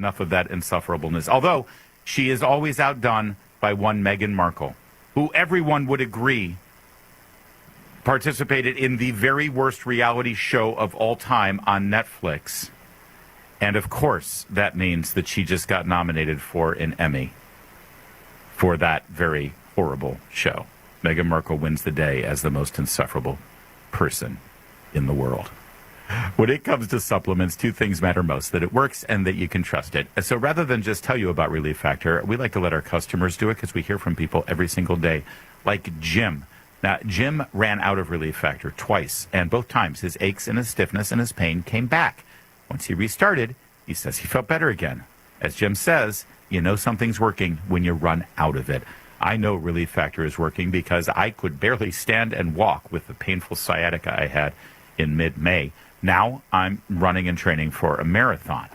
Enough of that insufferableness. Although she is always outdone by one Meghan Markle, who everyone would agree participated in the very worst reality show of all time on Netflix. And of course, that means that she just got nominated for an Emmy for that very horrible show. Meghan Markle wins the day as the most insufferable person in the world. When it comes to supplements, two things matter most: that it works and that you can trust it. So rather than just tell you about Relief Factor, we like to let our customers do it because we hear from people every single day, like Jim. Now, Jim ran out of Relief Factor twice, and both times his aches and his stiffness and his pain came back. Once he restarted, he says he felt better again. As Jim says, you know something's working when you run out of it. I know Relief Factor is working because I could barely stand and walk with the painful sciatica I had in mid-May. Now I'm running and training for a marathon.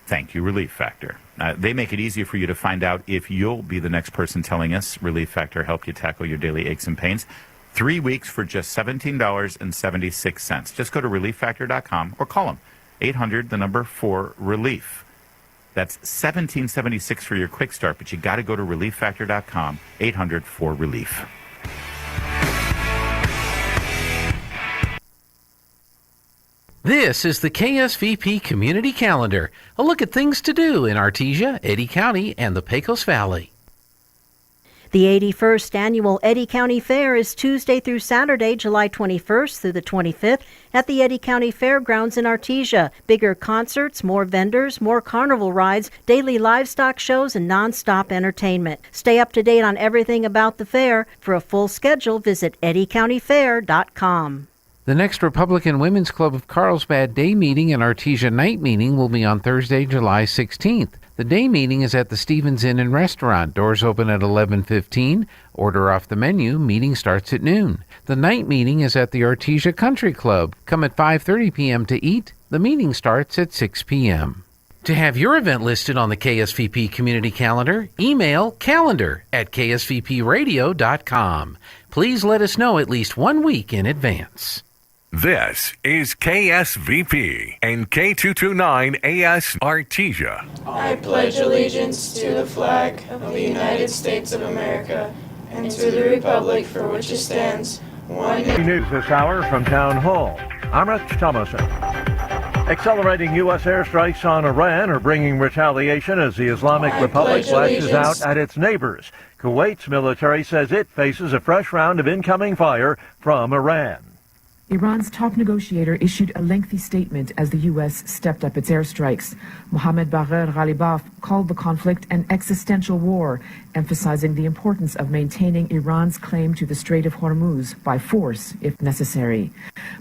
Thank you, Relief Factor. They make it easier for you to find out if you'll be the next person telling us Relief Factor helped you tackle your daily aches and pains. 3 weeks for just $17.76. Just go to relieffactor.com or call them 800-4RELIEF. That's $17.76 for your quick start, but you got to go to relieffactor.com, 800-4RELIEF. This is the KSVP Community Calendar, a look at things to do in Artesia, Eddy County, and the Pecos Valley. The 81st Annual Eddy County Fair is Tuesday through Saturday, July 21st through the 25th at the Eddy County Fairgrounds in Artesia. Bigger concerts, more vendors, more carnival rides, daily livestock shows, and non-stop entertainment. Stay up to date on everything about the fair. For a full schedule, visit eddycountyfair.com. The next Republican Women's Club of Carlsbad Day Meeting and Artesia Night Meeting will be on Thursday, July 16th. The day meeting is at the Stevens Inn and Restaurant. Doors open at 11:15. Order off the menu. Meeting starts at noon. The night meeting is at the Artesia Country Club. Come at 5:30 p.m. to eat. The meeting starts at 6 p.m. To have your event listed on the KSVP Community Calendar, email calendar@ksvpradio.com. Please let us know at least 1 week in advance. This is KSVP and K229AS Artesia. I pledge allegiance to the flag of the United States of America and to the republic for which it stands, one News this hour from Town Hall. I'm Rich Thomason. Accelerating U.S. airstrikes on Iran are bringing retaliation as the Islamic Republic lashes out at its neighbors. Kuwait's military says it faces a fresh round of incoming fire from Iran. Iran's top negotiator issued a lengthy statement as the U.S. stepped up its airstrikes. Mohammad Bagher Ghalibaf called the conflict an existential war, emphasizing the importance of maintaining Iran's claim to the Strait of Hormuz by force, if necessary.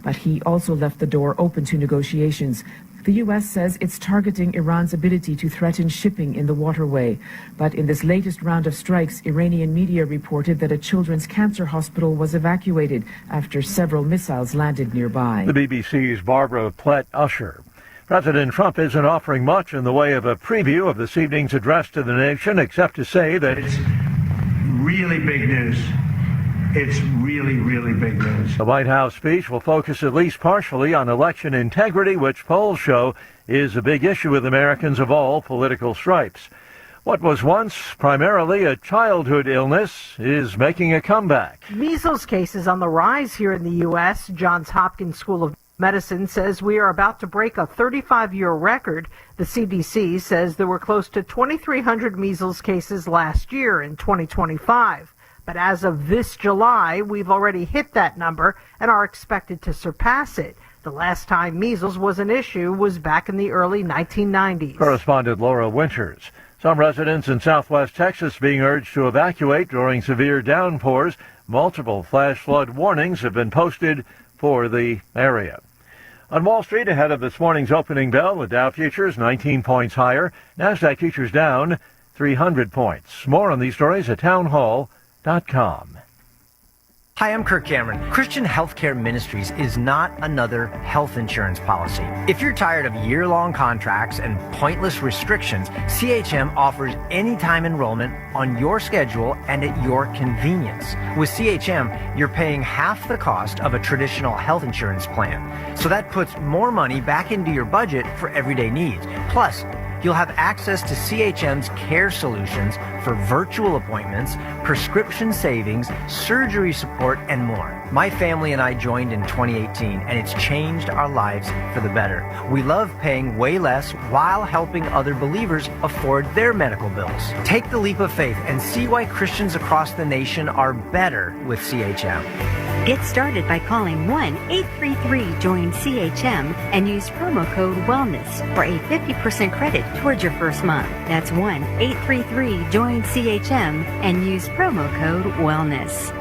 But he also left the door open to negotiations. The U.S. says it's targeting Iran's ability to threaten shipping in the waterway. But in this latest round of strikes, Iranian media reported that a children's cancer hospital was evacuated after several missiles landed nearby. The BBC's Barbara Plett-Usher. President Trump isn't offering much in the way of a preview of this evening's address to the nation, except to say that it's really big news. It's really, really big news. The White House speech will focus at least partially on election integrity, which polls show is a big issue with Americans of all political stripes. What was once primarily a childhood illness is making a comeback. Measles cases on the rise here in the U.S. Johns Hopkins School of Medicine says we are about to break a 35-year record. The CDC says there were close to 2,300 measles cases last year in 2025. But as of this July, we've already hit that number and are expected to surpass it. The last time measles was an issue was back in the early 1990s. Correspondent Laura Winters. Some residents in southwest Texas being urged to evacuate during severe downpours. Multiple flash flood warnings have been posted for the area. On Wall Street, ahead of this morning's opening bell, the Dow futures 19 points higher. NASDAQ futures down 300 points. More on these stories at townhall.com. Hi, I'm Kirk Cameron. Christian Healthcare Ministries is not another health insurance policy. If you're tired of year-long contracts and pointless restrictions, CHM offers anytime enrollment on your schedule and at your convenience. With CHM, you're paying half the cost of a traditional health insurance plan. So that puts more money back into your budget for everyday needs. Plus, You'll have access to CHM's care solutions for virtual appointments, prescription savings, surgery support, and more. My family and I joined in 2018, and it's changed our lives for the better. We love paying way less while helping other believers afford their medical bills. Take the leap of faith and see why Christians across the nation are better with CHM. Get started by calling 1-833-JOIN-CHM and use promo code WELLNESS for a 50% credit towards your first month. That's 1-833-JOIN-CHM and use promo code WELLNESS.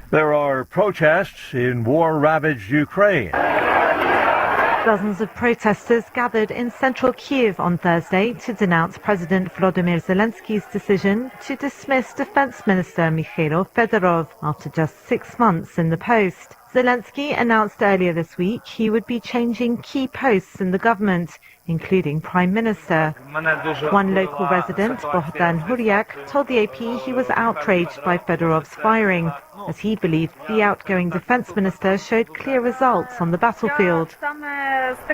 There are protests in war-ravaged Ukraine. Dozens of protesters gathered in central Kyiv on Thursday to denounce President Volodymyr Zelensky's decision to dismiss Defense Minister Mikhailo Fedorov after just 6 months in the post. Zelensky announced earlier this week he would be changing key posts in the government, including Prime Minister. One local resident, Bohdan Huryak, told the AP he was outraged by Fedorov's firing, as he believed the outgoing defense minister showed clear results on the battlefield.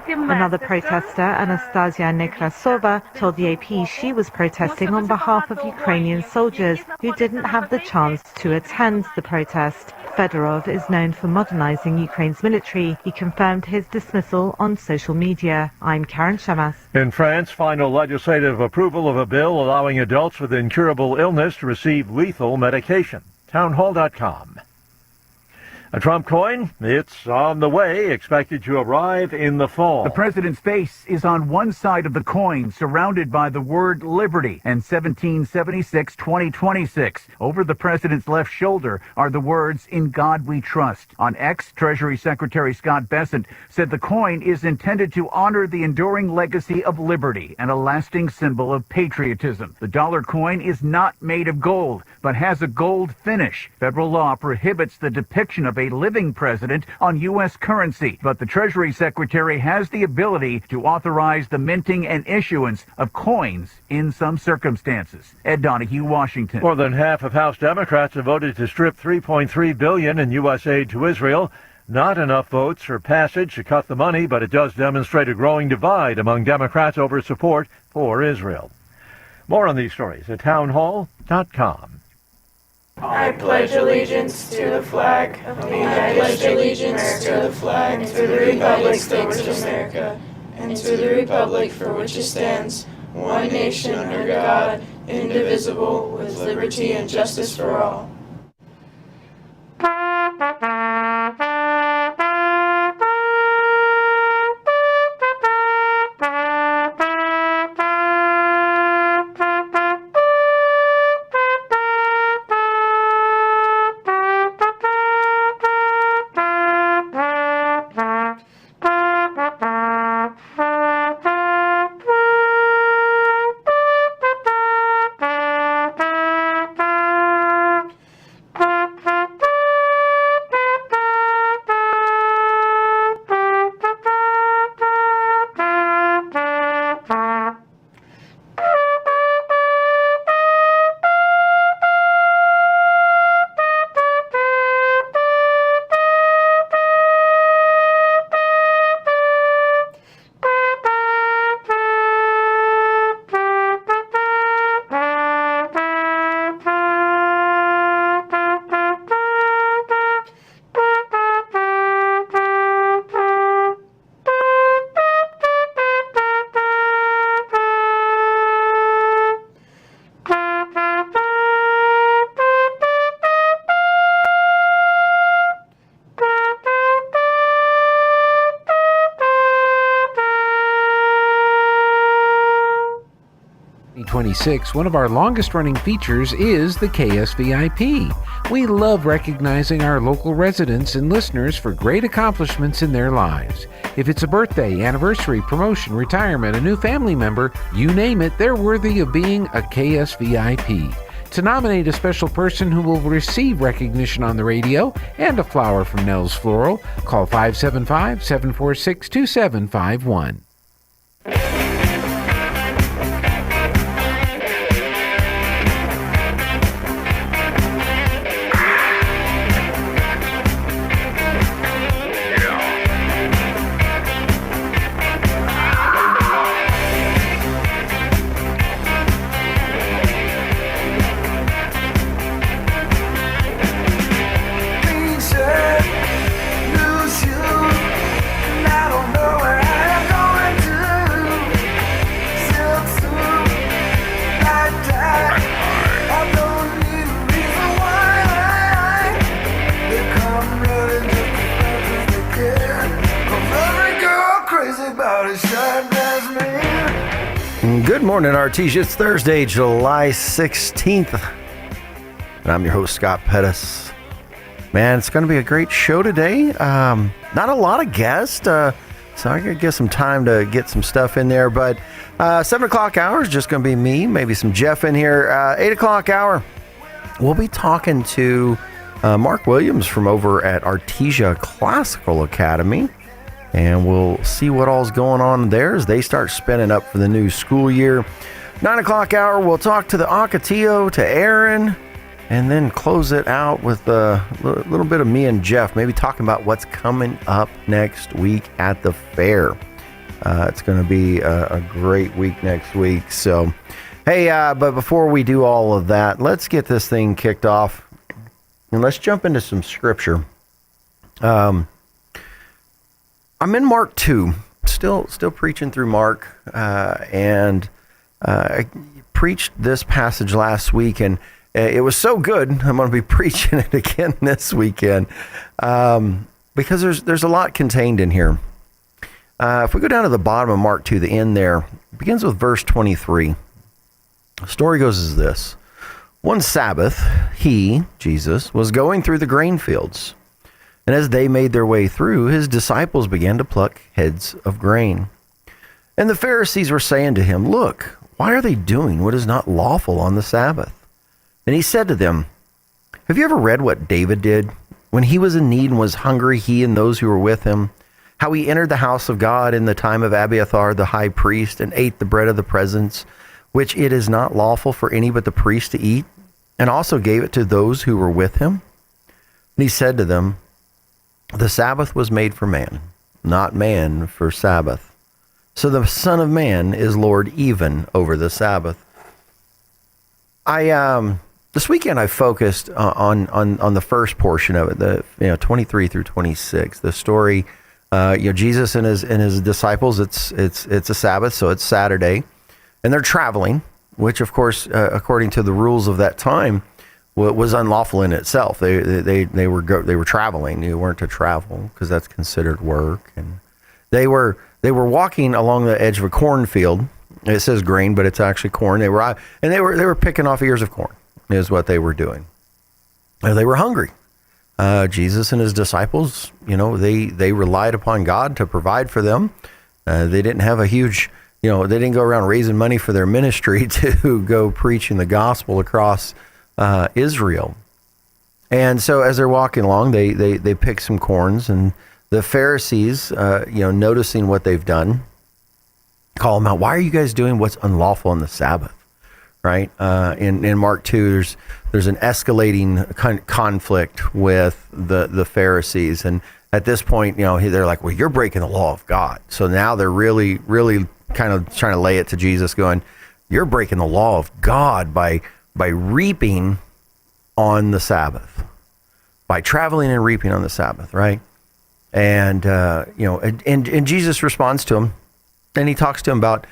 Another protester, Anastasia Nekrasova, told the AP she was protesting on behalf of Ukrainian soldiers who didn't have the chance to attend the protest. Fedorov is known for modernizing Ukraine's military. He confirmed his dismissal on social media. I'm Karen Shamas. In France, final legislative approval of a bill allowing adults with incurable illness to receive lethal medication. Townhall.com. A Trump coin, it's on the way, expected to arrive in the fall. The president's face is on one side of the coin, surrounded by the word liberty and 1776-2026. Over the president's left shoulder are the words, "In God We Trust." On X, Treasury Secretary Scott Bessent said the coin is intended to honor the enduring legacy of liberty and a lasting symbol of patriotism. The dollar coin is not made of gold, but has a gold finish. Federal law prohibits the depiction of a living president on U.S. currency, but the Treasury Secretary has the ability to authorize the minting and issuance of coins in some circumstances. Ed Donahue, Washington. More than half of House Democrats have voted to strip $3.3 billion in U.S. aid to Israel. Not enough votes for passage to cut the money, but it does demonstrate a growing divide among Democrats over support for Israel. More on these stories at townhall.com. I pledge allegiance to the flag of the United States of America, and to the republic for which it stands, and to the republic for which it stands, one nation under God, indivisible, with liberty and justice for all. One of our longest running features is the KSVIP. We love recognizing our local residents and listeners for great accomplishments in their lives. If it's a birthday, anniversary, promotion, retirement, a new family member, you name it, they're worthy of being a KSVIP. To nominate a special person who will receive recognition on the radio and a flower from Nell's Floral, call 575-746-2751. Good morning, Artesia. It's Thursday, July 16th. And I'm your host, Scott Pettis. Man, it's going to be a great show today. Not a lot of guests, so I could get some time to get some stuff in there. But 7 o'clock hour is just going to be me, maybe some Jeff in here. 8 o'clock hour, we'll be talking to Mark Williams from over at Artesia Classical Academy. And we'll see what all's going on there as they start spinning up for the new school year. 9 o'clock hour, we'll talk to the Ocotillo, to Aaron, and then close it out with a little bit of me and Jeff, maybe talking about what's coming up next week at the fair. It's going to be a great week next week. So, hey, but before we do all of that, let's get this thing kicked off. And let's jump into some scripture. I'm in Mark 2, still preaching through Mark, and I preached this passage last week, and it was so good, I'm going to be preaching it again this weekend, because there's a lot contained in here. If we go down to the bottom of Mark 2, the end there, it begins with verse 23. The story goes as this. One Sabbath, he, Jesus, was going through the grain fields. And as they made their way through, his disciples began to pluck heads of grain. And the Pharisees were saying to him, "Look, why are they doing what is not lawful on the Sabbath?" And he said to them, "Have you ever read what David did? When he was in need and was hungry, he and those who were with him, how he entered the house of God in the time of Abiathar the high priest and ate the bread of the presence, which it is not lawful for any but the priest to eat, and also gave it to those who were with him?" And he said to them, "The Sabbath was made for man, not man for Sabbath. So the Son of Man is Lord even over the Sabbath." This weekend I focused on the first portion of it, 23 through 26. The story, Jesus and his disciples. It's a Sabbath, so it's Saturday, and they're traveling, which of course, according to the rules of that time, was unlawful in itself. They were traveling. You weren't to travel because that's considered work. And they were walking along the edge of a cornfield. It says grain, but it's actually corn. They were picking off ears of corn is what they were doing. They were hungry. Jesus and his disciples, they relied upon God to provide for them. They didn't have a huge, they didn't go around raising money for their ministry to go preaching the gospel across Israel. And so as they're walking along, they pick some corns, and the Pharisees, noticing what they've done, call them out. "Why are you guys doing what's unlawful on the Sabbath?" Right? In Mark 2, there's an escalating conflict with the Pharisees. And at this point, they're like, "Well, you're breaking the law of God." So now they're really, really kind of trying to lay it to Jesus, going, "You're breaking the law of God by reaping on the Sabbath, by traveling and reaping on the Sabbath," right? And and Jesus responds to him, and he talks to him about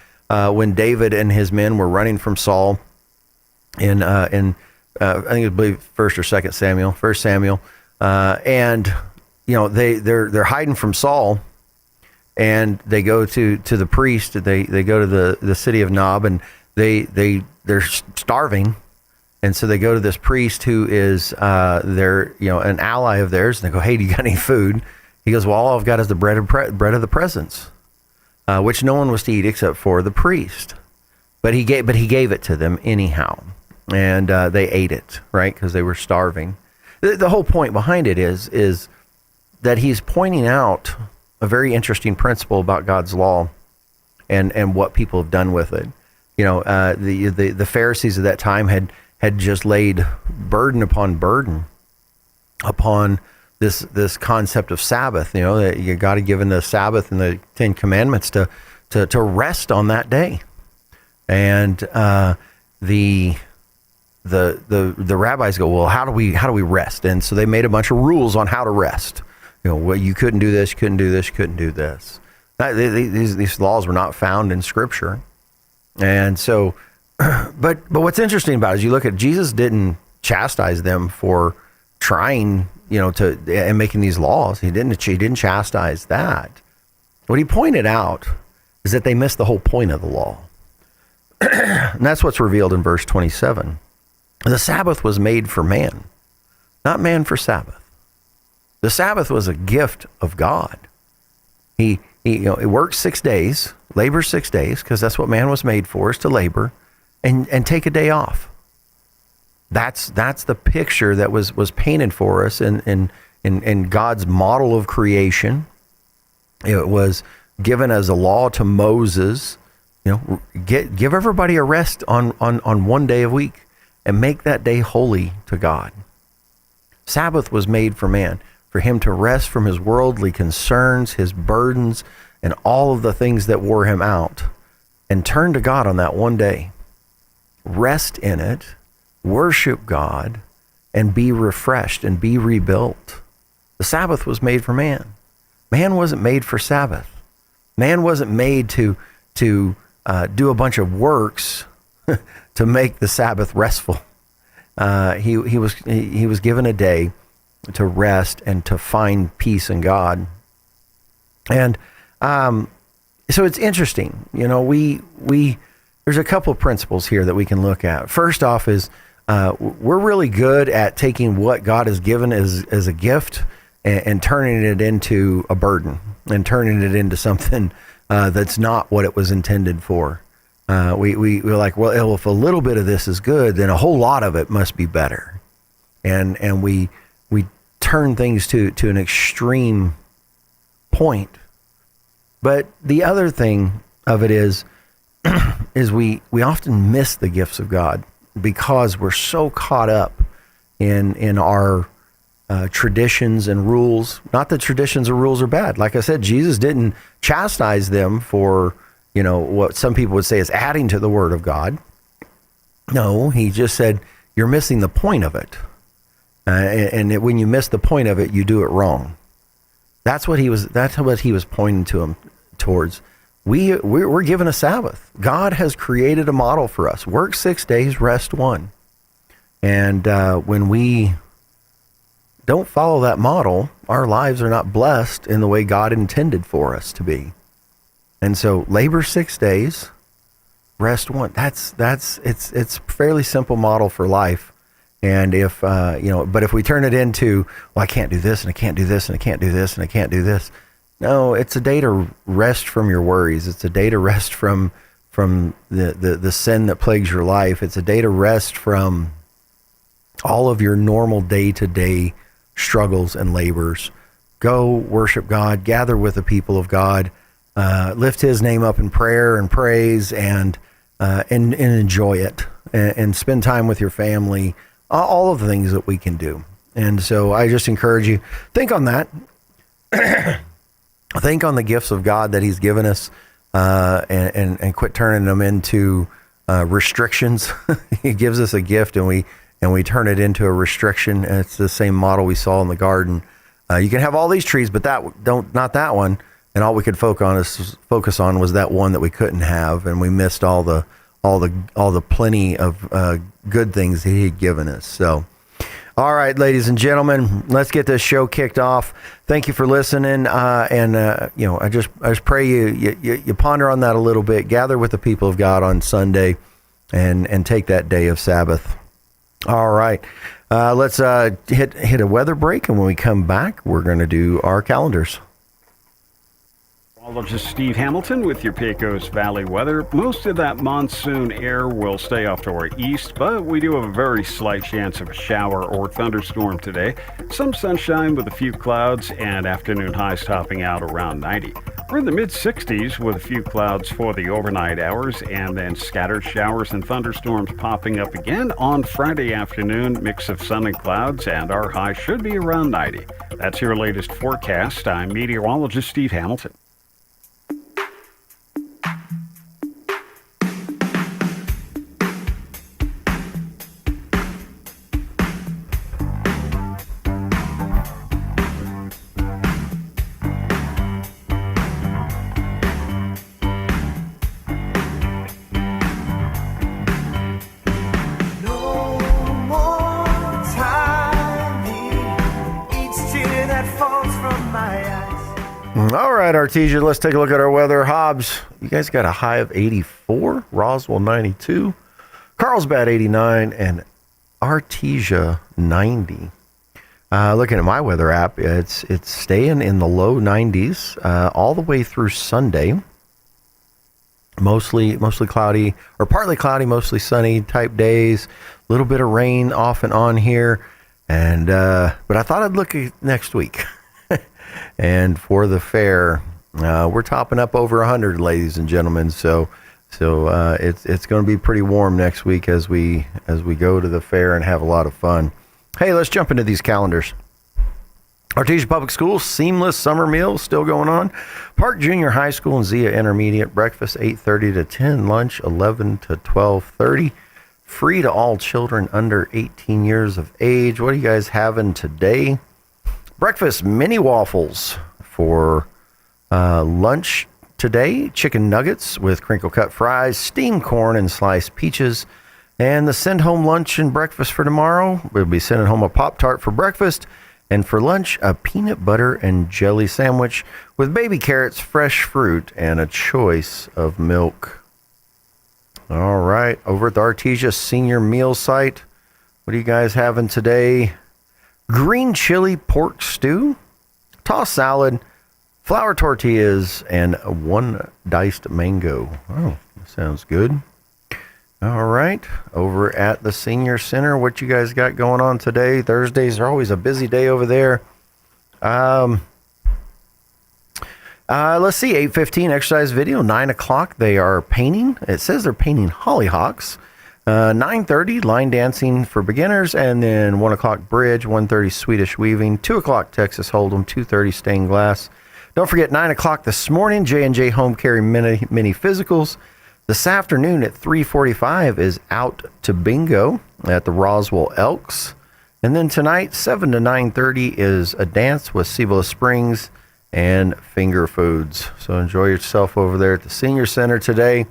when David and his men were running from Saul in I believe First Samuel, and they're hiding from Saul, and they go to the priest. They go to the city of Nob, and they're starving. And so they go to this priest who is an ally of theirs, and they go, "Hey, do you got any food?" He goes, "Well, all I've got is the bread of the presence, which no one was to eat except for the priest." But he gave it to them anyhow, and they ate it, right, because they were starving. The whole point behind it is that he's pointing out a very interesting principle about God's law and what people have done with it. The Pharisees of that time had just laid burden upon this concept of Sabbath. That you got to give in the Sabbath and the 10 Commandments to rest on that day. And the rabbis go, "Well, how do we rest?" And so they made a bunch of rules on how to rest. Well, you couldn't do this, you couldn't do this, you couldn't do this. These laws were not found in Scripture. And so, but what's interesting about it is you look at Jesus didn't chastise them for trying, and making these laws. He didn't chastise that. What he pointed out is that they missed the whole point of the law. and that's what's revealed in verse 27. The Sabbath was made for man, not man for Sabbath. The Sabbath was a gift of God. He worked 6 days, labors 6 days, because that's what man was made for, is to labor, and take a day off. That's the picture that was painted for us in God's model of creation. It was given as a law to Moses. Give everybody a rest on 1 day a week and make that day holy to God. Sabbath was made for man, for him to rest from his worldly concerns, his burdens, and all of the things that wore him out, and turn to God on that 1 day. Rest in it, worship God, and be refreshed and be rebuilt. The Sabbath was made for man. Man wasn't made for Sabbath. Man wasn't made to do a bunch of works to make the Sabbath restful. He was given a day to rest and to find peace in God. And so it's interesting. There's a couple of principles here that we can look at. First off is we're really good at taking what God has given as a gift and turning it into a burden and turning it into something that's not what it was intended for. We're like, well, if a little bit of this is good, then a whole lot of it must be better. And we turn things to an extreme point. But the other thing of it is we often miss the gifts of God because we're so caught up in our traditions and rules. Not that traditions or rules are bad. Like I said, Jesus didn't chastise them for, what some people would say is adding to the word of God. No, he just said, you're missing the point of it. And when you miss the point of it, you do it wrong. That's what he was pointing to him towards. We're given a Sabbath. God has created a model for us. Work 6 days, rest 1. And when we don't follow that model, our lives are not blessed in the way God intended for us to be. And so labor 6 days, rest 1. It's a fairly simple model for life. And but if we turn it into, well, I can't do this and I can't do this and I can't do this and I can't do this. No, it's a day to rest from your worries. It's a day to rest from the sin that plagues your life. It's a day to rest from all of your normal day-to-day struggles and labors. Go worship God, gather with the people of God, lift his name up in prayer and praise and enjoy it and spend time with your family, all of the things that we can do. And so I just encourage you, think on that. Think on the gifts of God that he's given us, and quit turning them into restrictions. He gives us a gift and we turn it into a restriction. And it's the same model we saw in the garden. You can have all these trees, but not that one. And all we could focus on was that one that we couldn't have, and we missed all the plenty of good things that he had given us. So, all right, ladies and gentlemen, let's get this show kicked off. Thank you for listening, I just pray you ponder on that a little bit. Gather with the people of God on Sunday, and take that day of Sabbath. All right, let's hit a weather break, and when we come back, we're going to do our calendars. Meteorologist Steve Hamilton with your Pecos Valley weather. Most of that monsoon air will stay off to our east, but we do have a very slight chance of a shower or thunderstorm today. Some sunshine with a few clouds and afternoon highs topping out around 90. We're in the mid-60s with a few clouds for the overnight hours and then scattered showers and thunderstorms popping up again on Friday afternoon. Mix of sun and clouds, and our high should be around 90. That's your latest forecast. I'm meteorologist Steve Hamilton. All right, Artesia, let's take a look at our weather. Hobbs, you guys got a high of 84, Roswell 92, Carlsbad 89, and Artesia 90. Looking at my weather app, it's staying in the low 90s all the way through Sunday. Mostly cloudy, or partly cloudy, mostly sunny type days. A little bit of rain off and on here, and but I thought I'd look at next week. And for the fair, we're topping up over 100, ladies and gentlemen. So it's going to be pretty warm next week as we go to the fair and have a lot of fun. Hey, let's jump into these calendars. Artesia Public Schools, seamless summer meals still going on. Park Junior High School and Zia Intermediate, breakfast 8:30 to 10, lunch 11 to 12:30. Free to all children under 18 years of age. What are you guys having today? Breakfast mini waffles for lunch today. Chicken nuggets with crinkle cut fries, steamed corn and sliced peaches. And the send home lunch and breakfast for tomorrow, we'll be sending home a Pop-Tart for breakfast. And for lunch, a peanut butter and jelly sandwich with baby carrots, fresh fruit, and a choice of milk. All right, over at the Artesia Senior Meal Site, what are you guys having today? Green chili pork stew, tossed salad, flour tortillas, and one diced mango. Oh, sounds good. All right, over at the Senior Center, what you guys got going on today? Thursdays are always a busy day over there. Let's see, 8:15 exercise video, 9 o'clock they are painting. It says they're painting hollyhocks. 9:30 line dancing for beginners, and then 1 o'clock bridge, 1:30 Swedish weaving, 2 o'clock Texas Hold'em, 2:30 stained glass. Don't forget 9 o'clock this morning, J&J Home Carry mini physicals. This afternoon at 3:45 is Out to Bingo at the Roswell Elks. And then tonight, 7 to 9:30 is a dance with Cibola Springs and Finger Foods. So enjoy yourself over there at the Senior Center today.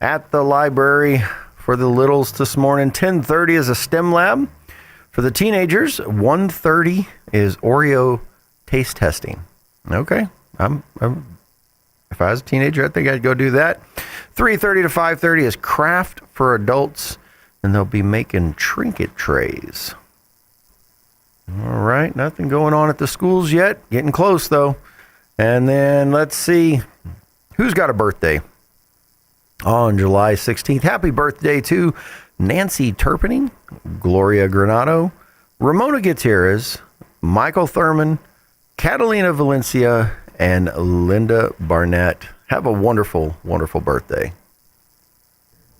At the library for the littles this morning, 10:30 is a STEM lab. For the teenagers, 1:30 is Oreo taste testing. Okay, if I was a teenager, I think I'd go do that. 3:30 to 5:30 is craft for adults, and they'll be making trinket trays. All right, nothing going on at the schools yet. Getting close, though. And then let's see who's got a birthday on July 16th. Happy birthday to Nancy Turpinning, Gloria Granado, Ramona Gutierrez, Michael Thurman, Catalina Valencia, and Linda Barnett. Have a wonderful, wonderful birthday.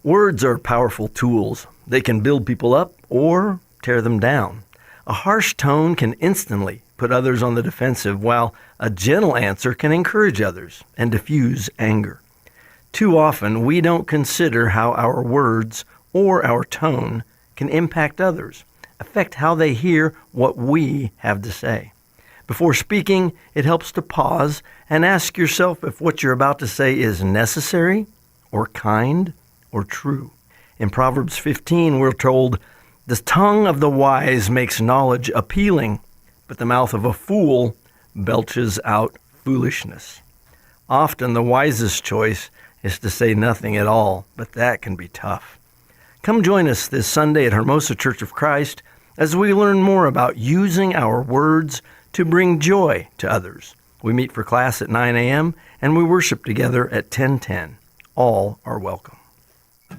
Words are powerful tools. They can build people up or tear them down. A harsh tone can instantly put others on the defensive, while a gentle answer can encourage others and diffuse anger. Too often, we don't consider how our words or our tone can impact others, affect how they hear what we have to say. Before speaking, it helps to pause and ask yourself if what you're about to say is necessary or kind or true. In Proverbs 15, we're told, "The tongue of the wise makes knowledge appealing, but the mouth of a fool belches out foolishness." Often the wisest choice is to say nothing at all, but that can be tough. Come join us this Sunday at Hermosa Church of Christ as we learn more about using our words to bring joy to others. We meet for class at 9 a.m. and we worship together at 10:10. All are welcome.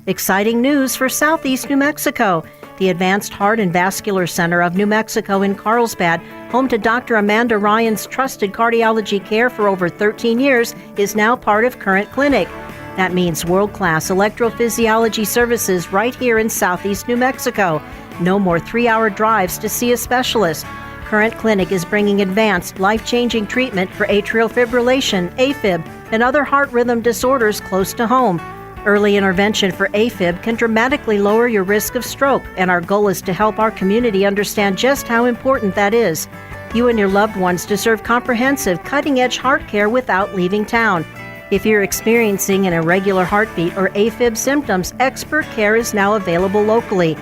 Exciting news for Southeast New Mexico. The Advanced Heart and Vascular Center of New Mexico in Carlsbad, home to Dr. Amanda Ryan's trusted cardiology care for over 13 years, is now part of Current Clinic. That means world-class electrophysiology services right here in Southeast New Mexico. No more 3-hour drives to see a specialist. Current Clinic is bringing advanced, life-changing treatment for atrial fibrillation, AFib, and other heart rhythm disorders close to home. Early intervention for AFib can dramatically lower your risk of stroke, and our goal is to help our community understand just how important that is. You and your loved ones deserve comprehensive, cutting-edge heart care without leaving town. If you're experiencing an irregular heartbeat or AFib symptoms, expert care is now available locally.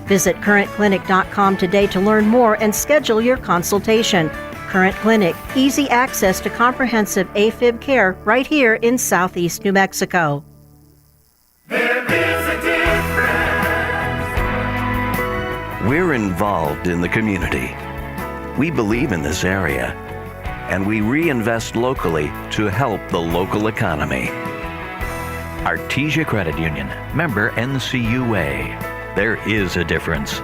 Visit currentclinic.com today to learn more and schedule your consultation. Current Clinic, easy access to comprehensive AFib care right here in Southeast New Mexico. We're involved in the community. We believe in this area, and we reinvest locally to help the local economy. Artesia Credit Union, member NCUA. There is a difference.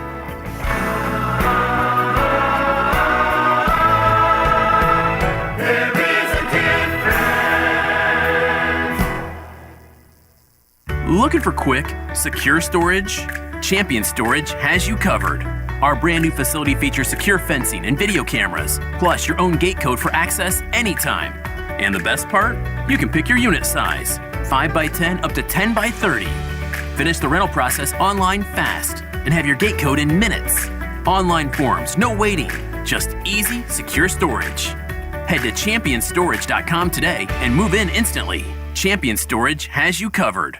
Looking for quick, secure storage? Champion Storage has you covered. Our brand new facility features secure fencing and video cameras, plus your own gate code for access anytime. And the best part? You can pick your unit size, 5x10 up to 10x30. Finish the rental process online fast and have your gate code in minutes. Online forms, no waiting, just easy, secure storage. Head to championstorage.com today and move in instantly. Champion Storage has you covered.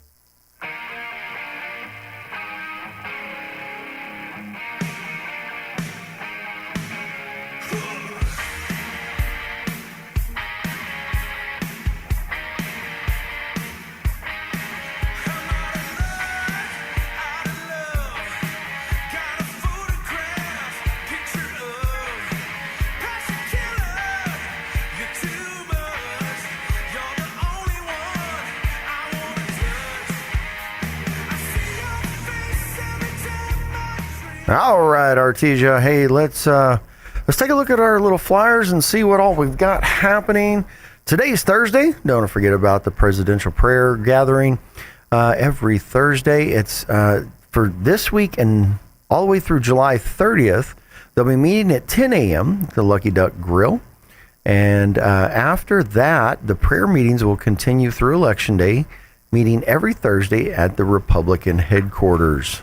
All right, Artesia. Hey, let's take a look at our little flyers and see what all we've got happening. Today's Thursday. Don't forget about the presidential prayer gathering every Thursday. It's for this week and all the way through July 30th. They'll be meeting at 10 a.m. at the Lucky Duck Grill. And after that, the prayer meetings will continue through Election Day, meeting every Thursday at the Republican headquarters.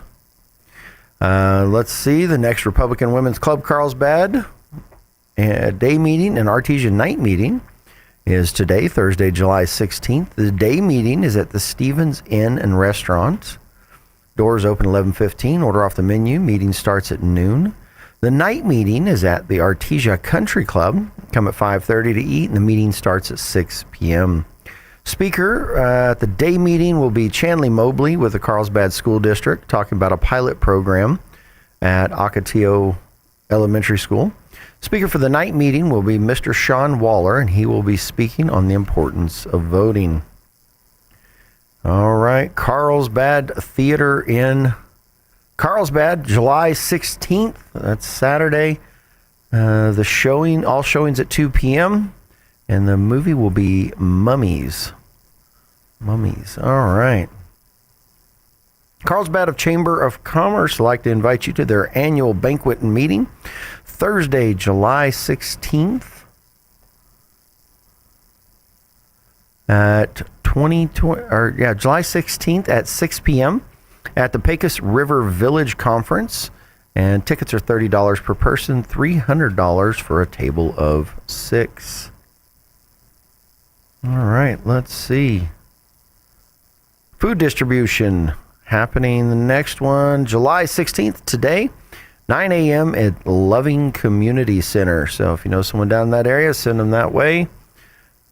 Let's see, the next Republican Women's Club Carlsbad day meeting and Artesia night meeting is today, Thursday, July 16th. The day meeting is at the Stevens Inn and Restaurant. Doors open 11:15. Order off the menu. Meeting starts at noon. The night meeting is at the Artesia Country Club. Come at 5:30 to eat, and the meeting starts at 6 p.m. Speaker at the day meeting will be Chanley Mobley with the Carlsbad School District, talking about a pilot program at Ocotillo Elementary School. Speaker for the night meeting will be Mr. Sean Waller, and he will be speaking on the importance of voting. All right, Carlsbad Theater in Carlsbad, July 16th. That's Saturday. The showing, all showings at 2 p.m., and the movie will be Mummies. Mummies. All right. Carlsbad Chamber of Commerce would like to invite you to their annual banquet and meeting Thursday, July 16th at July 16th at 6 p.m. at the Pecos River Village Conference. And tickets are $30 per person, $300 for a table of 6. All right, let's see. Food distribution happening the next one, July 16th today, 9 a.m. at Loving Community Center. So if you know someone down in that area, send them that way.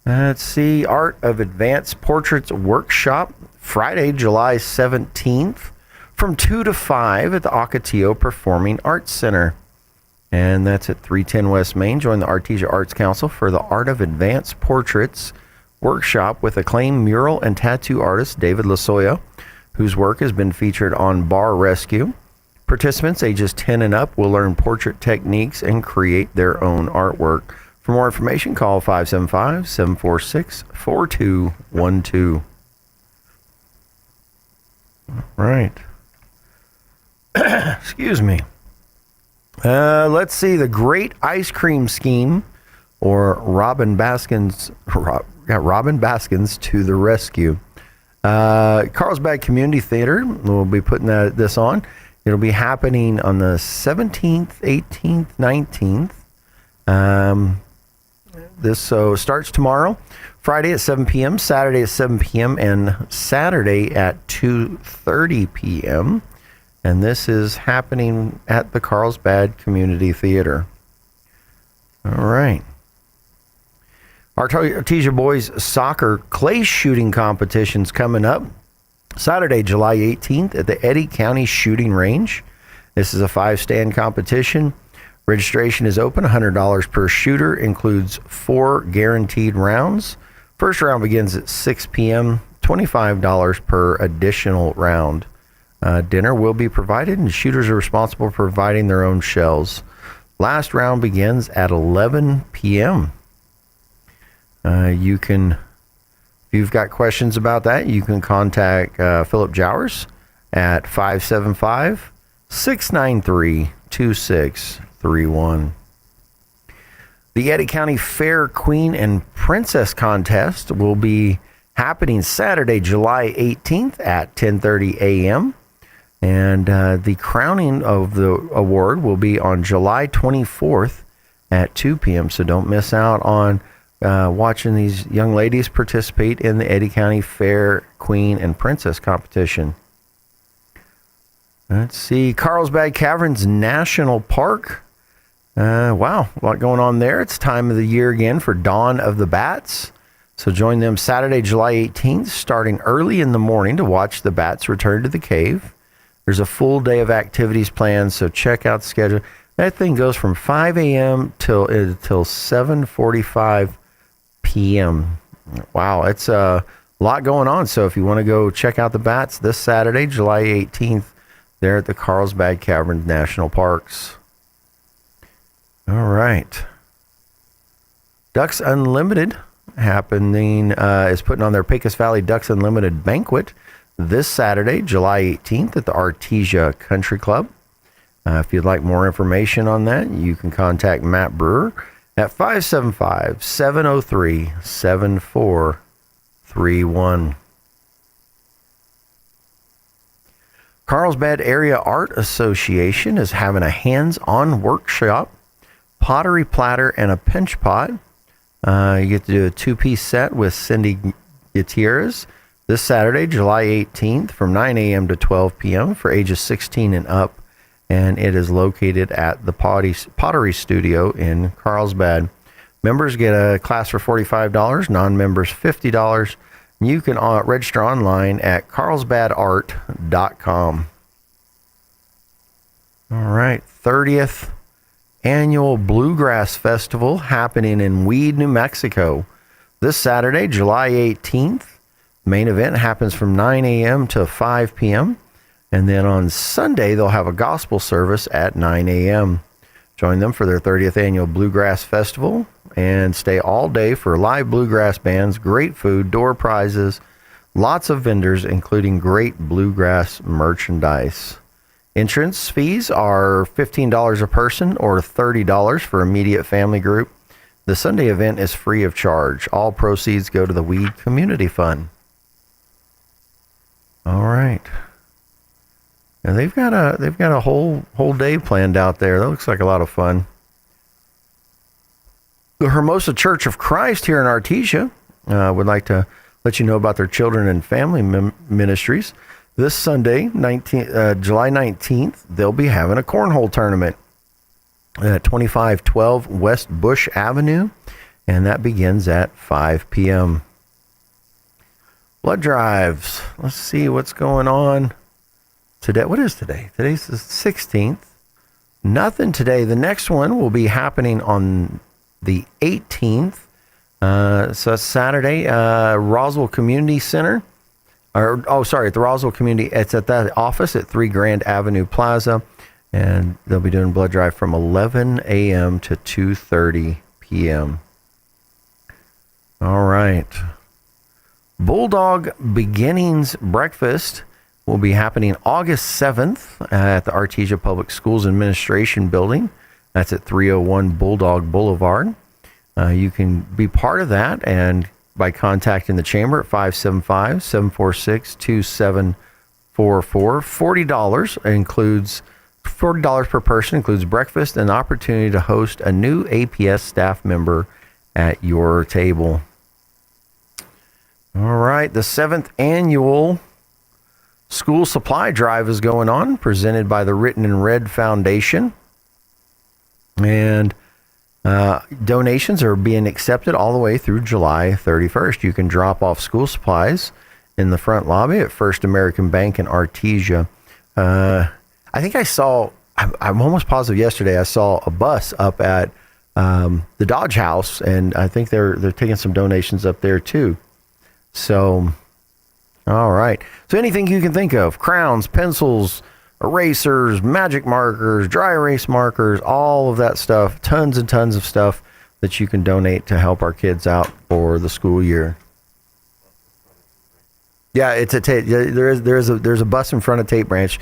Let's see. Art of Advanced Portraits Workshop, Friday, July 17th, from 2 to 5 at the Ocotillo Performing Arts Center. And that's at 310 West Main. Join the Artesia Arts Council for the Art of Advanced Portraits Workshop with acclaimed mural and tattoo artist David Losoya, whose work has been featured on Bar Rescue. Participants ages 10 and up will learn portrait techniques and create their own artwork. For more information, call 575-746-4212. All right. Excuse me. Let's see. The Great Ice Cream Scheme, or Robin Baskins to the rescue. Carlsbad Community Theater will be putting this on. It'll be happening on the 17th, 18th, 19th. This starts tomorrow, Friday at 7 p.m., Saturday at 7 p.m., and Saturday at 2:30 p.m. And this is happening at the Carlsbad Community Theater. All right. Artesia boys soccer clay shooting competition's coming up Saturday, July 18th at the Eddy County Shooting Range. This is a 5-stand competition. Registration is open, $100 per shooter, includes 4 guaranteed rounds. First round begins at 6 p.m., $25 per additional round. Dinner will be provided, and shooters are responsible for providing their own shells. Last round begins at 11 p.m. If you've got questions about that, you can contact Philip Jowers at 575-693-2631. The Eddy County Fair Queen and Princess Contest will be happening Saturday, July 18th at 10:30 a.m. And the crowning of the award will be on July 24th at 2 p.m. So don't miss out on watching these young ladies participate in the Eddy County Fair Queen and Princess competition. Let's see, Carlsbad Caverns National Park. Wow, a lot going on there. It's time of the year again for Dawn of the Bats. So join them Saturday, July 18th, starting early in the morning to watch the bats return to the cave. There's a full day of activities planned, so check out the schedule. That thing goes from 5 a.m. till 7:45 p.m. Wow, it's a lot going on. So if you want to go check out the bats this Saturday, July 18th, there at the Carlsbad Caverns National Parks. All right. Ducks Unlimited is putting on their Pecos Valley Ducks Unlimited banquet this Saturday, July 18th at the Artesia Country Club. If you'd like more information on that, you can contact Matt Brewer at 575-703-7431. Carlsbad Area Art Association is having a hands-on workshop, pottery platter, and a pinch pot. You get to do a 2-piece set with Cindy Gutierrez this Saturday, July 18th from 9 a.m. to 12 p.m. for ages 16 and up. And it is located at the Pottery Studio in Carlsbad. Members get a class for $45, non-members $50. You can register online at carlsbadart.com. All right, 30th Annual Bluegrass Festival happening in Weed, New Mexico. This Saturday, July 18th. Main event happens from 9 a.m. to 5 p.m. And then on Sunday, they'll have a gospel service at 9 a.m. Join them for their 30th Annual Bluegrass Festival and stay all day for live bluegrass bands, great food, door prizes, lots of vendors, including great bluegrass merchandise. Entrance fees are $15 a person or $30 for immediate family group. The Sunday event is free of charge. All proceeds go to the Weed Community Fund. All right. And they've got a whole day planned out there. That looks like a lot of fun. The Hermosa Church of Christ here in Artesia would like to let you know about their children and family ministries. This Sunday, July 19th, they'll be having a cornhole tournament at 2512 West Bush Avenue, and that begins at 5 p.m. Blood drives. Let's see what's going on today. What is today? Today's the 16th. Nothing today. The next one will be happening on the 18th. So it's Saturday. Roswell Community Center. At the Roswell Community. It's at that office at 3 Grand Avenue Plaza. And they'll be doing blood drive from 11 a.m. to 2:30 p.m. All right. Bulldog Beginnings Breakfast will be happening August 7th at the Artesia Public Schools Administration Building. That's at 301 Bulldog Boulevard. You can be part of that and by contacting the chamber at 575-746-2744. $40 per person includes breakfast and the opportunity to host a new APS staff member at your table. All right, the 7th annual school supply drive is going on, presented by the Written in Red Foundation. And Donations are being accepted all the way through July 31st. You can drop off school supplies in the front lobby at First American Bank in Artesia. I think I saw, I'm almost positive yesterday, I saw a bus up at the Dodge House, and I think they're taking some donations up there too. So, all right. So anything you can think of, crowns, pencils, erasers, magic markers, dry erase markers, all of that stuff, tons and tons of stuff that you can donate to help our kids out for the school year. Yeah, it's there's a bus in front of Tate Branch.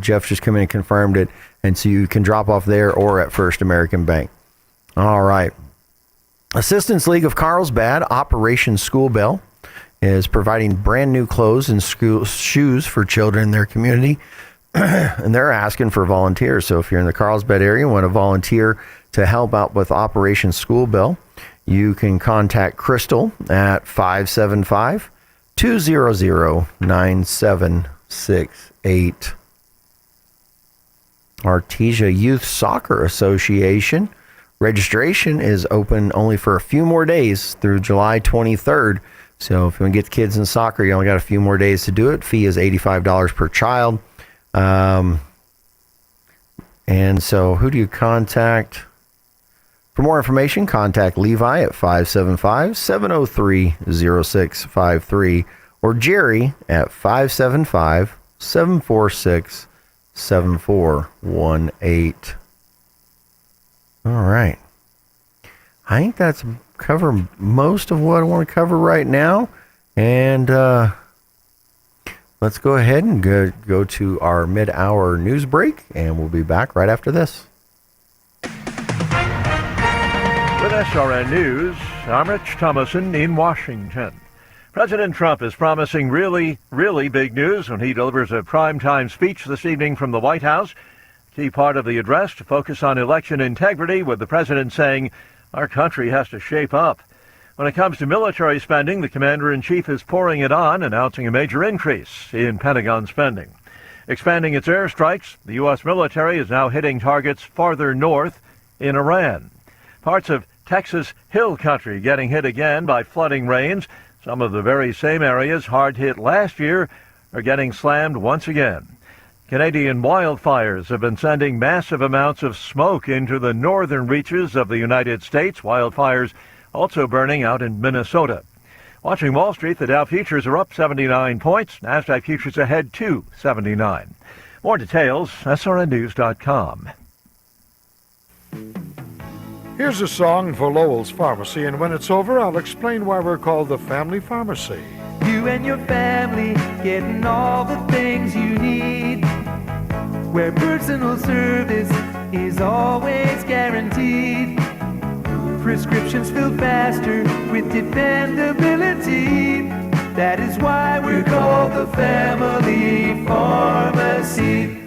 Jeff just come in and confirmed it, and so you can drop off there or at First American Bank. All right. Assistance League of Carlsbad, Operation School Bell, is providing brand new clothes and shoes for children in their community. And they're asking for volunteers. So if you're in the Carlsbad area and want to volunteer to help out with Operation School Bell, you can contact Crystal at 575-200-9768. Artesia Youth Soccer Association. Registration is open only for a few more days through July 23rd. So if you want to get the kids in soccer, you only got a few more days to do it. Fee is $85 per child. And so who do you contact? For more information, contact Levi at 575-703-0653 or Jerry at 575-746-7418. All right. I think that's cover most of what I want to cover right now. And let's go ahead and go to our mid-hour news break, and we'll be back right after this. With SRN News, I'm Rich Thomason in Washington. President Trump is promising really, really big news when he delivers a primetime speech this evening from the White House. Key part of the address to focus on election integrity, with the president saying our country has to shape up. When it comes to military spending, the commander-in-chief is pouring it on, announcing a major increase in Pentagon spending. Expanding its airstrikes, the U.S. military is now hitting targets farther north in Iran. Parts of Texas Hill Country getting hit again by flooding rains. Some of the very same areas hard hit last year are getting slammed once again. Canadian wildfires have been sending massive amounts of smoke into the northern reaches of the United States. Wildfires also burning out in Minnesota. Watching Wall Street, the Dow futures are up 79 points. NASDAQ futures ahead to 79. More details, srnnews.com. Here's a song for Lowell's Pharmacy, and when it's over, I'll explain why we're called the Family Pharmacy. You and your family getting all the things you need, where personal service is always guaranteed. Prescriptions fill faster with dependability. That is why we're called the Family Pharmacy.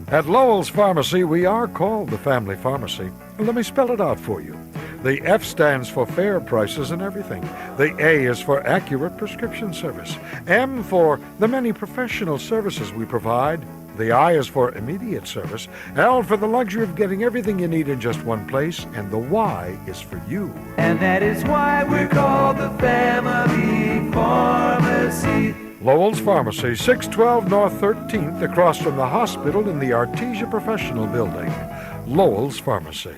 At Lowell's Pharmacy, we are called the Family Pharmacy. Let me spell it out for you. The F stands for fair prices and everything. The A is for accurate prescription service. M for the many professional services we provide. The I is for immediate service. L for the luxury of getting everything you need in just one place. And the Y is for you. And that is why we're called the Family Pharmacy. Lowell's Pharmacy, 612 North 13th, across from the hospital in the Artesia Professional Building. Lowell's Pharmacy.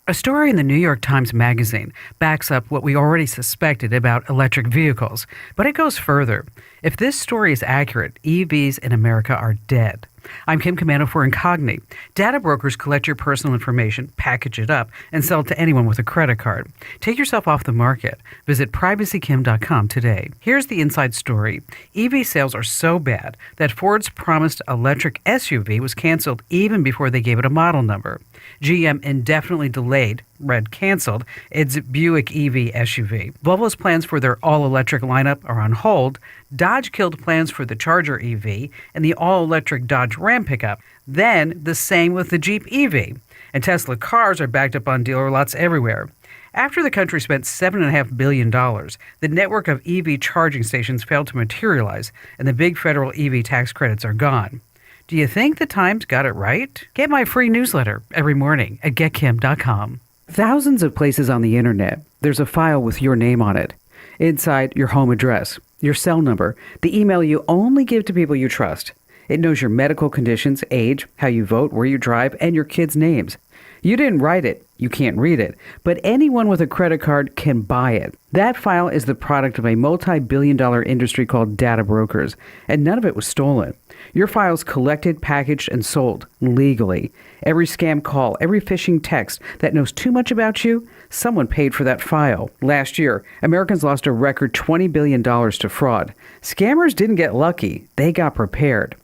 A story in the New York Times Magazine backs up what we already suspected about electric vehicles, but it goes further. If this story is accurate, EVs in America are dead. I'm Kim Commando for Incogni. Data brokers collect your personal information, package it up, and sell it to anyone with a credit card. Take yourself off the market. Visit privacykim.com today. Here's the inside story. EV sales are so bad that Ford's promised electric SUV was canceled even before they gave it a model number. GM indefinitely delayed, read canceled, its Buick EV SUV. Volvo's plans for their all-electric lineup are on hold. Dodge killed plans for the Charger EV and the all-electric Dodge Ram pickup. Then the same with the Jeep EV. And Tesla cars are backed up on dealer lots everywhere. After the country spent $7.5 billion, the network of EV charging stations failed to materialize, and the big federal EV tax credits are gone. Do you think the Times got it right? Get my free newsletter every morning at getkim.com. Thousands of places on the internet, there's a file with your name on it. Inside, your home address, your cell number, the email you only give to people you trust. It knows your medical conditions, age, how you vote, where you drive, and your kids' names. You didn't write it, you can't read it, but anyone with a credit card can buy it. That file is the product of a multi-billion-dollar industry called data brokers, and none of it was stolen. Your file's collected, packaged, and sold legally. Every scam call, every phishing text that knows too much about you, someone paid for that file. Last year, Americans lost a record $20 billion to fraud. Scammers didn't get lucky, they got prepared.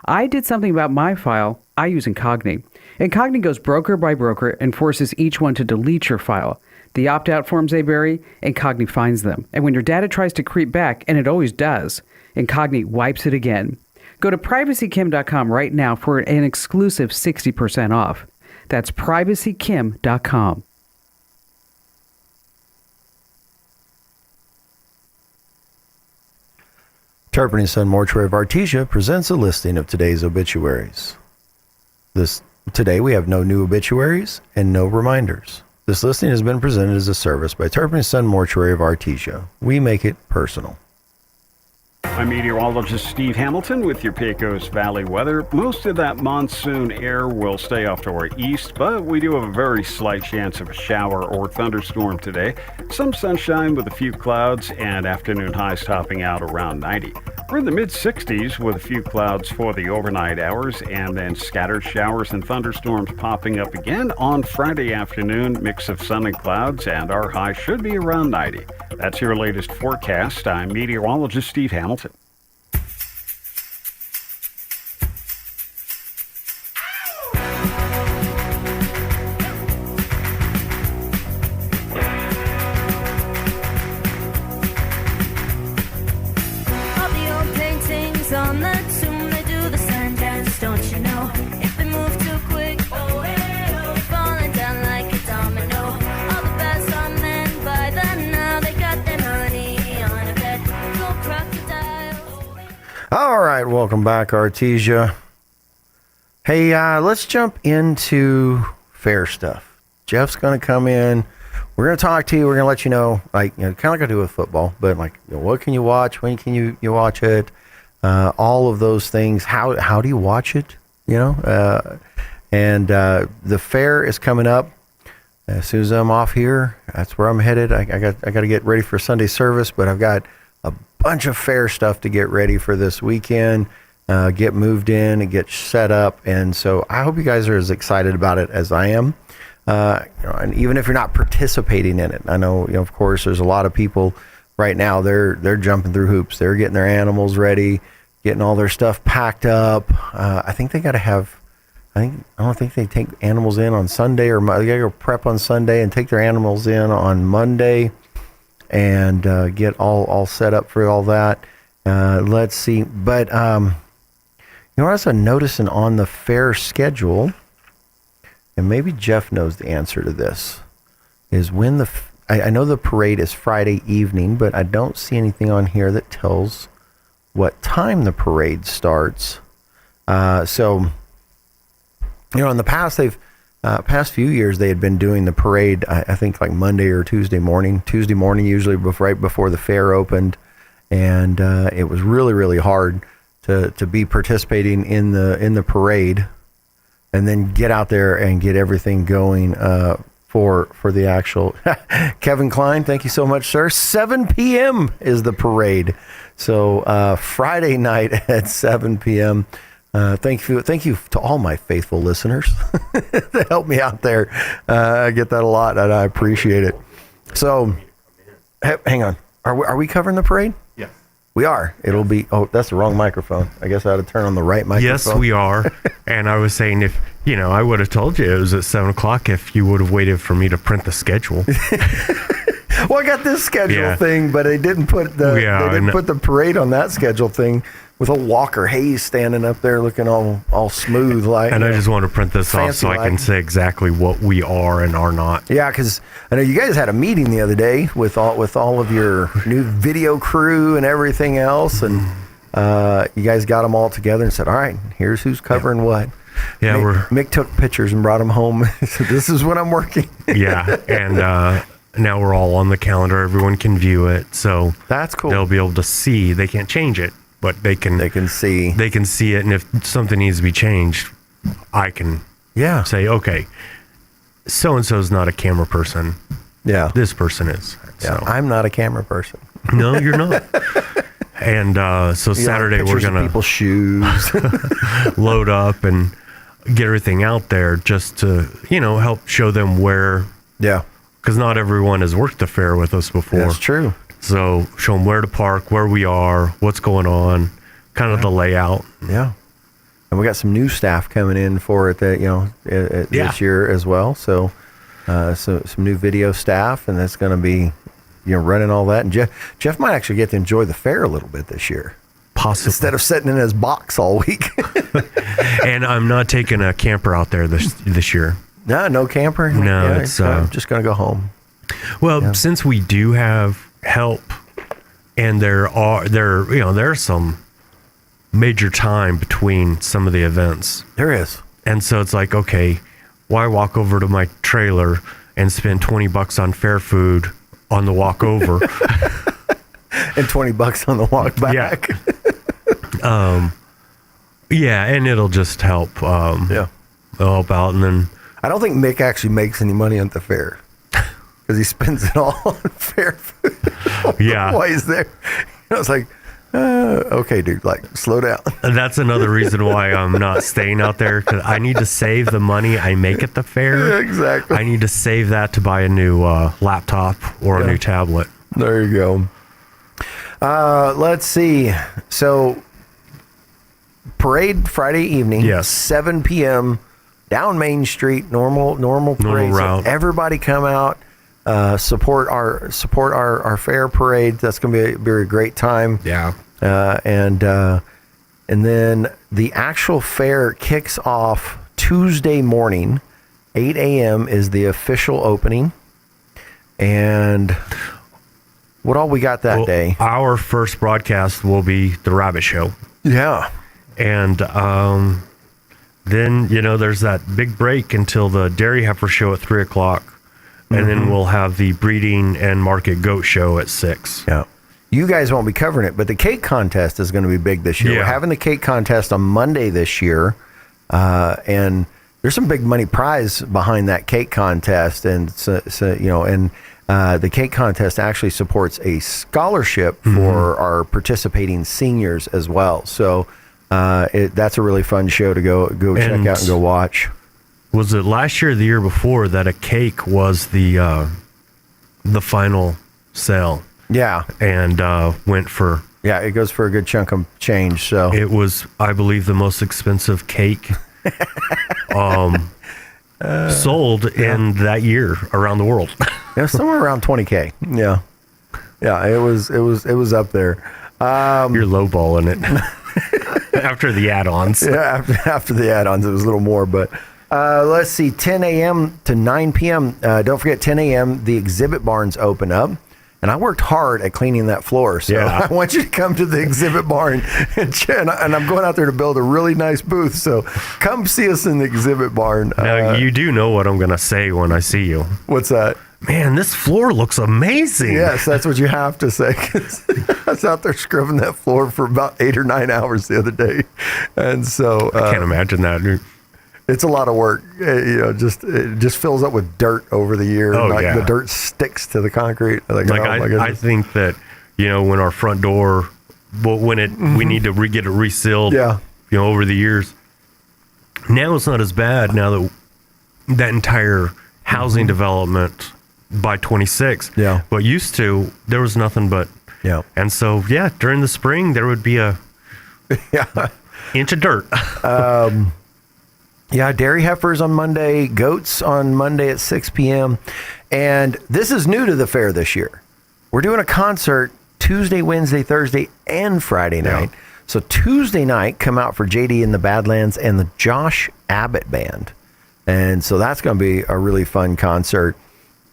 I did something about my file. I use Incogni. Incogni goes broker by broker and forces each one to delete your file. The opt-out forms they bury, Incogni finds them. And when your data tries to creep back, and it always does, Incogni wipes it again. Go to privacykim.com right now for an exclusive 60% off. That's privacykim.com. Tarpany Sun Mortuary of Artesia presents a listing of today's obituaries. Today we have no new obituaries and no reminders. This listing has been presented as a service by Tarpany Sun Mortuary of Artesia. We make it personal. I'm meteorologist Steve Hamilton with your Pecos Valley weather. Most of that monsoon air will stay off to our east, but we do have a very slight chance of a shower or thunderstorm today. Some sunshine with a few clouds and afternoon highs topping out around 90. We're in the mid-60s with a few clouds for the overnight hours and then scattered showers and thunderstorms popping up again on Friday afternoon. Mix of sun and clouds, and our high should be around 90. That's your latest forecast. I'm meteorologist Steve Hamilton. All right, welcome back, Artesia. Hey, let's jump into fair stuff. Jeff's going to come in. We're going to talk to you. We're going to let you know, kind of like I do with football, but what can you watch? When can you watch it? All of those things. How do you watch it? And the fair is coming up. As soon as I'm off here, that's where I'm headed. I got to get ready for Sunday service, but I've got a bunch of fair stuff to get ready for this weekend, get moved in and get set up. And so I hope you guys are as excited about it as I am. And even if you're not participating in it, I know, of course, there's a lot of people right now, they're jumping through hoops. They're getting their animals ready, getting all their stuff packed up. I think they got to have, I don't think they take animals in on Sunday, or they got to go prep on Sunday and take their animals in on Monday and get all set up for all that. Let's see. But, what else I'm noticing on the fair schedule, and maybe Jeff knows the answer to this, is when I know the parade is Friday evening, but I don't see anything on here that tells what time the parade starts. So, in the past, past few years, they had been doing the parade, I think like Monday or Tuesday morning. Tuesday morning, usually right before the fair opened. And it was really, really hard to be participating in the parade and then get out there and get everything going for the actual. Kevin Klein, thank you so much, sir. 7 p.m. is the parade. So Friday night at 7 p.m. Thank you to all my faithful listeners that help me out there. I get that a lot, and I appreciate it. So, hang on. Are we covering the parade? Yes. We are. It'll be. Oh, that's the wrong microphone. I guess I had to turn on the right microphone. Yes, we are. And I was saying, if I would have told you it was at 7 o'clock if you would have waited for me to print the schedule. Well, I got this schedule thing, but they didn't put the parade on that schedule thing with a Walker Hayes standing up there looking all smooth like. And I just want to print this off so I can say exactly what we are and are not. Yeah, because I know you guys had a meeting the other day with all of your new video crew and everything else, and you guys got them all together and said, all right, here's who's covering what. Yeah, Mick took pictures and brought them home. So this is when I'm working. Yeah, and now we're all on the calendar. Everyone can view it, so that's cool. They'll be able to see. They can't change it, but they can see. They can see it, and if something needs to be changed, I can say, okay, so and so's not a camera person. Yeah, this person is. Yeah, so. I'm not a camera person. No, you're not. And so Saturday we're gonna people's shoes load up and get everything out there just to help show them where. Yeah. Because not everyone has worked the fair with us before. That's true. So show them where to park, where we are, what's going on, kind of the layout. Yeah. And we got some new staff coming in for it that this year as well. So some new video staff, and that's going to be running all that. And Jeff might actually get to enjoy the fair a little bit this year. Possibly. Instead of sitting in his box all week. And I'm not taking a camper out there this year. No camper. No, it's I'm just gonna go home. Well, since we do have help, and there's some major time between some of the events. There is, and so it's like, okay, why walk over to my trailer and spend $20 on fair food on the walk over, and $20 on the walk back? Yeah, and it'll just help. Help out, and then. I don't think Mick actually makes any money at the fair because he spends it all on fair food. While he's there, it's like, okay, dude, like slow down. And that's another reason why I'm not staying out there, because I need to save the money I make at the fair. Yeah, exactly. I need to save that to buy a new laptop or a new tablet. There you go. Let's see. So parade Friday evening, 7 p.m. down Main Street, normal parade. route. So everybody come out, support our fair parade. That's going to be a great time. Yeah. And then the actual fair kicks off Tuesday morning, 8 a.m. is the official opening. And what all we got that day? Our first broadcast will be the Rabbit Show. Yeah. And then, there's that big break until the Dairy Heifer Show at 3 o'clock. And then we'll have the Breeding and Market Goat Show at 6. Yeah. You guys won't be covering it, but the cake contest is going to be big this year. Yeah. We're having the cake contest on Monday this year. And there's some big money prize behind that cake contest. And, the cake contest actually supports a scholarship for our participating seniors as well. So, that's a really fun show to go check out and go watch. Was it last year or the year before that a cake was the final sale? Yeah. And went for... Yeah, it goes for a good chunk of change. So it was, I believe, the most expensive cake sold in that year around the world. Yeah, somewhere around $20K. Yeah. Yeah, it was up there. You're lowballing it. After the add-ons. Yeah, after the add-ons, it was a little more. But let's see, 10 a.m. to 9 p.m. Don't forget, 10 a.m., the exhibit barns open up. And I worked hard at cleaning that floor. So I want you to come to the exhibit barn. And I'm going out there to build a really nice booth. So come see us in the exhibit barn. Now, you do know what I'm going to say when I see you. What's that? Man, this floor looks amazing. Yes, that's what you have to say. I was out there scrubbing that floor for about 8 or 9 hours the other day. And so I can't imagine that, dude. It's a lot of work. It just fills up with dirt over the year. Oh, and yeah. The dirt sticks to the concrete. I think that, when our front door, we need to get it resealed, over the years. Now it's not as bad now that entire housing development by 26. Yeah. But used to, there was nothing but. Yeah. And so, during the spring, there would be a inch of dirt. Dairy heifers on Monday, goats on Monday at 6 p.m. And this is new to the fair this year. We're doing a concert Tuesday, Wednesday, Thursday, and Friday night. So Tuesday night, come out for JD and the Badlands and the Josh Abbott Band. And so that's going to be a really fun concert.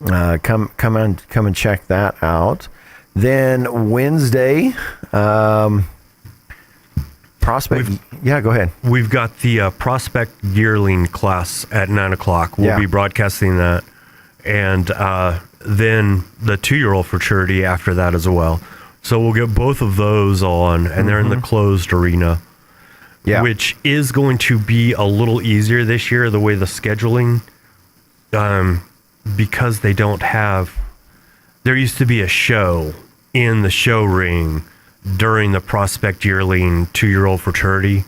Come and check that out. Then Wednesday, Prospect. Yeah, go ahead. We've got the Prospect Yearling class at 9:00. We'll be broadcasting that. And then the 2-year-old fraternity after that as well. So we'll get both of those on, and they're in the closed arena, which is going to be a little easier this year, the way the scheduling, because they don't have, there used to be a show in the show ring during the Prospect Yearling 2-year-old fraternity.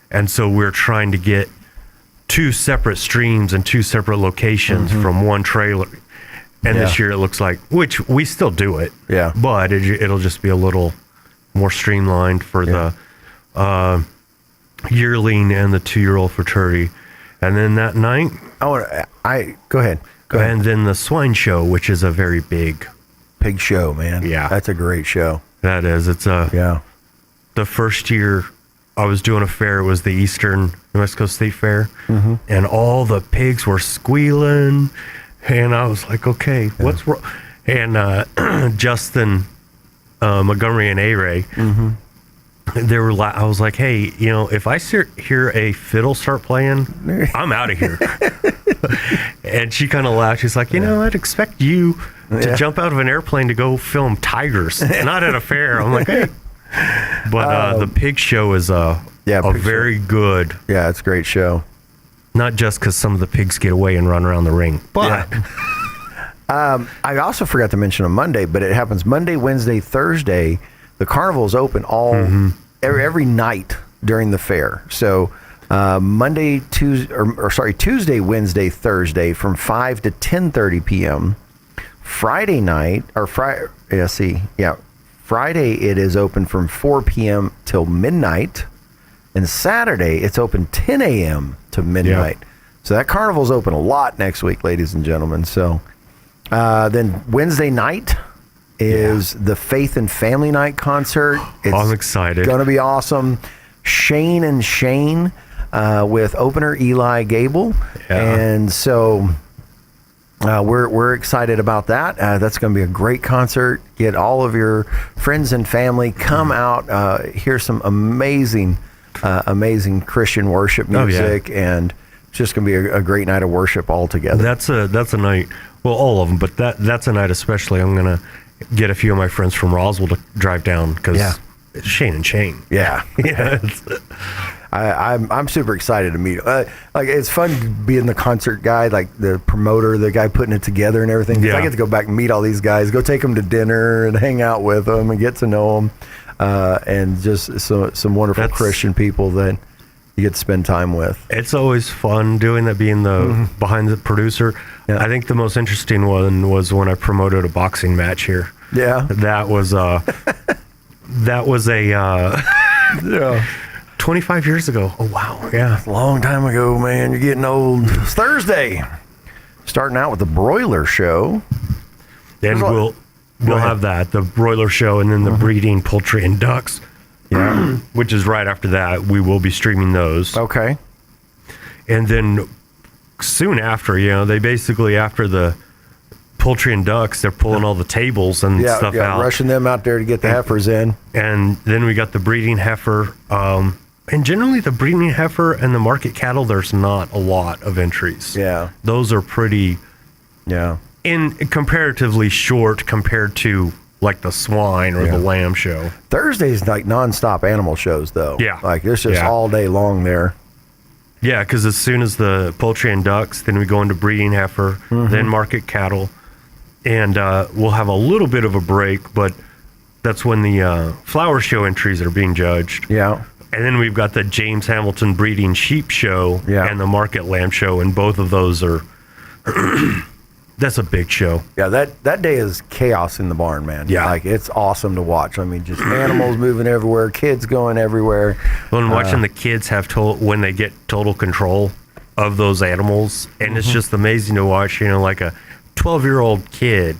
And so we're trying to get 2 separate streams and 2 separate locations from one trailer. And this year it looks like, which we still do it, but it'll just be a little more streamlined for the yearling and the 2-year-old fraternity. And then that night, go ahead. And then the swine show, which is a very big show, man. Yeah, that's a great show. That is. It's the first year I was doing a fair. It was the Eastern New Mexico State Fair, and all the pigs were squealing. And I was like, okay, what's wrong? And Justin Montgomery and A-Ray, they were. I was like, hey, if I hear a fiddle start playing, I'm out of here. And she kind of laughed. She's like, I'd expect you to jump out of an airplane to go film tigers, not at a fair. I'm like, hey. But the pig show is a very good. Yeah, it's a great show. Not just because some of the pigs get away and run around the ring, but I also forgot to mention on Monday, but it happens Monday, Wednesday, Thursday. The carnival is open every night during the fair. So Tuesday, Wednesday, Thursday from 5 to 10:30 p.m. Friday it is open from 4 p.m. till midnight. And Saturday, it's open 10 a.m. to midnight. So that carnival's open a lot next week, ladies and gentlemen. So then Wednesday night is the Faith and Family Night concert. I'm excited. It's going to be awesome. Shane and Shane with opener Eli Gable. And so we're excited about that. That's going to be a great concert. Get all of your friends and family. Come out, hear some amazing Christian worship music, and it's just going to be a great night of worship all together. That's a night. Well, all of them, but that's a night especially. I'm going to get a few of my friends from Roswell to drive down because it's Shane and Shane. Yeah, I'm super excited to meet. Like, it's fun to be in the concert guy, like the promoter, the guy putting it together and everything. I get to go back and meet all these guys, go take them to dinner and hang out with them and get to know them. And just some wonderful Christian people that you get to spend time with. It's always fun doing that, being the behind the producer. I think the most interesting one was when I promoted a boxing match here. Yeah, that was a 25 years ago. Oh wow, yeah, a long time ago, man. You're getting old. It's Thursday, starting out with the broiler show. Then we'll have that, the broiler show, and then the breeding poultry and ducks, which is right after that. We will be streaming those. Okay. And then soon after, they basically, after the poultry and ducks, they're pulling all the tables and stuff out. Rushing them out there to get the heifers in. And then we got the breeding heifer. And generally the breeding heifer and the market cattle, there's not a lot of entries. Yeah. Those are pretty... in comparatively short compared to like the swine or the lamb show. Thursday's like nonstop animal shows though. Yeah. Like it's just all day long there. Yeah, because as soon as the poultry and ducks, then we go into breeding heifer, then market cattle, and we'll have a little bit of a break, but that's when the flower show entries are being judged. Yeah. And then we've got the James Hamilton breeding sheep show and the market lamb show, and both of those are... That's a big show. Yeah, that day is chaos in the barn, man. Yeah. Like, it's awesome to watch. I mean, just animals moving everywhere, kids going everywhere. Well, and watching the kids have when they get total control of those animals, and it's just amazing to watch, like a 12-year-old kid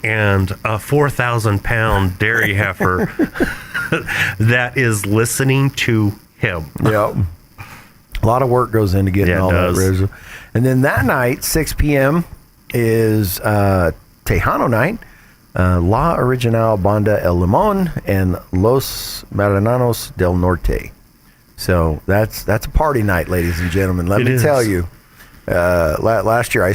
and a 4,000-pound dairy heifer that is listening to him. Yep. A lot of work goes into getting all that ready. And then that night, 6 p.m., is Tejano night. La Original Banda El Limón and Los Marianos del Norte. So that's a party night, ladies and gentlemen. Let me tell you. Last year I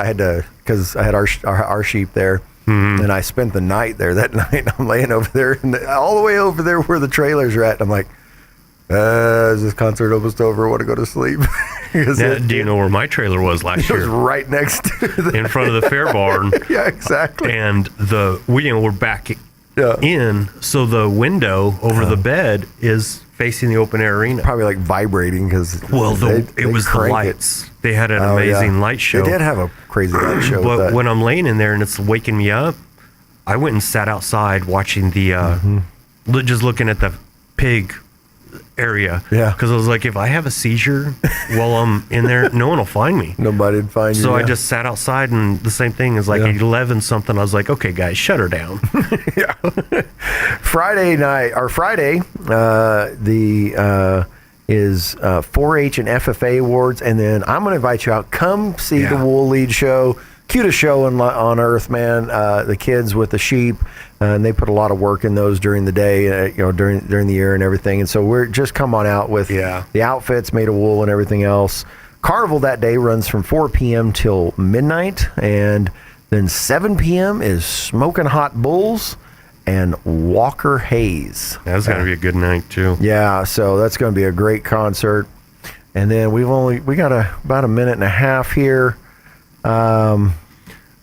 had to, because I had our sheep there, and I spent the night there. That night I'm laying over there, all the way over there where the trailers are at. And I'm like, is this concert almost over? I want to go to sleep. Now, do you know where my trailer was last year? It was right next to in front of the fair barn. Yeah, exactly. And we're back in, so the window over the bed is facing the open air arena. Probably like vibrating because it was the lights. They had an amazing light show. They did have a crazy light show. But when I'm laying in there and it's waking me up, I went and sat outside watching the just looking at the pig area. Yeah. Because I was like, if I have a seizure while I'm in there, no one will find me. Nobody'd find you. So I just sat outside, and the same thing is like 11 something. I was like, okay, guys, shut her down. Yeah. Friday is 4-H and FFA awards, and then I'm going to invite you out. Come see the Wool Lead show. Cutest show on earth, man. The kids with the sheep, and they put a lot of work in those during the day, during the year and everything. And so we're just come on out with the outfits made of wool and everything else. Carnival that day runs from 4 p.m. till midnight, and then 7 p.m. is Smoking Hot Bulls and Walker Hayes. That's going to be a good night too. Yeah, so that's going to be a great concert. And then we got about a minute and a half here.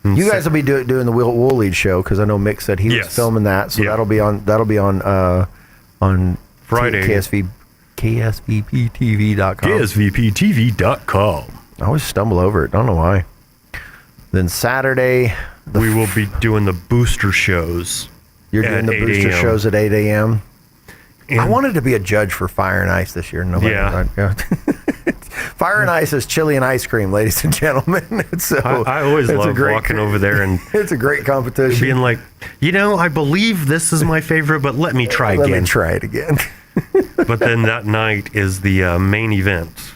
You guys will be doing the Wool Lead show, because I know Mick said he was filming that, so that'll be on Friday. KSVPTV.com. KSVPTV.com. I always stumble over it. I don't know why. Then Saturday, we will be doing the booster shows. You're doing the booster shows at 8 a.m. I wanted to be a judge for Fire and Ice this year. Fire and Ice is chili and ice cream, ladies and gentlemen. So I always love walking over there, and it's a great competition. Being like, I believe this is my favorite, but let me try again. Let me try it again. But then that night is the main event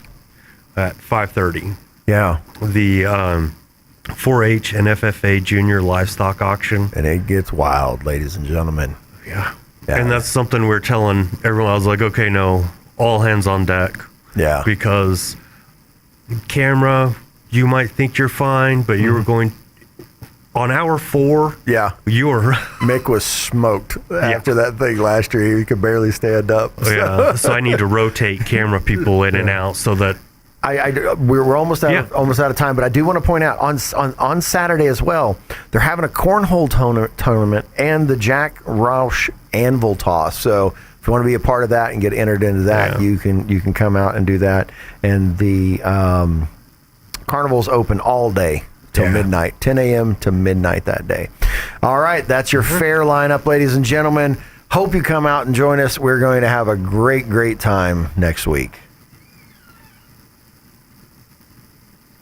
at 5:30. Yeah. The 4-H and FFA Junior Livestock Auction. And it gets wild, ladies and gentlemen. Yeah. And that's something we're telling everyone. I was like, okay, no, all hands on deck. Yeah. Because camera, you might think you're fine, but you were going on hour 4. Yeah. You were. Mick was smoked after that thing last year. He could barely stand up. Yeah. So I need to rotate camera people in and out so that. We're almost out of time, but I do want to point out on Saturday as well, they're having a cornhole tournament and the Jack Roush anvil toss. So if you want to be a part of that and get entered into that, you can come out and do that. And the carnival's open all day till midnight, 10 a.m. to midnight that day. All right, that's your fair lineup, ladies and gentlemen. Hope you come out and join us. We're going to have a great time next week.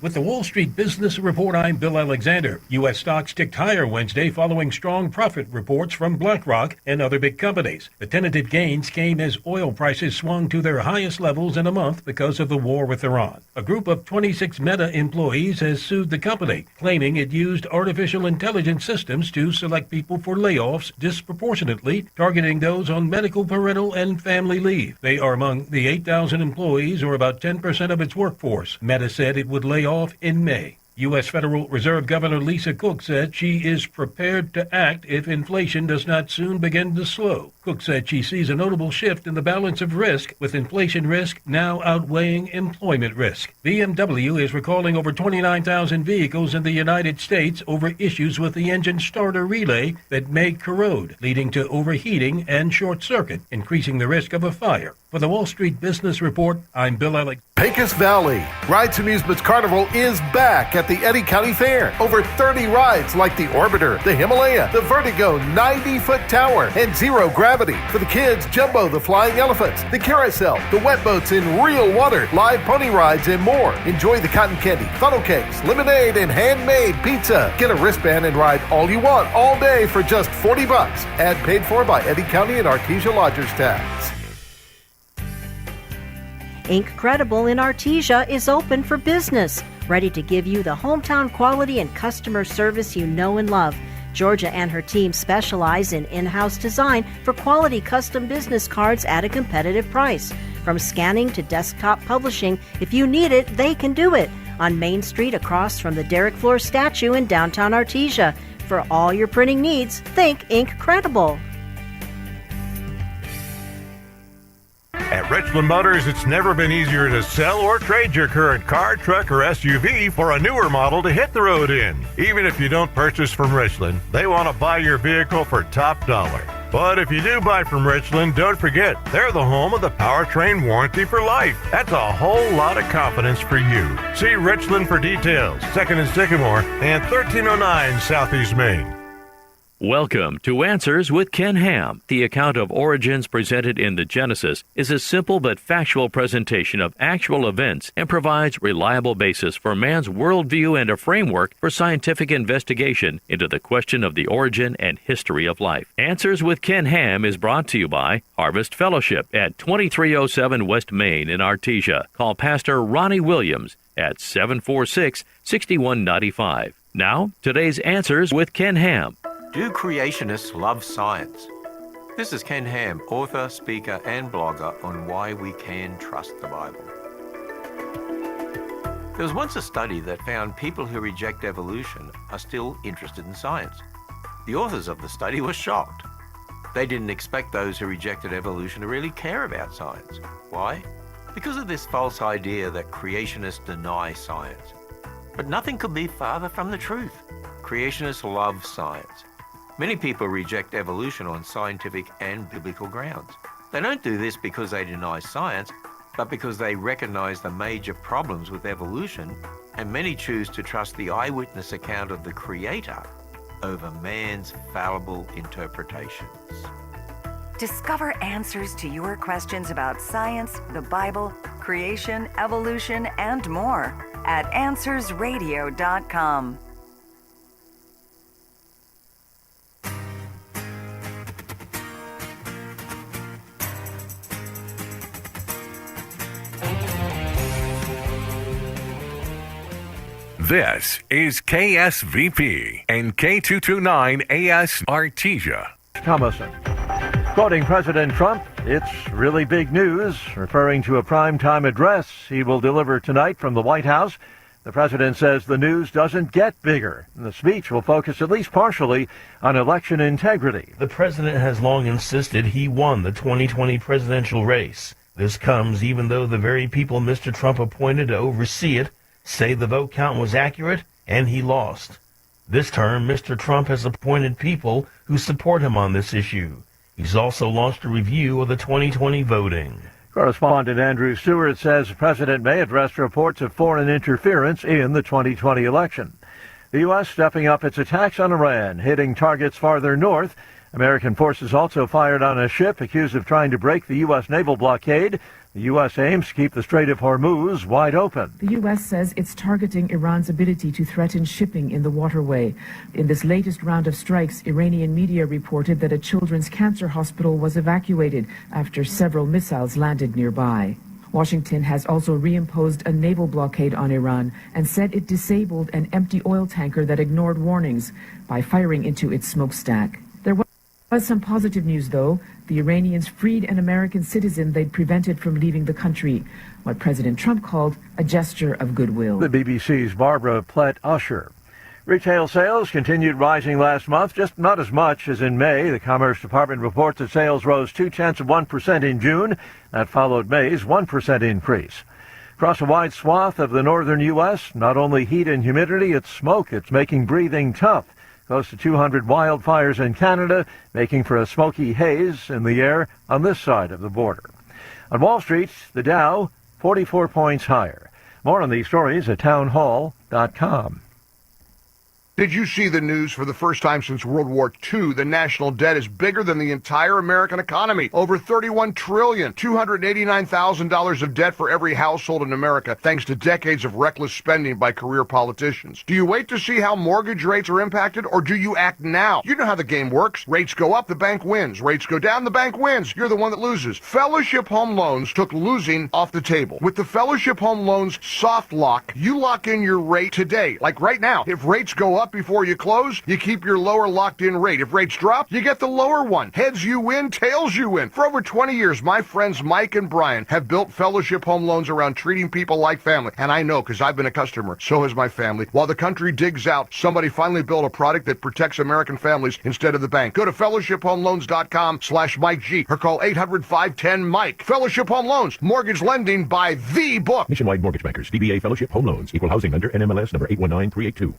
With the Wall Street Business Report, I'm Bill Alexander. U.S. stocks ticked higher Wednesday following strong profit reports from BlackRock and other big companies. The tentative gains came as oil prices swung to their highest levels in a month because of the war with Iran. A group of 26 Meta employees has sued the company, claiming it used artificial intelligence systems to select people for layoffs disproportionately, targeting those on medical, parental, and family leave. They are among the 8,000 employees, or about 10% of its workforce. Meta said it would lay off in May. U.S. Federal Reserve Governor Lisa Cook said she is prepared to act if inflation does not soon begin to slow. Cook said she sees a notable shift in the balance of risk, with inflation risk now outweighing employment risk. BMW is recalling over 29,000 vehicles in the United States over issues with the engine starter relay that may corrode, leading to overheating and short circuit, increasing the risk of a fire. For the Wall Street Business Report, I'm Bill Alexander. Pecos Valley Rides Amusements Carnival is back at the Eddy County Fair. Over 30 rides like the Orbiter, the Himalaya, the Vertigo 90-foot tower, and Zero Gravity. For the kids, Jumbo, the Flying Elephants, the Carousel, the wet boats in real water, live pony rides, and more. Enjoy the cotton candy, funnel cakes, lemonade, and handmade pizza. Get a wristband and ride all you want all day for just $40. Ad paid for by Eddy County and Artesia Lodgers Tax. Inc. Credible in Artesia is open for business, ready to give you the hometown quality and customer service you know and love. Georgia and her team specialize in in-house design for quality custom business cards at a competitive price. From scanning to desktop publishing, if you need it, they can do it. On Main Street across from the Derrick Floor statue in downtown Artesia. For all your printing needs, think Incredible. At Richland Motors, it's never been easier to sell or trade your current car, truck, or SUV for a newer model to hit the road in. Even if you don't purchase from Richland, they want to buy your vehicle for top dollar. But if you do buy from Richland, don't forget, they're the home of the powertrain warranty for life. That's a whole lot of confidence for you. See Richland for details, 2nd and Sycamore, and 1309 Southeast Main. Welcome to Answers with Ken Ham. The account of origins presented in the Genesis is a simple but factual presentation of actual events and provides reliable basis for man's worldview and a framework for scientific investigation into the question of the origin and history of life. Answers with Ken Ham is brought to you by Harvest Fellowship at 2307 West Main in Artesia. Call Pastor Ronnie Williams at 746-6195. Now, today's Answers with Ken Ham. Do creationists love science? This is Ken Ham, author, speaker, and blogger on why we can trust the Bible. There was once a study that found people who reject evolution are still interested in science. The authors of the study were shocked. They didn't expect those who rejected evolution to really care about science. Why? Because of this false idea that creationists deny science. But nothing could be farther from the truth. Creationists love science. Many people reject evolution on scientific and biblical grounds. They don't do this because they deny science, but because they recognize the major problems with evolution, and many choose to trust the eyewitness account of the Creator over man's fallible interpretations. Discover answers to your questions about science, the Bible, creation, evolution, and more at AnswersRadio.com. This is KSVP and K229AS Artesia. Thomason. Quoting President Trump, it's really big news, referring to a primetime address he will deliver tonight from the White House. The president says the news doesn't get bigger. The speech will focus at least partially on election integrity. The president has long insisted he won the 2020 presidential race. This comes even though the very people Mr. Trump appointed to oversee it say the vote count was accurate and he lost. This term, Mr. Trump has appointed people who support him on this issue. He's also launched a review of the 2020 voting. Correspondent Andrew Stewart says the president may address reports of foreign interference in the 2020 election. The U.S. stepping up its attacks on Iran, hitting targets farther north. American forces also fired on a ship accused of trying to break the U.S. naval blockade. The U.S. aims to keep the Strait of Hormuz wide open. The U.S. says it's targeting Iran's ability to threaten shipping in the waterway. In this latest round of strikes, Iranian media reported that a children's cancer hospital was evacuated after several missiles landed nearby. Washington has also reimposed a naval blockade on Iran and said it disabled an empty oil tanker that ignored warnings by firing into its smokestack. There was some positive news, though. The Iranians freed an American citizen they'd prevented from leaving the country, what President Trump called a gesture of goodwill. The BBC's Barbara Plett-Usher. Retail sales continued rising last month, just not as much as in May. The Commerce Department reports that sales rose 0.2% in June. That followed May's 1% increase. Across a wide swath of the northern U.S., not only heat and humidity, it's smoke that's making breathing tough. Close to 200 wildfires in Canada, making for a smoky haze in the air on this side of the border. On Wall Street, the Dow 44 points higher. More on these stories at townhall.com. Did you see the news? For the first time since World War II, the national debt is bigger than the entire American economy. Over $31 trillion, $289,000 of debt for every household in America, thanks to decades of reckless spending by career politicians. Do you wait to see how mortgage rates are impacted, or do you act now? You know how the game works. Rates go up, the bank wins. Rates go down, the bank wins. You're the one that loses. Fellowship Home Loans took losing off the table. With the Fellowship Home Loans soft lock, you lock in your rate today. Like right now, if rates go up, shop before you close, you keep your lower locked-in rate. If rates drop, you get the lower one. Heads you win, tails you win. For over 20 years, my friends Mike and Brian have built Fellowship Home Loans around treating people like family. And I know, because I've been a customer. So has my family. While the country digs out, somebody finally built a product that protects American families instead of the bank. Go to fellowshiphomeloans.com/Mike G or call 800-510-MIKE. Fellowship Home Loans, mortgage lending by the book. Nationwide Mortgage Bankers, DBA Fellowship Home Loans, Equal Housing Lender, NMLS number 819382.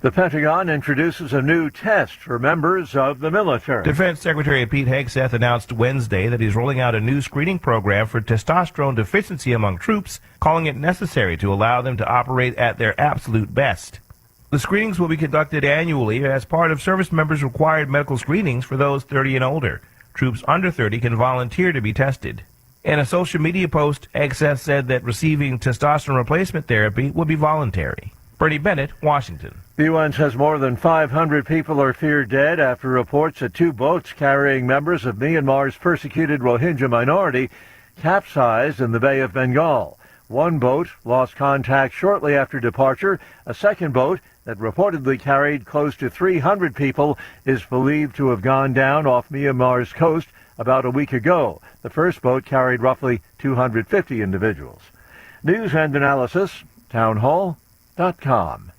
The Pentagon introduces a new test for members of the military. Defense Secretary Pete Hegseth announced Wednesday that he's rolling out a new screening program for testosterone deficiency among troops, calling it necessary to allow them to operate at their absolute best. The screenings will be conducted annually as part of service members' required medical screenings for those 30 and older. Troops under 30 can volunteer to be tested. In a social media post, Hegseth said that receiving testosterone replacement therapy would be voluntary. Bernie Bennett, Washington. The UN says more than 500 people are feared dead after reports that 2 boats carrying members of Myanmar's persecuted Rohingya minority capsized in the Bay of Bengal. One boat lost contact shortly after departure. A second boat that reportedly carried close to 300 people is believed to have gone down off Myanmar's coast about a week ago. The first boat carried roughly 250 individuals. News and analysis, townhall.com.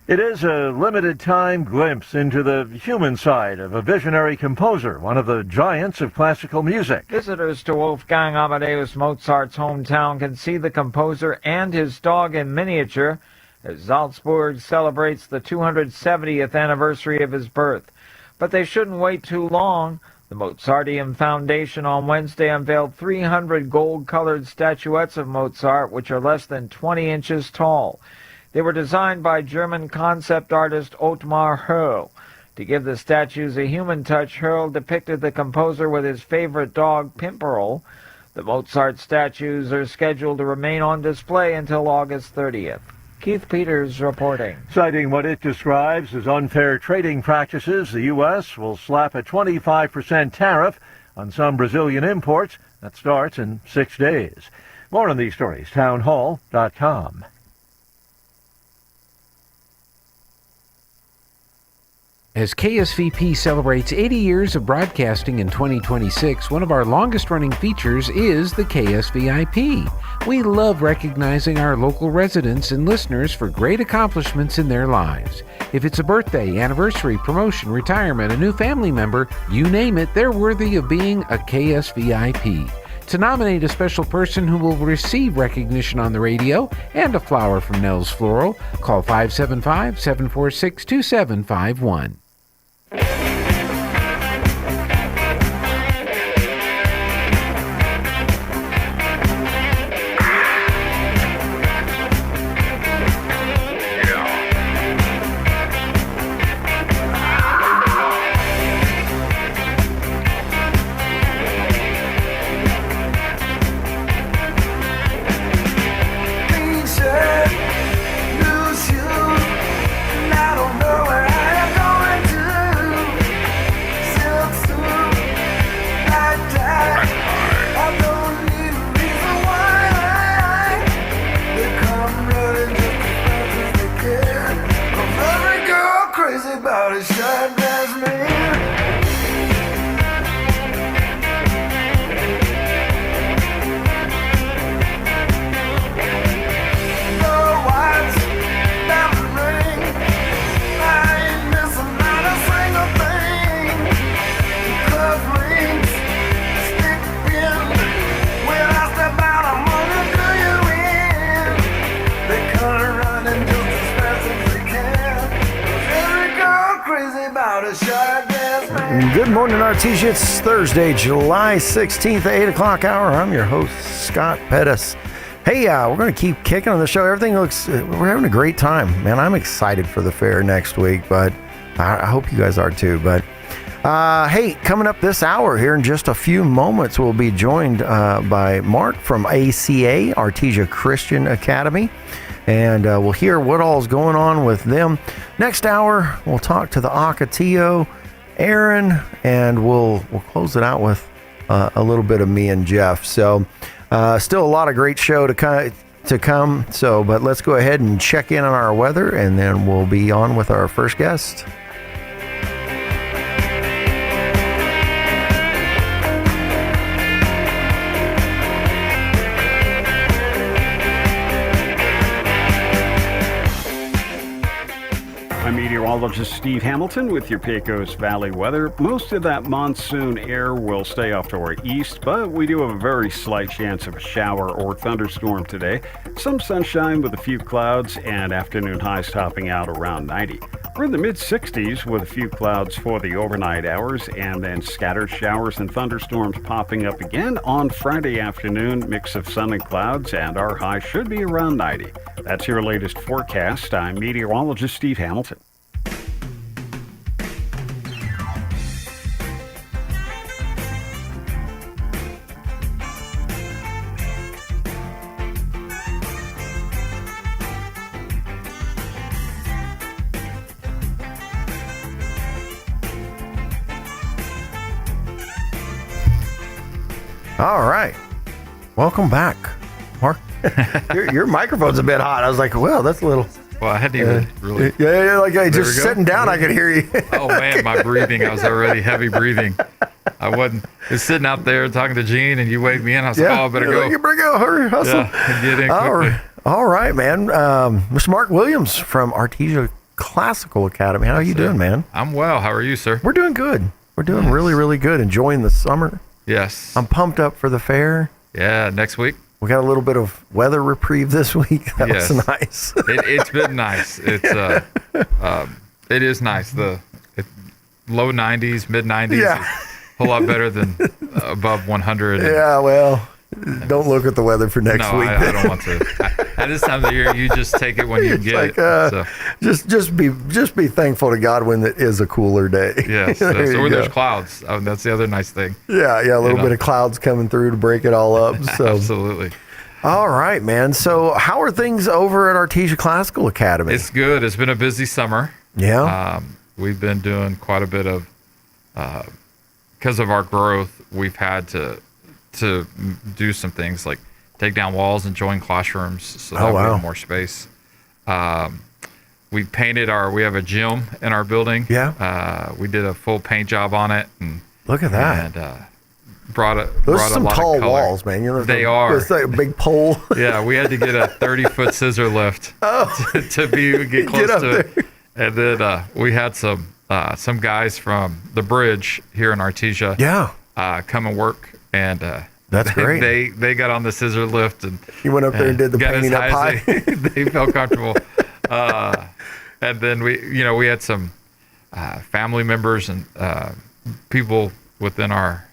It is a limited-time glimpse into the human side of a visionary composer, one of the giants of classical music. Visitors to Wolfgang Amadeus Mozart's hometown can see the composer and his dog in miniature as Salzburg celebrates the 270th anniversary of his birth. But they shouldn't wait too long. The Mozarteum Foundation on Wednesday unveiled 300 gold-colored statuettes of Mozart, which are less than 20 inches tall. They were designed by German concept artist Ottmar Hörl. To give the statues a human touch, Hörl depicted the composer with his favorite dog, Pimperl. The Mozart statues are scheduled to remain on display until August 30th. Keith Peters reporting. Citing what it describes as unfair trading practices, the U.S. will slap a 25% tariff on some Brazilian imports. That starts in 6 days. More on these stories, townhall.com. As KSVP celebrates 80 years of broadcasting in 2026, one of our longest-running features is the KSVIP. We love recognizing our local residents and listeners for great accomplishments in their lives. If it's a birthday, anniversary, promotion, retirement, a new family member, you name it, they're worthy of being a KSVIP. To nominate a special person who will receive recognition on the radio and a flower from Nell's Floral, call 575-746-2751. Good morning, Artesia. It's Thursday, July 16th, 8 o'clock hour. I'm your host, Scott Pettis. Hey, we're going to keep kicking on the show. Everything looks, we're having a great time. Man, I'm excited for the fair next week, but I hope you guys are too. But hey, coming up this hour here in just a few moments, we'll be joined by Mark from ACA, Artesia Christian Academy. And we'll hear what all is going on with them. Next hour, we'll talk to the Ocotillo, Aaron, and we'll close it out with a little bit of me and Jeff. So still a lot of great show to kind of to come. So, but let's go ahead and check in on our weather, and then we'll be on with our first guest. I'm meteorologist Steve Hamilton with your Pecos Valley weather. Most of that monsoon air will stay off to our east, but we do have a very slight chance of a shower or thunderstorm today. Some sunshine with a few clouds and afternoon highs topping out around 90. We're in the mid-60s with a few clouds for the overnight hours and then scattered showers and thunderstorms popping up again on Friday afternoon. Mix of sun and clouds, and our high should be around 90. That's your latest forecast. I'm meteorologist Steve Hamilton. All right. Welcome back, Mark. your microphone's a bit hot. I was like, well, that's a little... Well, I hadn't even really... Yeah, like just sitting down, I could hear you. Oh, man, my breathing. I was already heavy breathing. I was sitting out there talking to Gene, and you waved me in. I was like, oh, I better go. You better go. Hurry, hustle. Yeah, get in quickly. All right, man. Mr. Mark Williams from Artesia Classical Academy. How are you doing, man? I'm well. How are you, sir? We're doing good. We're doing really, really good. Enjoying the summer. Yes. I'm pumped up for the fair. Yeah, next week. We got a little bit of weather reprieve this week. That was nice. It's been nice. It's it is nice. The low 90s, mid 90s is a whole lot better than above 100. Yeah, well, don't look at the weather for next week. No, I don't want to. At this time of the year, you just take it when you can get it. Just be thankful to God when it is a cooler day. Yes. Or there's clouds. That's the other nice thing. Yeah, a little bit of clouds coming through to break it all up. So. Absolutely. All right, man. So how are things over at Artesia Classical Academy? It's good. It's been a busy summer. Yeah. We've been doing quite a bit of, because of our growth, we've had to do some things like take down walls and join classrooms so that we have more space. We painted we have a gym in our building. Yeah. We did a full paint job on it. And look at that. And those are some tall walls, man. They are. It's like a big pole. Yeah, we had to get a 30-foot scissor lift to get close to it. And then we had some guys from the bridge here in Artesia come and work. And that's great. They got on the scissor lift and you went up there and did the painting up high. They felt comfortable. And then we had some family members and people within our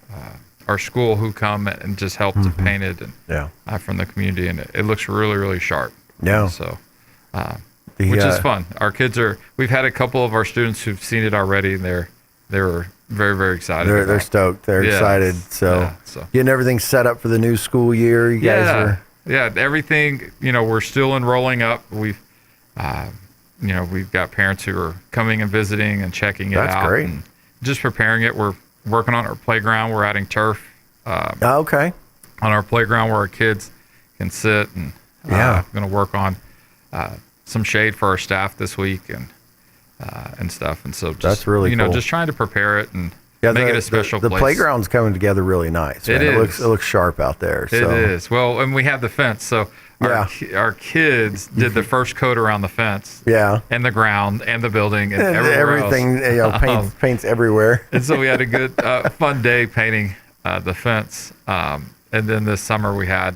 school who come and just help to paint it and from the community, and it looks really, really sharp. Yeah. So, which is fun. Our kids we've had a couple of our students who've seen it already, and they were very, very excited. They're stoked. They're excited. So getting everything set up for the new school year. You guys are. Yeah, everything. We're still enrolling up. We've got parents who are coming and visiting and checking it out. That's great. And just preparing it. We're working on our playground. We're adding turf. On our playground where our kids can sit, and going to work on some shade for our staff this week and stuff. And so that's really cool. Just trying to prepare it and make it a special the place. The playground's coming together really nice. Man. It looks sharp out there. So. It is. Well, and we have the fence. So our kids did the first coat around the fence. Yeah. And the ground and the building and everything. Else. Paint's everywhere. And so we had a good, fun day painting the fence. And then this summer we had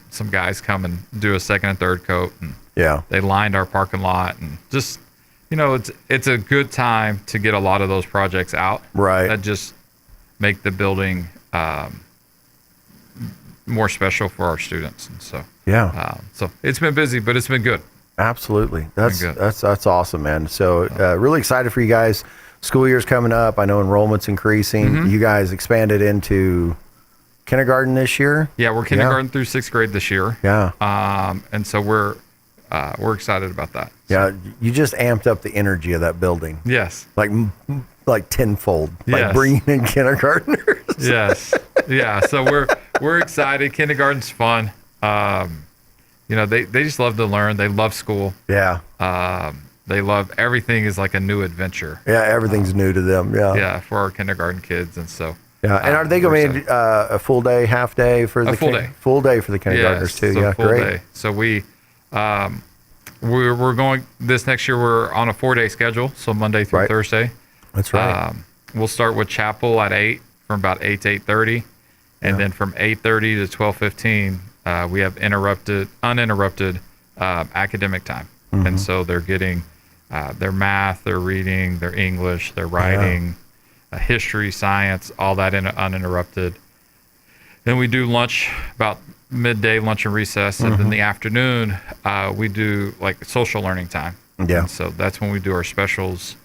some guys come and do a second and third coat. And they lined our parking lot and just, it's a good time to get a lot of those projects out. Right. That just make the building more special for our students. And so so it's been busy, but it's been good. Absolutely. That's awesome, man. So really excited for you guys. School year's coming up. I know enrollment's increasing. You guys expanded into kindergarten this year. Yeah, we're kindergarten through 6th grade this year. Yeah. And so we're excited about that. Yeah, you just amped up the energy of that building. Yes. Like tenfold. Like bringing in kindergartners. Yes. Yeah. So we're excited. Kindergarten's fun. they just love to learn. They love school. Yeah. They love everything is like a new adventure. Yeah, everything's new to them. Yeah. Yeah, for our kindergarten kids, and so. Yeah, and are they going to be a full day, half day for the full day? Full day for the kindergartners too. So yeah, full great. Day. So we're going this next year. We're on a 4-day schedule, so Monday through Thursday. That's right. We'll start with chapel at 8 from about 8 to 8:30, and then from 8:30 to 12:15 we have uninterrupted academic time, and so they're getting their math, their reading, their English, their writing, history, science, all that uninterrupted. Then we do lunch about midday, lunch and recess, and then the afternoon we do like social learning time. Yeah. And so that's when we do our specials,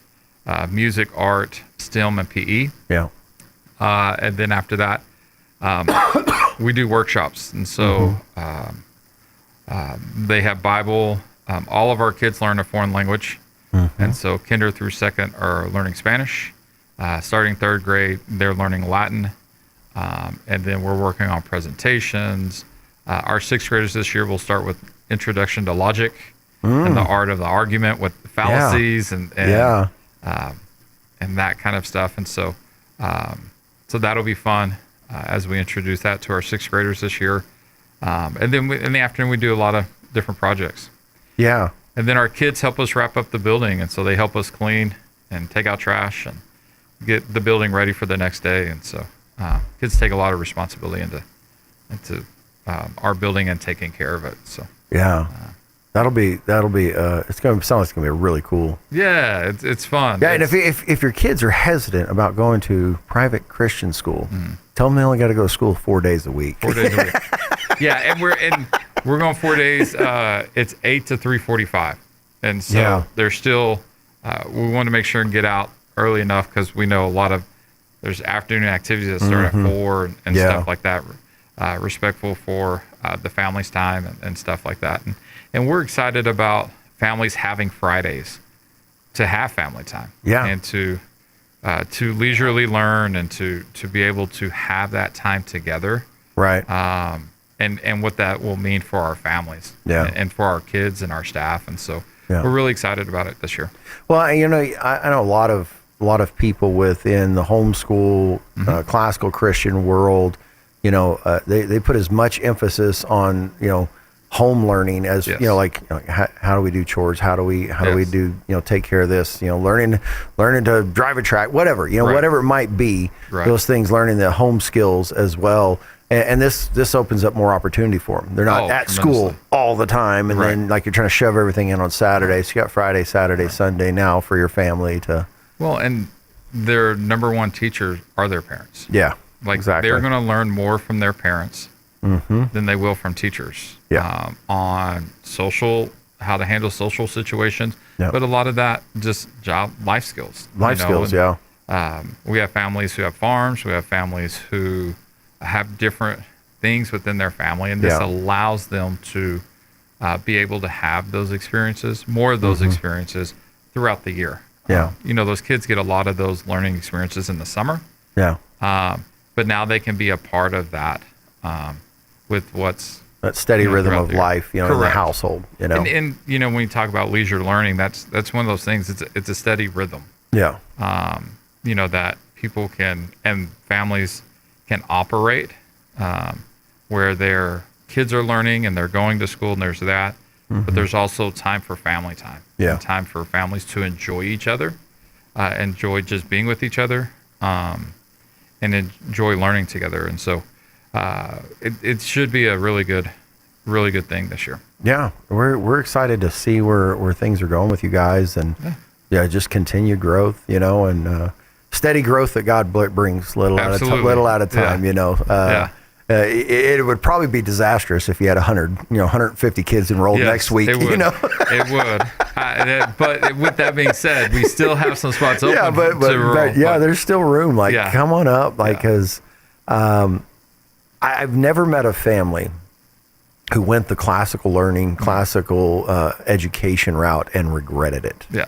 music, art, STEM, and PE. Yeah. And then after that, we do workshops, and so they have Bible. All of our kids learn a foreign language, and so kinder through second are learning Spanish. Starting third grade, they're learning Latin, and then we're working on presentations. Our sixth graders this year will start with Introduction to Logic and the art of the argument with fallacies and that kind of stuff. And so that'll be fun as we introduce that to our sixth graders this year. And then in the afternoon, we do a lot of different projects. Yeah. And then our kids help us wrap up the building, and so they help us clean and take out trash and get the building ready for the next day. And so kids take a lot of responsibility into our building and taking care of it. So that'll be it's going to sound like it's going to be really cool. Yeah, it's fun. Yeah, and if your kids are hesitant about going to private Christian school, tell them they only got to go to school 4 days a week. 4 days a week. Yeah, and we're going 4 days. It's 8 to 3:45, and so they're still. We want to make sure and get out early enough because we know there's afternoon activities that start at 4 and stuff like that. Respectful for the family's time and stuff like that, and we're excited about families having Fridays to have family time. Yeah, and to leisurely learn and to be able to have that time together. Right. And what that will mean for our families. Yeah. And for our kids and our staff, and so we're really excited about it this year. Well, I know a lot of people within the homeschool classical Christian world. They put as much emphasis on home learning as how do we do chores, how do we do take care of this, learning to drive a track, whatever whatever it might be, those things, learning the home skills as well. And this opens up more opportunity for them. They're not at school all the time, and then you're trying to shove everything in on Saturday. So you got Friday, Saturday, Sunday now for your family to. Well, and their number one teachers are their parents. Yeah, exactly. They're going to learn more from their parents than they will from teachers. Yeah. On how to handle social situations, but a lot of that just life skills. Life skills, and, we have families who have farms. We have families who have different things within their family, and this allows them to be able to have those experiences, more of those experiences throughout the year. Yeah. Those kids get a lot of those learning experiences in the summer. Yeah. But now they can be a part of that with what's that steady rhythm of life, in the household, And when you talk about leisure learning, that's one of those things. It's a steady rhythm. Yeah. That people can and families can operate where their kids are learning and they're going to school and there's that, but there's also time for family time. Yeah. And time for families to enjoy each other, enjoy just being with each other, and enjoy learning together. And so it should be a really good thing this year. Yeah, we're excited to see where things are going with you guys, and just continued growth, and steady growth that God brings little at a time. It would probably be disastrous if you had 150 kids enrolled next week. It would. It would. But with that being said, we still have some spots open. Yeah, but there's still room. Come on up. Because I've never met a family who went the classical learning, classical education route and regretted it. Yeah.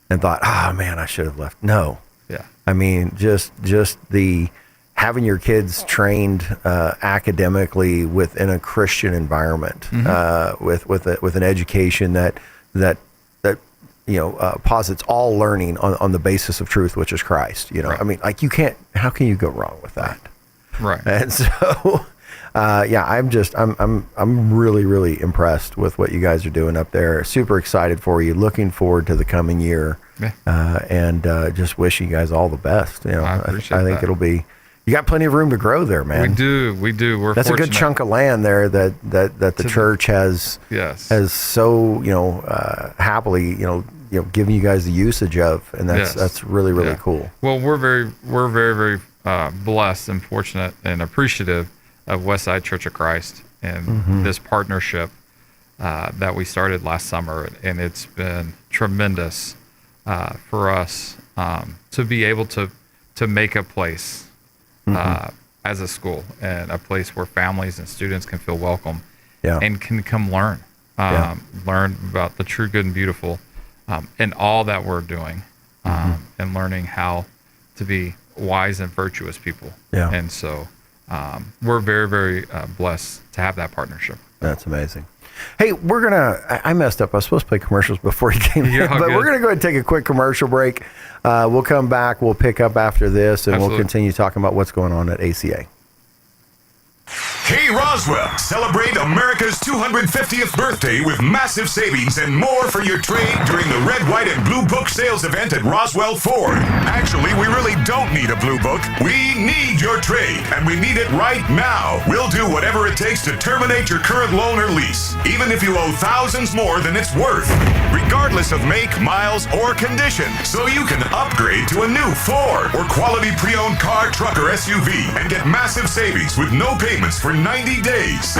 And thought, man, I should have left. No. Yeah. I mean, just the having your kids trained academically within a Christian environment, with an education that posits all learning on the basis of truth, which is Christ. You know, I mean, like how can you go wrong with that? Right. And so, I'm really, really impressed with what you guys are doing up there. Super excited for you. Looking forward to the coming year, and just wishing you guys all the best. You know, I think it'll be. You got plenty of room to grow there, man. We do. That's fortunate. A good chunk of land there that the church has so happily giving you guys the usage of, and that's really, really cool. Well, we're very very blessed and fortunate and appreciative of Westside Church of Christ and this partnership that we started last summer, and it's been tremendous for us to be able to make a place as a school, and a place where families and students can feel welcome and can come learn about the true, good, and beautiful in all that we're doing, and learning how to be wise and virtuous people. And so we're very, very blessed to have that partnership. That's amazing. Hey, I messed up. I was supposed to play commercials before you came here, but we're going to go ahead and take a quick commercial break. We'll come back. We'll pick up after this, and we'll continue talking about what's going on at ACA. K Roswell, celebrate America's 250th birthday with massive savings and more for your trade during the Red, White, and Blue Book sales event at Roswell Ford. Actually, we really don't need a blue book. We need your trade, and we need it right now. We'll do whatever it takes to terminate your current loan or lease, even if you owe thousands more than it's worth, regardless of make, miles, or condition. So you can upgrade to a new Ford or quality pre-owned car, truck, or SUV and get massive savings with no payments for 90 days.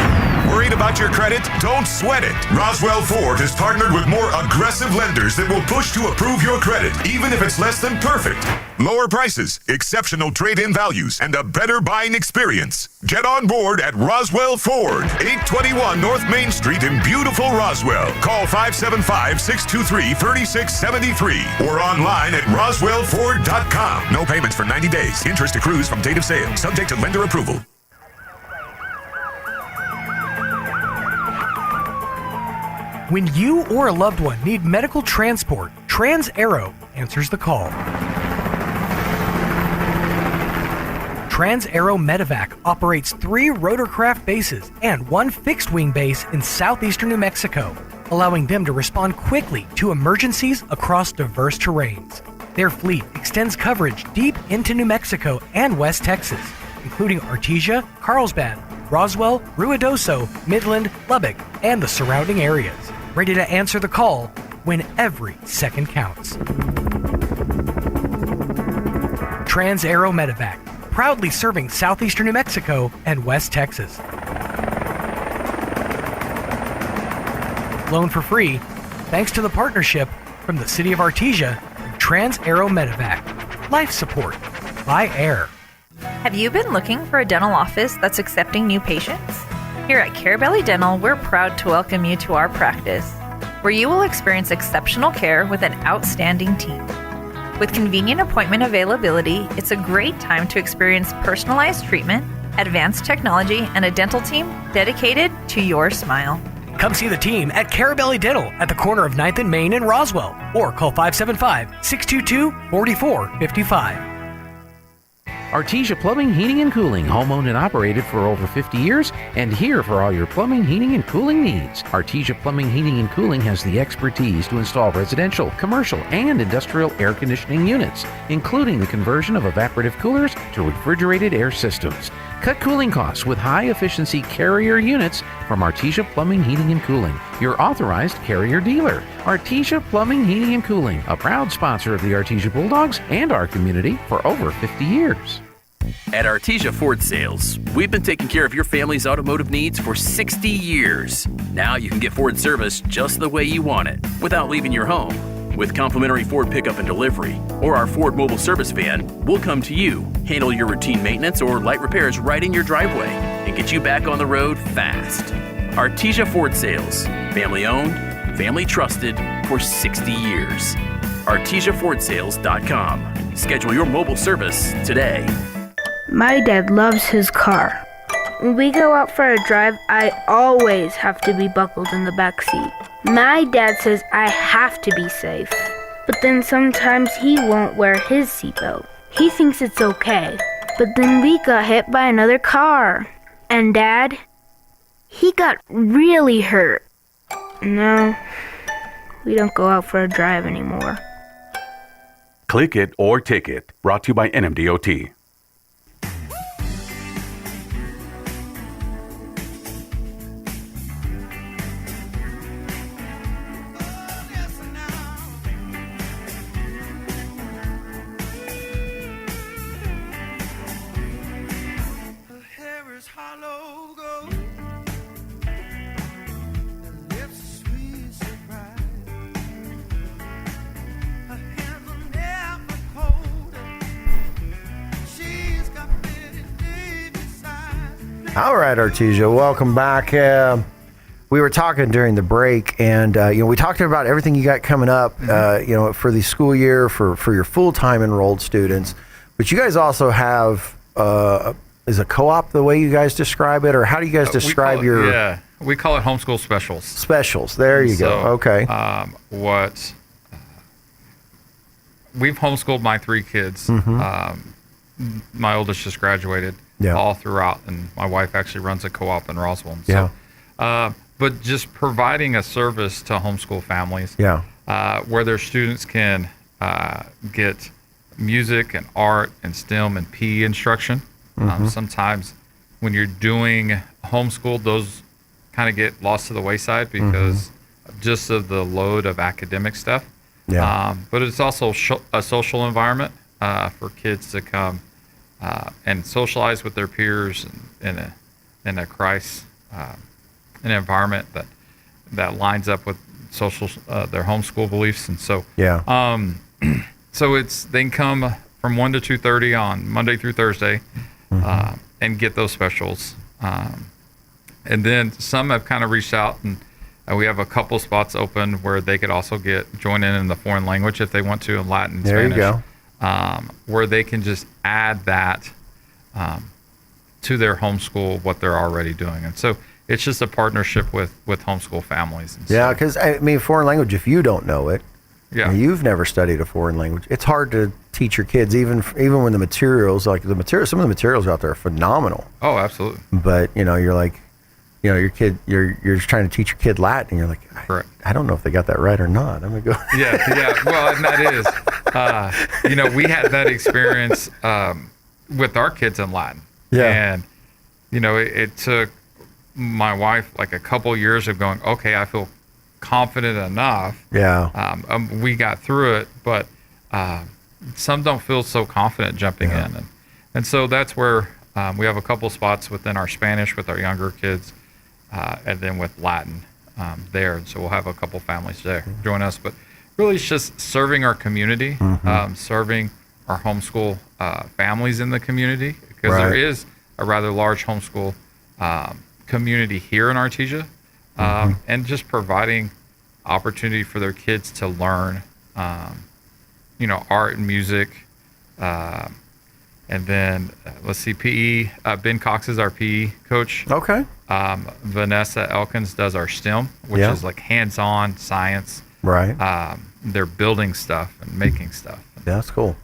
Worried about your credit? Don't sweat it. Roswell Ford has partnered with more aggressive lenders that will push to approve your credit, even if it's less than perfect. Lower prices, exceptional trade-in values, and a better buying experience. Get on board at Roswell Ford, 821 North Main Street in beautiful Roswell. Call 575-623-3673 or online at roswellford.com. No payments for 90 days. Interest accrues from date of sale. Subject to lender approval. When you or a loved one need medical transport, Trans-Aero answers the call. Trans-Aero Medevac operates 3 rotorcraft bases and 1 fixed-wing base in southeastern New Mexico, allowing them to respond quickly to emergencies across diverse terrains. Their fleet extends coverage deep into New Mexico and West Texas, including Artesia, Carlsbad, Roswell, Ruidoso, Midland, Lubbock, and the surrounding areas, ready to answer the call when every second counts. Trans-Aero Medevac, proudly serving southeastern New Mexico and West Texas. Loan for free, thanks to the partnership from the City of Artesia and Trans-Aero Medevac. Life support by air. Have you been looking for a dental office that's accepting new patients? Here at Carabelli Dental, we're proud to welcome you to our practice, where you will experience exceptional care with an outstanding team. With convenient appointment availability, it's a great time to experience personalized treatment, advanced technology, and a dental team dedicated to your smile. Come see the team at Carabelli Dental at the corner of 9th and Main in Roswell, or call 575-622-4455. Artesia Plumbing, Heating, and Cooling, home-owned and operated for over 50 years, and here for all your plumbing, heating, and cooling needs. Artesia Plumbing, Heating, and Cooling has the expertise to install residential, commercial, and industrial air conditioning units, including the conversion of evaporative coolers to refrigerated air systems. Cut cooling costs with high-efficiency Carrier units from Artesia Plumbing, Heating, and Cooling, your authorized Carrier dealer. Artesia Plumbing, Heating, and Cooling, a proud sponsor of the Artesia Bulldogs and our community for over 50 years. At Artesia Ford Sales, we've been taking care of your family's automotive needs for 60 years. Now you can get Ford service just the way you want it, without leaving your home. With complimentary Ford pickup and delivery, or our Ford mobile service van, we'll come to you, handle your routine maintenance or light repairs right in your driveway, and get you back on the road fast. Artesia Ford Sales, family owned, family trusted for 60 years. ArtesiaFordSales.com. Schedule your mobile service today. My dad loves his car. When we go out for a drive, I always have to be buckled in the back seat. My dad says I have to be safe, but then sometimes he won't wear his seatbelt. He thinks it's okay, but then we got hit by another car. And Dad, he got really hurt. No, we don't go out for a drive anymore. Click It or Ticket. Brought to you by NMDOT. All right, Artesia, welcome back. We were talking during the break, and we talked about everything you got coming up, for the school year for your full-time enrolled students. But you guys also have is a co-op the way you guys describe it, or how do you guys describe your? Yeah, we call it homeschool specials. Specials. There you go. Okay. We've homeschooled my 3 kids. My oldest just graduated. Yeah. All throughout, and my wife actually runs a co-op in Roswell. So, but just providing a service to homeschool families, where their students can get music and art and STEM and PE instruction. Sometimes when you're doing homeschool, those kind of get lost to the wayside because just of the load of academic stuff. But it's also a social environment for kids to come and socialize with their peers in a Christ an environment that lines up with social their homeschool beliefs. And so so they can come from 1 to 2:30 on Monday through Thursday and get those specials. And then some have kind of reached out, and we have a couple spots open where they could also join in the foreign language if they want to, in Latin, there Spanish. You go. Where they can just add that to their homeschool, what they're already doing. And so it's just a partnership with homeschool families. And yeah, because foreign language, if you don't know it, you've never studied a foreign language, it's hard to teach your kids, even when the materials, some of the materials out there are phenomenal. Oh, absolutely. But, you're like, your kid, you're just trying to teach your kid Latin, and you're like, I don't know if they got that right or not. I'm going to go. Yeah. Well, and that is, we had that experience with our kids in Latin. Yeah. And, it took my wife like a couple years of going, okay, I feel confident enough. Yeah. We got through it, but some don't feel so confident jumping in. And so that's where we have a couple spots within our Spanish with our younger kids, and then with Latin there. And so we'll have a couple families there join us. But really, it's just serving our community, serving our homeschool families in the community, because there is a rather large homeschool community here in Artesia, and just providing opportunity for their kids to learn, art and music. And then let's see, PE. Ben Cox is our PE coach. Okay. Vanessa Elkins does our STEM, which is like hands-on science. Right. They're building stuff and making stuff. Yeah, that's cool.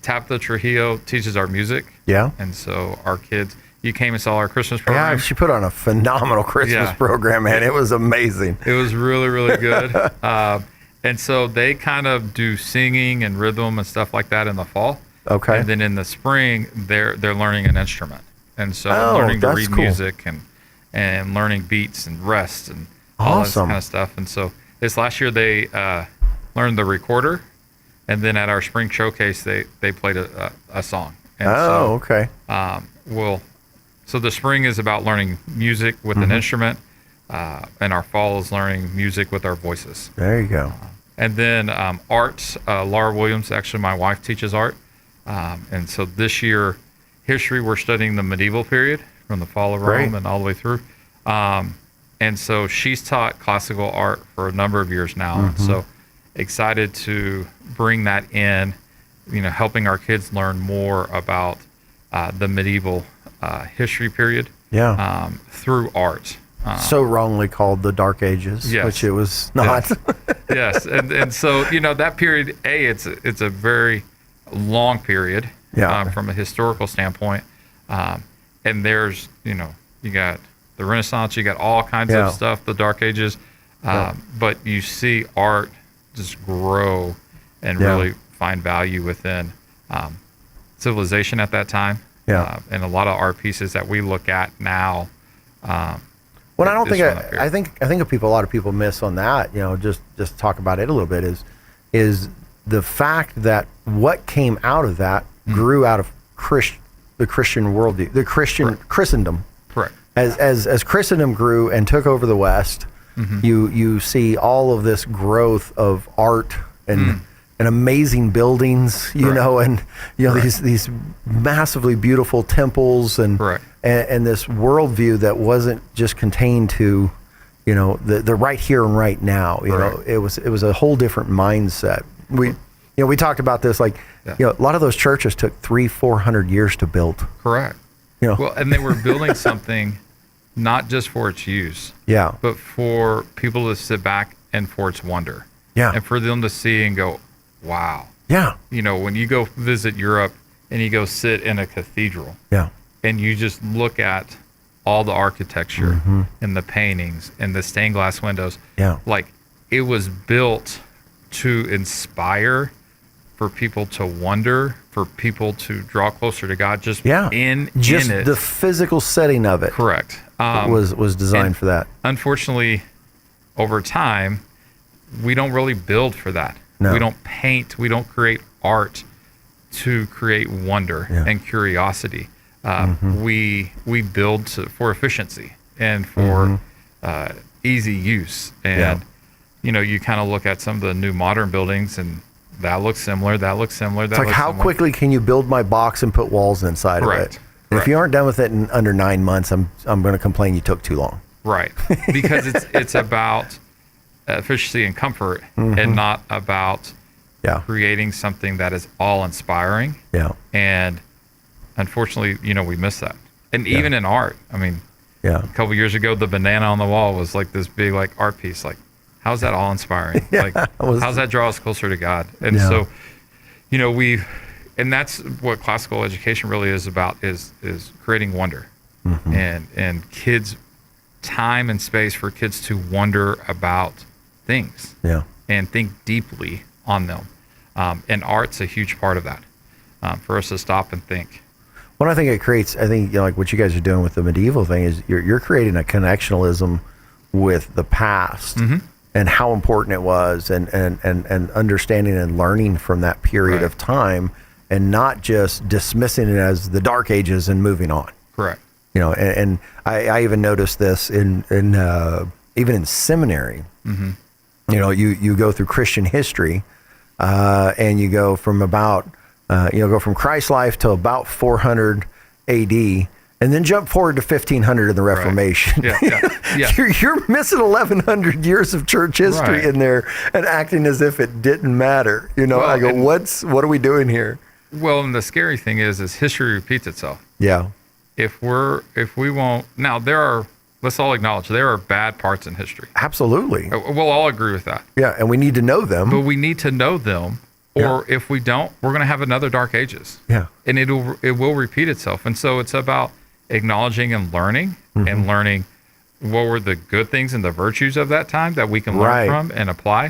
Tabitha Trujillo teaches our music. Yeah. And so our kids, you came and saw our Christmas program. Yeah, she put on a phenomenal Christmas program, man. It was amazing. It was really, really good. And so they kind of do singing and rhythm and stuff like that in the fall. Okay. And then in the spring, they're learning an instrument. And so learning to read music and learning beats and rest and all that kind of stuff. And so this last year they learned the recorder, and then at our spring showcase they played a song. And okay. So the spring is about learning music with an instrument, and our fall is learning music with our voices. There you go. And then art, Laura Williams, actually my wife teaches art. And so this year, history, we're studying the medieval period from the fall of Rome and all the way through. And so she's taught classical art for a number of years now. And so excited to bring that in, helping our kids learn more about the medieval history period. Yeah. Through art. So wrongly called the Dark Ages, yes. which it was not. Yes, and so that period, it's a very long period. From a historical standpoint, and there's you got the Renaissance, you got all kinds of stuff, the Dark Ages, but you see art just grow and really find value within civilization at that time. And a lot of art pieces that we look at now. Well, I don't think I think a lot of people miss on that. Just talk about it a little bit is the fact that what came out of that grew out of the Christian worldview, the Christian Christendom. Correct. As Christendom grew and took over the West, you see all of this growth of art and amazing buildings, and these massively beautiful temples and this worldview that wasn't just contained to the right here and right now. It was a whole different mindset. We talked about this, a lot of those churches took 300-400 years to build. Correct. Well, and they were building something not just for its use, but for people to sit back and for its wonder, and for them to see and go, wow. When you go visit Europe and you go sit in a cathedral, and you just look at all the architecture and the paintings and the stained glass windows, it was built to inspire, for people to wonder, for people to draw closer to God, just in it. The physical setting of it. Correct. Was designed for that. Unfortunately, over time, we don't really build for that. No. We don't paint, we don't create art to create wonder and curiosity. We build for efficiency and for easy use. And you kind of look at some of the new modern buildings, and that looks similar. That looks similar. It's like, how quickly can you build my box and put walls inside of it? And if you aren't done with it in under 9 months, I'm going to complain you took too long. Right, because it's about efficiency and comfort, and not about creating something that is awe-inspiring. And unfortunately, we miss that. And even in art, I mean, a couple years ago, the banana on the wall was like this big art piece. Like, how's that awe-inspiring? How's that draw us closer to God? And so, and that's what classical education really is about, is creating wonder, and kids, time and space for kids to wonder about things, and think deeply on them. And art's a huge part of that, for us to stop and think. Well, I think it creates, like what you guys are doing with the medieval thing is you're creating a connectionalism with the past and how important it was, and understanding and learning from that period of time, and not just dismissing it as the Dark Ages and moving on. Correct. And I even noticed this in even in seminary. You go through Christian history, and you go from about go from Christ's life to about 400 AD, and then jump forward to 1500 in the Reformation. You're missing 1100 years of church history in there, and acting as if it didn't matter. I go, what are we doing here? Well, and the scary thing is history repeats itself. If we won't, now let's all acknowledge there are bad parts in history. Absolutely. We'll all agree with that. And we need to know them. But we need to know them, or if we don't, we're going to have another Dark Ages. And it will repeat itself. And so it's about acknowledging and learning, and learning what were the good things and the virtues of that time that we can learn from and apply.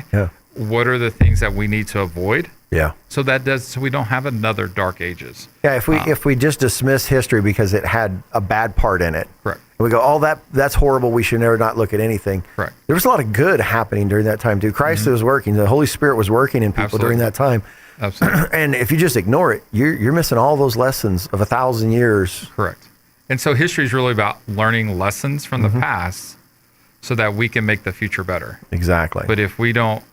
What are the things that we need to avoid? So we don't have another Dark Ages. If we just dismiss history because it had a bad part in it. Correct. And we go, that's horrible. We should never not look at anything. Correct. There was a lot of good happening during that time too. Christ was working. The Holy Spirit was working in people during that time. Absolutely. And if you just ignore it, you're missing all those lessons of 1,000 years. Correct. And so history is really about learning lessons from the past so that we can make the future better. Exactly. But if we don't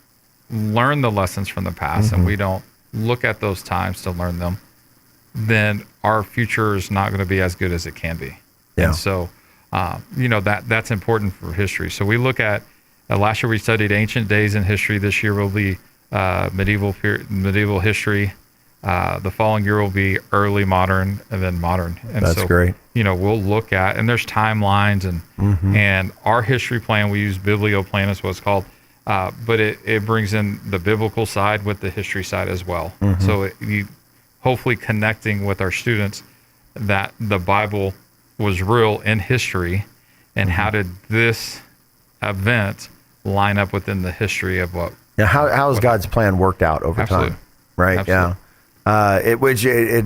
learn the lessons from the past and we don't look at those times to learn them, then our future is not going to be as good as it can be. And so, that's important for history. So we look at, last year we studied ancient days in history. This year will be medieval history. The following year will be early modern and then modern. And That's great. We'll look at, and there's timelines and our history plan, we use Biblioplan is what it's called. But it brings in the biblical side with the history side as well. So you hopefully connecting with our students that the Bible was real in history, and how did this event line up within the history of what? Yeah, how has God's plan worked out over time? Right. Absolutely. Yeah.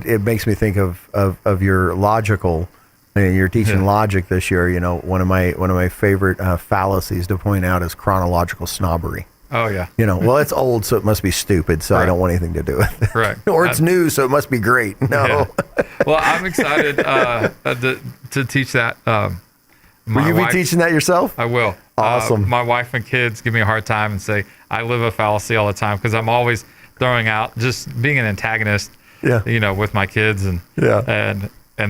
It makes me think of your logical. You're teaching logic this year. One of my favorite fallacies to point out is chronological snobbery. Oh yeah. Well, it's old, so it must be stupid. So I don't want anything to do with it. Correct. Or it's new, so it must be great. No. Yeah. Well, I'm excited to teach that. Will you be teaching that yourself? I will. Awesome. My wife and kids give me a hard time and say I live a fallacy all the time because I'm always throwing out just being an antagonist. Yeah. With my kids and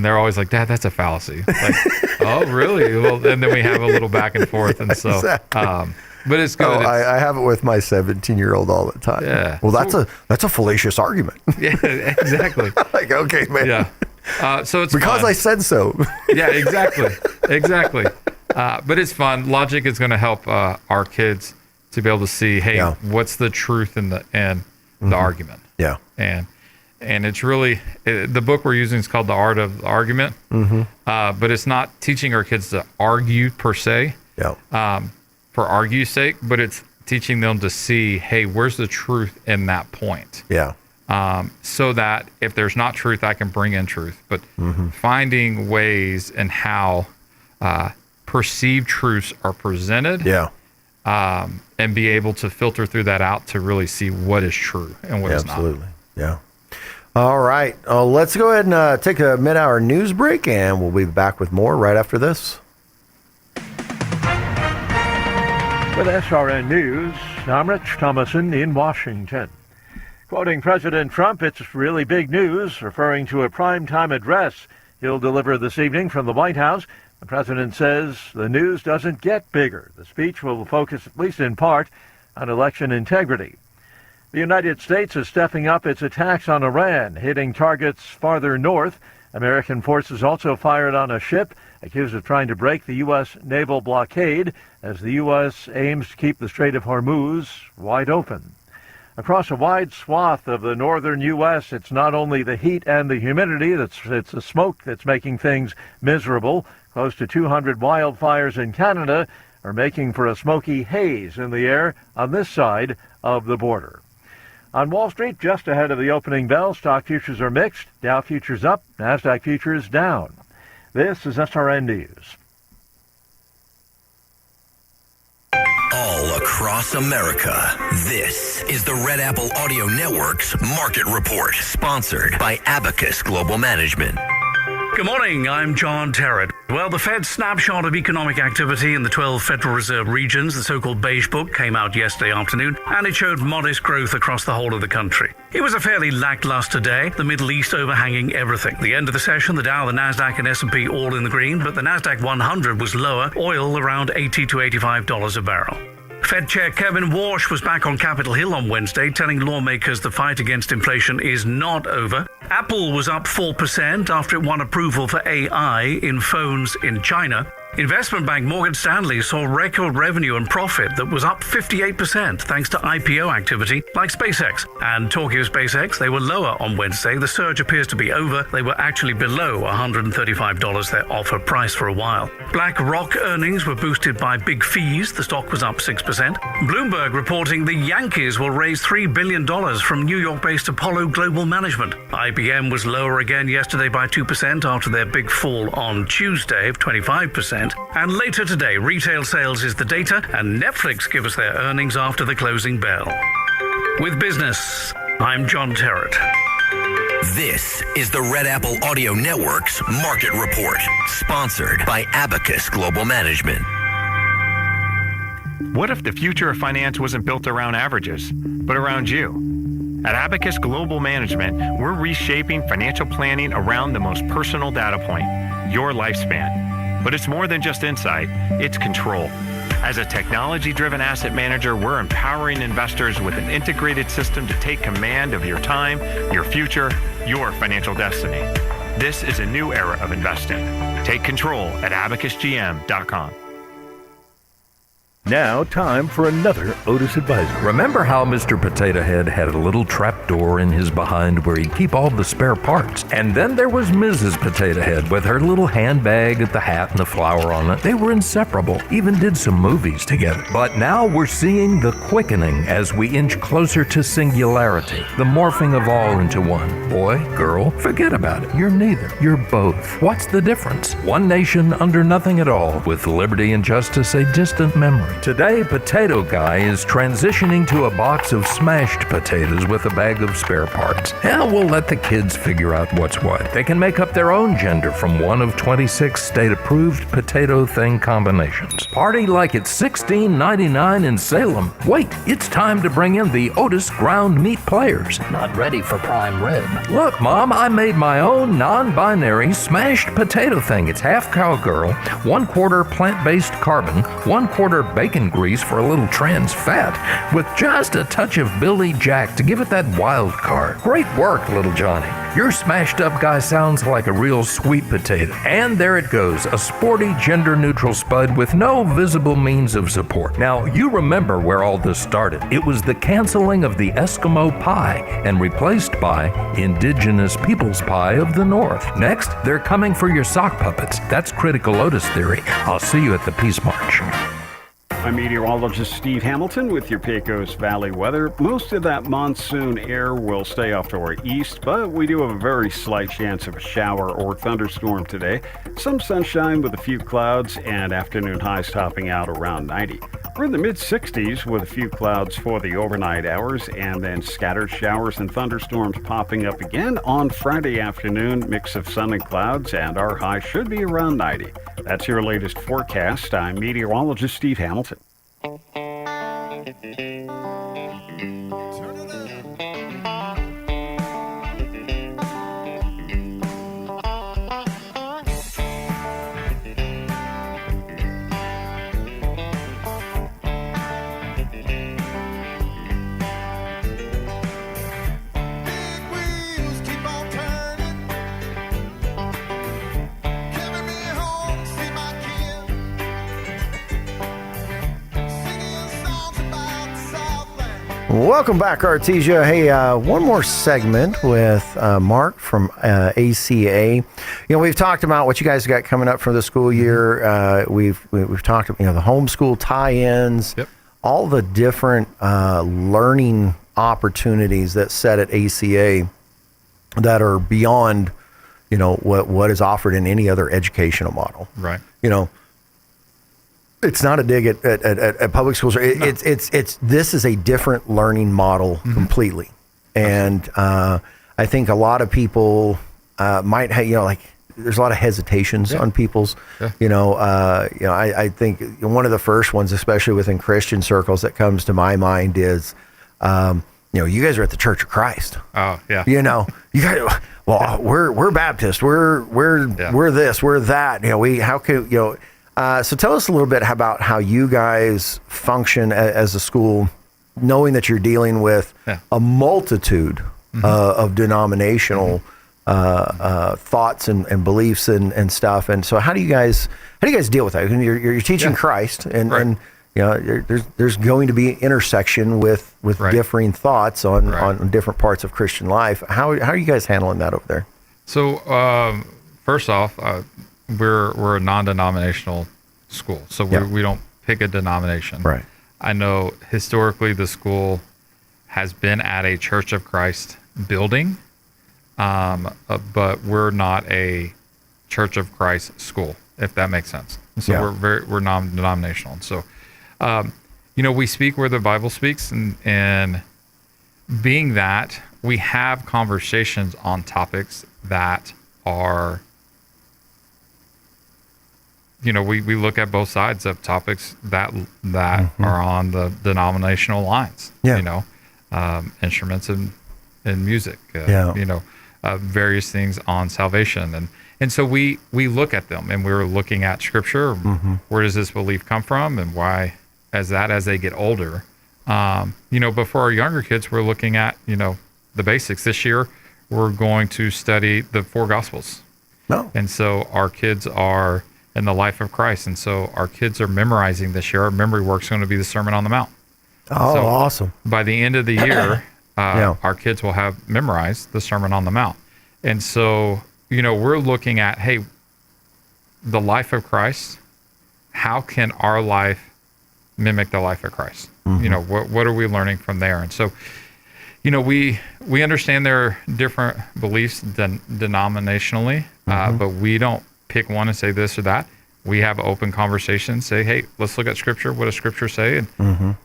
they're always like, Dad, that's a fallacy. Like, oh, really? Well, and then we have a little back and forth, and so. Exactly. But it's good. I have it with my 17-year-old all the time. Yeah. Well, that's a fallacious argument. Yeah, exactly. Like, okay, man. Yeah. So it's because fun. I said so. Yeah, exactly. But it's fun. Logic is going to help our kids to be able to see, hey, what's the truth in the argument? Yeah. And it's really the book we're using is called The Art of the Argument. But it's not teaching our kids to argue per se. For argue's sake, but it's teaching them to see, hey, where's the truth in that point? Yeah. So that if there's not truth, I can bring in truth. But finding ways in how perceived truths are presented. Yeah. And be able to filter through that out to really see what is true and what is not. Absolutely. Yeah. All right. Let's go ahead and take a mid-hour news break, and we'll be back with more right after this. With SRN News, I'm Rich Thomason in Washington. Quoting President Trump, it's really big news, referring to a primetime address he'll deliver this evening from the White House. The president says the news doesn't get bigger. The speech will focus, at least in part, on election integrity. The United States is stepping up its attacks on Iran, hitting targets farther north. American forces also fired on a ship accused of trying to break the U.S. naval blockade as the U.S. aims to keep the Strait of Hormuz wide open. Across a wide swath of the northern U.S., it's not only the heat and the humidity, it's the smoke that's making things miserable. Close to 200 wildfires in Canada are making for a smoky haze in the air on this side of the border. On Wall Street, just ahead of the opening bell, stock futures are mixed. Dow futures up, NASDAQ futures down. This is SRN News. All across America, this is the Red Apple Audio Network's Market Report, sponsored by Abacus Global Management. Good morning, I'm John Terrett. Well, the Fed's snapshot of economic activity in the 12 Federal Reserve regions, the so-called Beige Book, came out yesterday afternoon, and it showed modest growth across the whole of the country. It was a fairly lackluster day, the Middle East overhanging everything. The end of the session, the Dow, the NASDAQ, and S&P all in the green, but the NASDAQ 100 was lower, oil around $80 to $85 a barrel. Fed Chair Kevin Warsh was back on Capitol Hill on Wednesday, telling lawmakers the fight against inflation is not over. Apple was up 4% after it won approval for AI in phones in China. Investment bank Morgan Stanley saw record revenue and profit that was up 58% thanks to IPO activity like SpaceX. And talking of SpaceX, they were lower on Wednesday. The surge appears to be over. They were actually below $135, their offer price for a while. BlackRock earnings were boosted by big fees. The stock was up 6%. Bloomberg reporting the Yankees will raise $3 billion from New York-based Apollo Global Management. IBM was lower again yesterday by 2% after their big fall on Tuesday of 25%. And later today, retail sales is the data, and Netflix give us their earnings after the closing bell. With business, I'm John Terrett. This is the Red Apple Audio Network's Market Report, sponsored by Abacus Global Management. What if the future of finance wasn't built around averages, but around you? At Abacus Global Management, we're reshaping financial planning around the most personal data point, your lifespan. But it's more than just insight, it's control. As a technology-driven asset manager, we're empowering investors with an integrated system to take command of your time, your future, your financial destiny. This is a new era of investing. Take control at abacusgm.com. Now, time for another Otis Advisor. Remember how Mr. Potato Head had a little trap door in his behind where he'd keep all the spare parts? And then there was Mrs. Potato Head with her little handbag with the hat and the flower on it. They were inseparable, even did some movies together. But now we're seeing the quickening as we inch closer to singularity, the morphing of all into one. Boy, girl, forget about it. You're neither. You're both. What's the difference? One nation under nothing at all, with liberty and justice a distant memory. Today, Potato Guy is transitioning to a box of smashed potatoes with a bag of spare parts. Hell, we'll let the kids figure out what's what. They can make up their own gender from one of 26 state-approved potato thing combinations. Party like it's $16.99 in Salem. Wait, it's time to bring in the Otis ground meat players. Not ready for prime rib. Look, Mom, I made my own non-binary smashed potato thing. It's half cowgirl, 1/4 plant-based carbon, 1/4 bacon grease for a little trans fat, with just a touch of Billy Jack to give it that wild card. Great work, little Johnny. Your smashed up guy sounds like a real sweet potato. And there it goes, a sporty gender-neutral spud with no visible means of support. Now, you remember where all this started. It was the canceling of the Eskimo pie and replaced by indigenous people's pie of the North. Next, they're coming for your sock puppets. That's critical Otis theory. I'll see you at the Peace March. I'm meteorologist Steve Hamilton with your Pecos Valley weather. Most of that monsoon air will stay off to our east, but we do have a very slight chance of a shower or thunderstorm today. Some sunshine with a few clouds and afternoon highs topping out around 90. We're in the mid-60s with a few clouds for the overnight hours and then scattered showers and thunderstorms popping up again on Friday afternoon. Mix of sun and clouds, and our high should be around 90. That's your latest forecast. I'm meteorologist Steve Hamilton. Welcome back, Artesia. Hey, one more segment with Mark from ACA. You know, we've talked about what you guys got coming up for the school year. We've talked about, the homeschool tie-ins, all the different learning opportunities that set at ACA that are beyond, what is offered in any other educational model. Right. It's not a dig at public schools. This is a different learning model completely, and I think a lot of people might have, there's a lot of hesitations on people's. I think one of the first ones, especially within Christian circles, that comes to my mind is, you guys are at the Church of Christ. Oh yeah. You guys. Well, we're Baptist. We're this. We're that. How could So tell us a little bit about how you guys function as a school, knowing that you're dealing with a multitude of denominational thoughts and beliefs and stuff. And so how do you guys deal with that? You're teaching Christ, and there's going to be intersection with differing thoughts on different parts of Christian life. How are you guys handling that over there? So first off, we're a non-denominational school, so we don't pick a denomination. Right. I know historically the school has been at a Church of Christ building, but we're not a Church of Christ school, if that makes sense. So we're non-denominational. So, we speak where the Bible speaks, and being that, we have conversations on topics that are, we look at both sides of topics that are on the denominational lines. Instruments and music. Various things on salvation, And so we look at them, and we're looking at Scripture. Where does this belief come from, and why? As they get older, but for our younger kids, we're looking at the basics. This year, we're going to study the 4 Gospels. And so our kids are in the life of Christ, and so our kids are memorizing this year. Our memory work's going to be the Sermon on the Mount. Oh, so awesome! By the end of the year, our kids will have memorized the Sermon on the Mount, and so we're looking at, hey, the life of Christ. How can our life mimic the life of Christ? What are we learning from there? And so, we understand there are different beliefs denominationally, but we don't pick one and say this or that. We have open conversations, say, hey, let's look at Scripture. What does Scripture say?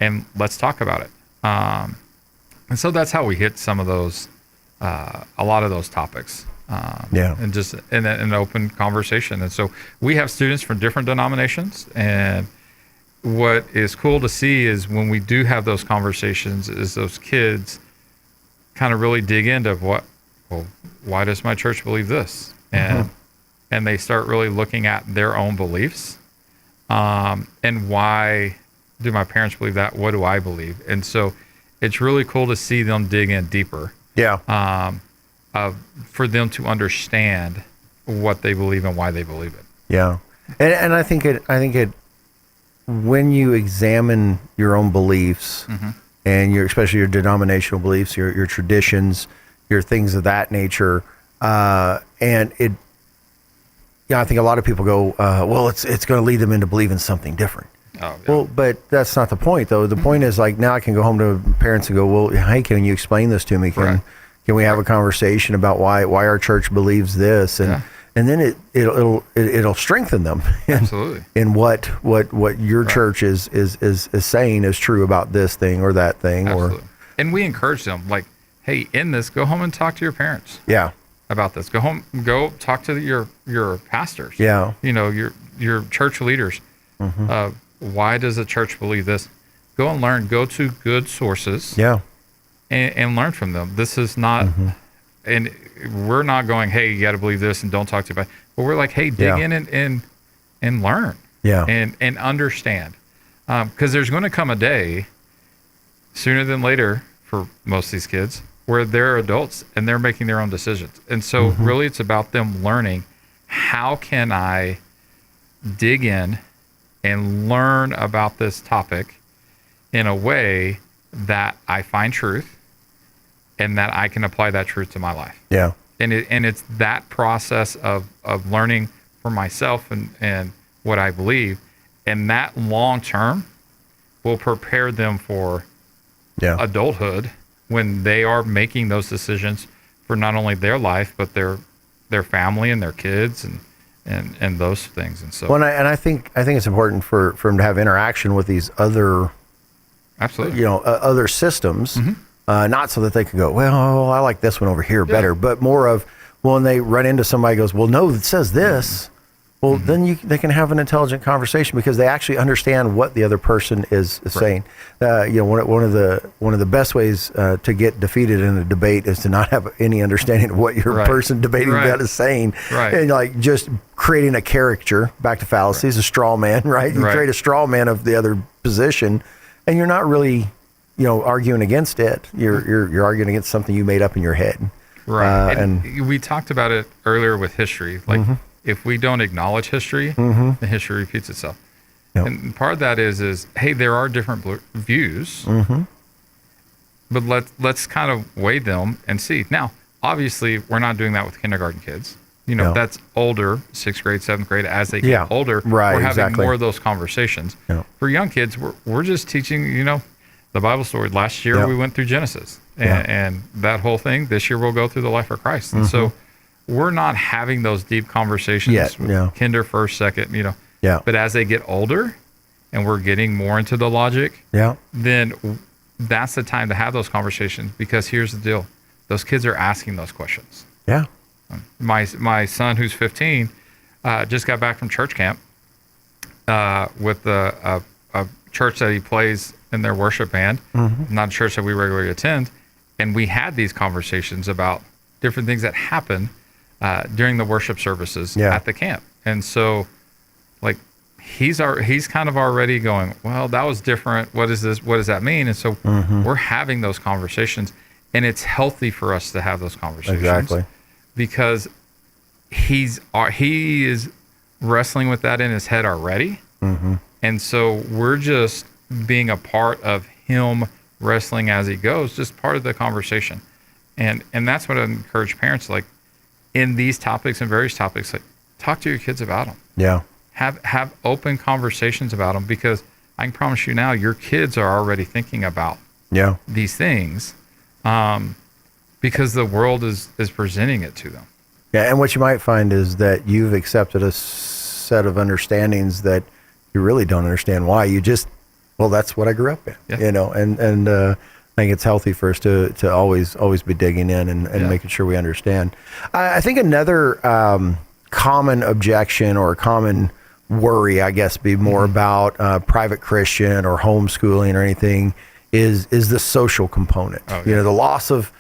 And let's talk about it. And so that's how we hit some of those, a lot of those topics. And just in an open conversation. And so we have students from different denominations. And what is cool to see is when we do have those conversations is those kids kind of really dig into why does my church believe this? And they start really looking at their own beliefs. And why do my parents believe that? What do I believe? And so it's really cool to see them dig in deeper. For them to understand what they believe and why they believe it. Yeah. And I think it when you examine your own beliefs and especially your denominational beliefs, your traditions, your things of that nature, and it, I think a lot of people go, well, it's going to lead them into believing something different. Well, but that's not the point, though. The point is, like, now I can go home to parents and go, well, hey, can you explain this to me? Can we have a conversation about why our church believes this? And then it'll strengthen them in what your church is saying is true about this thing or that thing. And we encourage them, like, hey, in this, go home and talk to your parents. About this. Go home, go talk to your pastors. Your church leaders. Why does the church believe this? Go and learn. Go to good sources. And learn from them. This is not, and we're not going, hey, you got to believe this and don't talk to anybody. But we're like, hey, dig in and learn. And understand. Because there's going to come a day, sooner than later, for most of these kids, where they're adults and they're making their own decisions. And so really it's about them learning, how can I dig in and learn about this topic in a way that I find truth and that I can apply that truth to my life. And it's that process of learning for myself and what I believe, and that long term will prepare them for adulthood when they are making those decisions for not only their life but their family and their kids and those things. And so I think it's important for them to have interaction with these other other systems, not so that they can go, well, I like this one over here better, but more of, well, when they run into somebody who goes, well, no, it says this. Well, then they can have an intelligent conversation because they actually understand what the other person is saying. One of the best ways to get defeated in a debate is to not have any understanding of what your person debating about is saying, and like just creating a caricature. Back to fallacies, a straw man, right? You create a straw man of the other position, and you're not really, arguing against it. You're arguing against something you made up in your head. And we talked about it earlier with history, like. If we don't acknowledge history, then history repeats itself. And part of that is hey, there are different views, but let's kind of weigh them and see. Now, obviously, we're not doing that with kindergarten kids. That's older, 6th grade, 7th grade. As they get older, we're having more of those conversations. For young kids, we're just teaching, the Bible story. Last year, we went through Genesis, and that whole thing. This year, we'll go through the life of Christ. And so we're not having those deep conversations with kinder, first, second, But as they get older and we're getting more into the logic, then that's the time to have those conversations, because here's the deal. Those kids are asking those questions. My son, who's 15, just got back from church camp with a church that he plays in their worship band, not a church that we regularly attend. And we had these conversations about different things that happen during the worship services Yeah. at the camp. And so, like, he's kind of already going, well, that was different. What is this? What does that mean? And so we're having those conversations, and it's healthy for us to have those conversations. Exactly. Because he is wrestling with that in his head already. And so we're just being a part of him wrestling as he goes, just part of the conversation. And that's what I encourage parents, like, in these topics and various topics, like, talk to your kids about them. Yeah. Have open conversations about them, because I can promise you now, your kids are already thinking about these things, because the world is presenting it to them. Yeah, and what you might find is that you've accepted a set of understandings that you really don't understand why. You just, well, that's what I grew up in, you know, and I think it's healthy for us to always be digging in and making sure we understand. I think another common objection or common worry, I guess, be more about private Christian or homeschooling or anything is the social component. You know, the loss of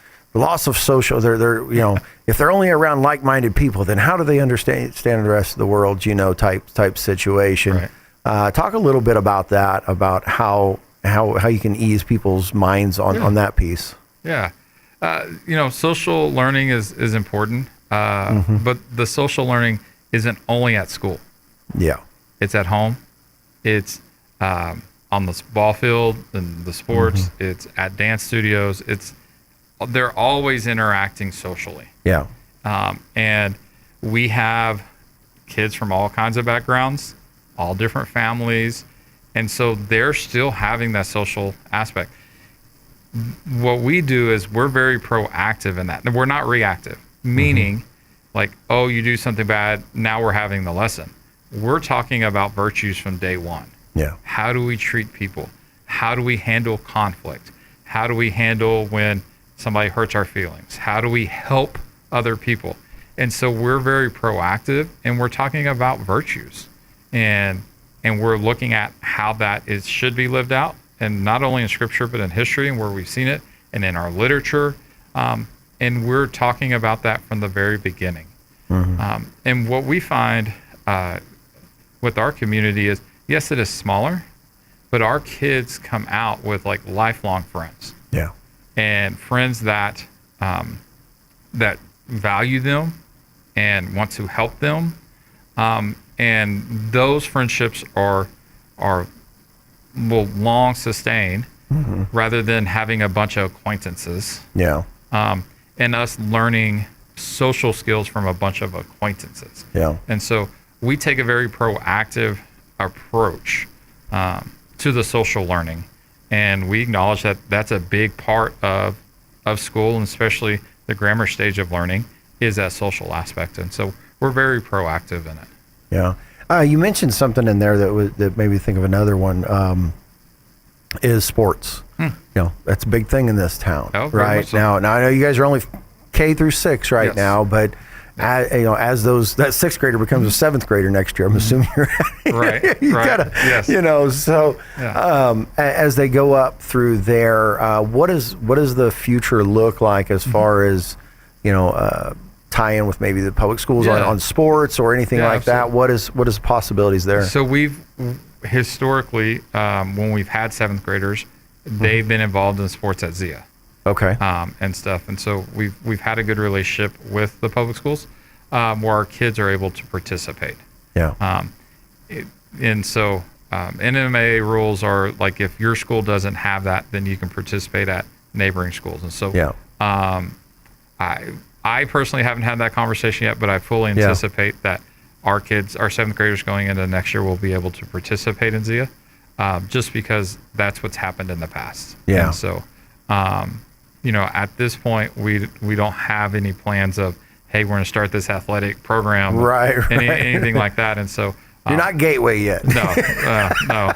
social. They're you know, if they're only around like-minded people, then how do they understand the rest of the world? You know, type situation. Right. Talk a little bit about that, about how you can ease people's minds on that piece. Yeah, you know, social learning is important, but the social learning isn't only at school. Yeah, it's at home. It's on the ball field and the sports. It's at dance studios. They're always interacting socially. Yeah. And we have kids from all kinds of backgrounds, all different families. And so they're still having that social aspect. What we do is we're very proactive in that. We're not reactive, meaning like, oh, you do something bad, now we're having the lesson. We're talking about virtues from day one. Yeah. How do we treat people? How do we handle conflict? How do we handle when somebody hurts our feelings? How do we help other people? And so we're very proactive, and we're talking about virtues, and we're looking at how that should be lived out, and not only in scripture but in history and where we've seen it, and in our literature, and we're talking about that from the very beginning. And what we find with our community is, yes, it is smaller, but our kids come out with like lifelong friends. Yeah. And friends that that value them and want to help them, and those friendships will long sustain, rather than having a bunch of acquaintances. Yeah. And us learning social skills from a bunch of acquaintances. Yeah. And so we take a very proactive approach to the social learning. And we acknowledge that that's a big part of school, and especially the grammar stage of learning is that social aspect. And so we're very proactive in it. Yeah. You mentioned something in there that made me think of another one, is sports. You know, that's a big thing in this town, right? So. Now I know you guys are only K through 6 right now, but as that sixth grader becomes a seventh grader next year, I'm assuming you're right. you gotta, you know. So as they go up through there, what does the future look like as far as, you know, tie in with maybe the public schools on sports or anything like that? What is the possibilities there? So we've historically, when we've had seventh graders, they've been involved in sports at Zia. Okay. And stuff. And so we've had a good relationship with the public schools, where our kids are able to participate. Yeah. And so NMA rules are like, if your school doesn't have that, then you can participate at neighboring schools. And so I personally haven't had that conversation yet, but I fully anticipate that our kids, our seventh graders going into next year, will be able to participate in Zia, just because that's what's happened in the past. Yeah. And so, you know, at this point, we don't have any plans of, hey, we're going to start this athletic program, anything like that. And so you're not Gateway yet. No.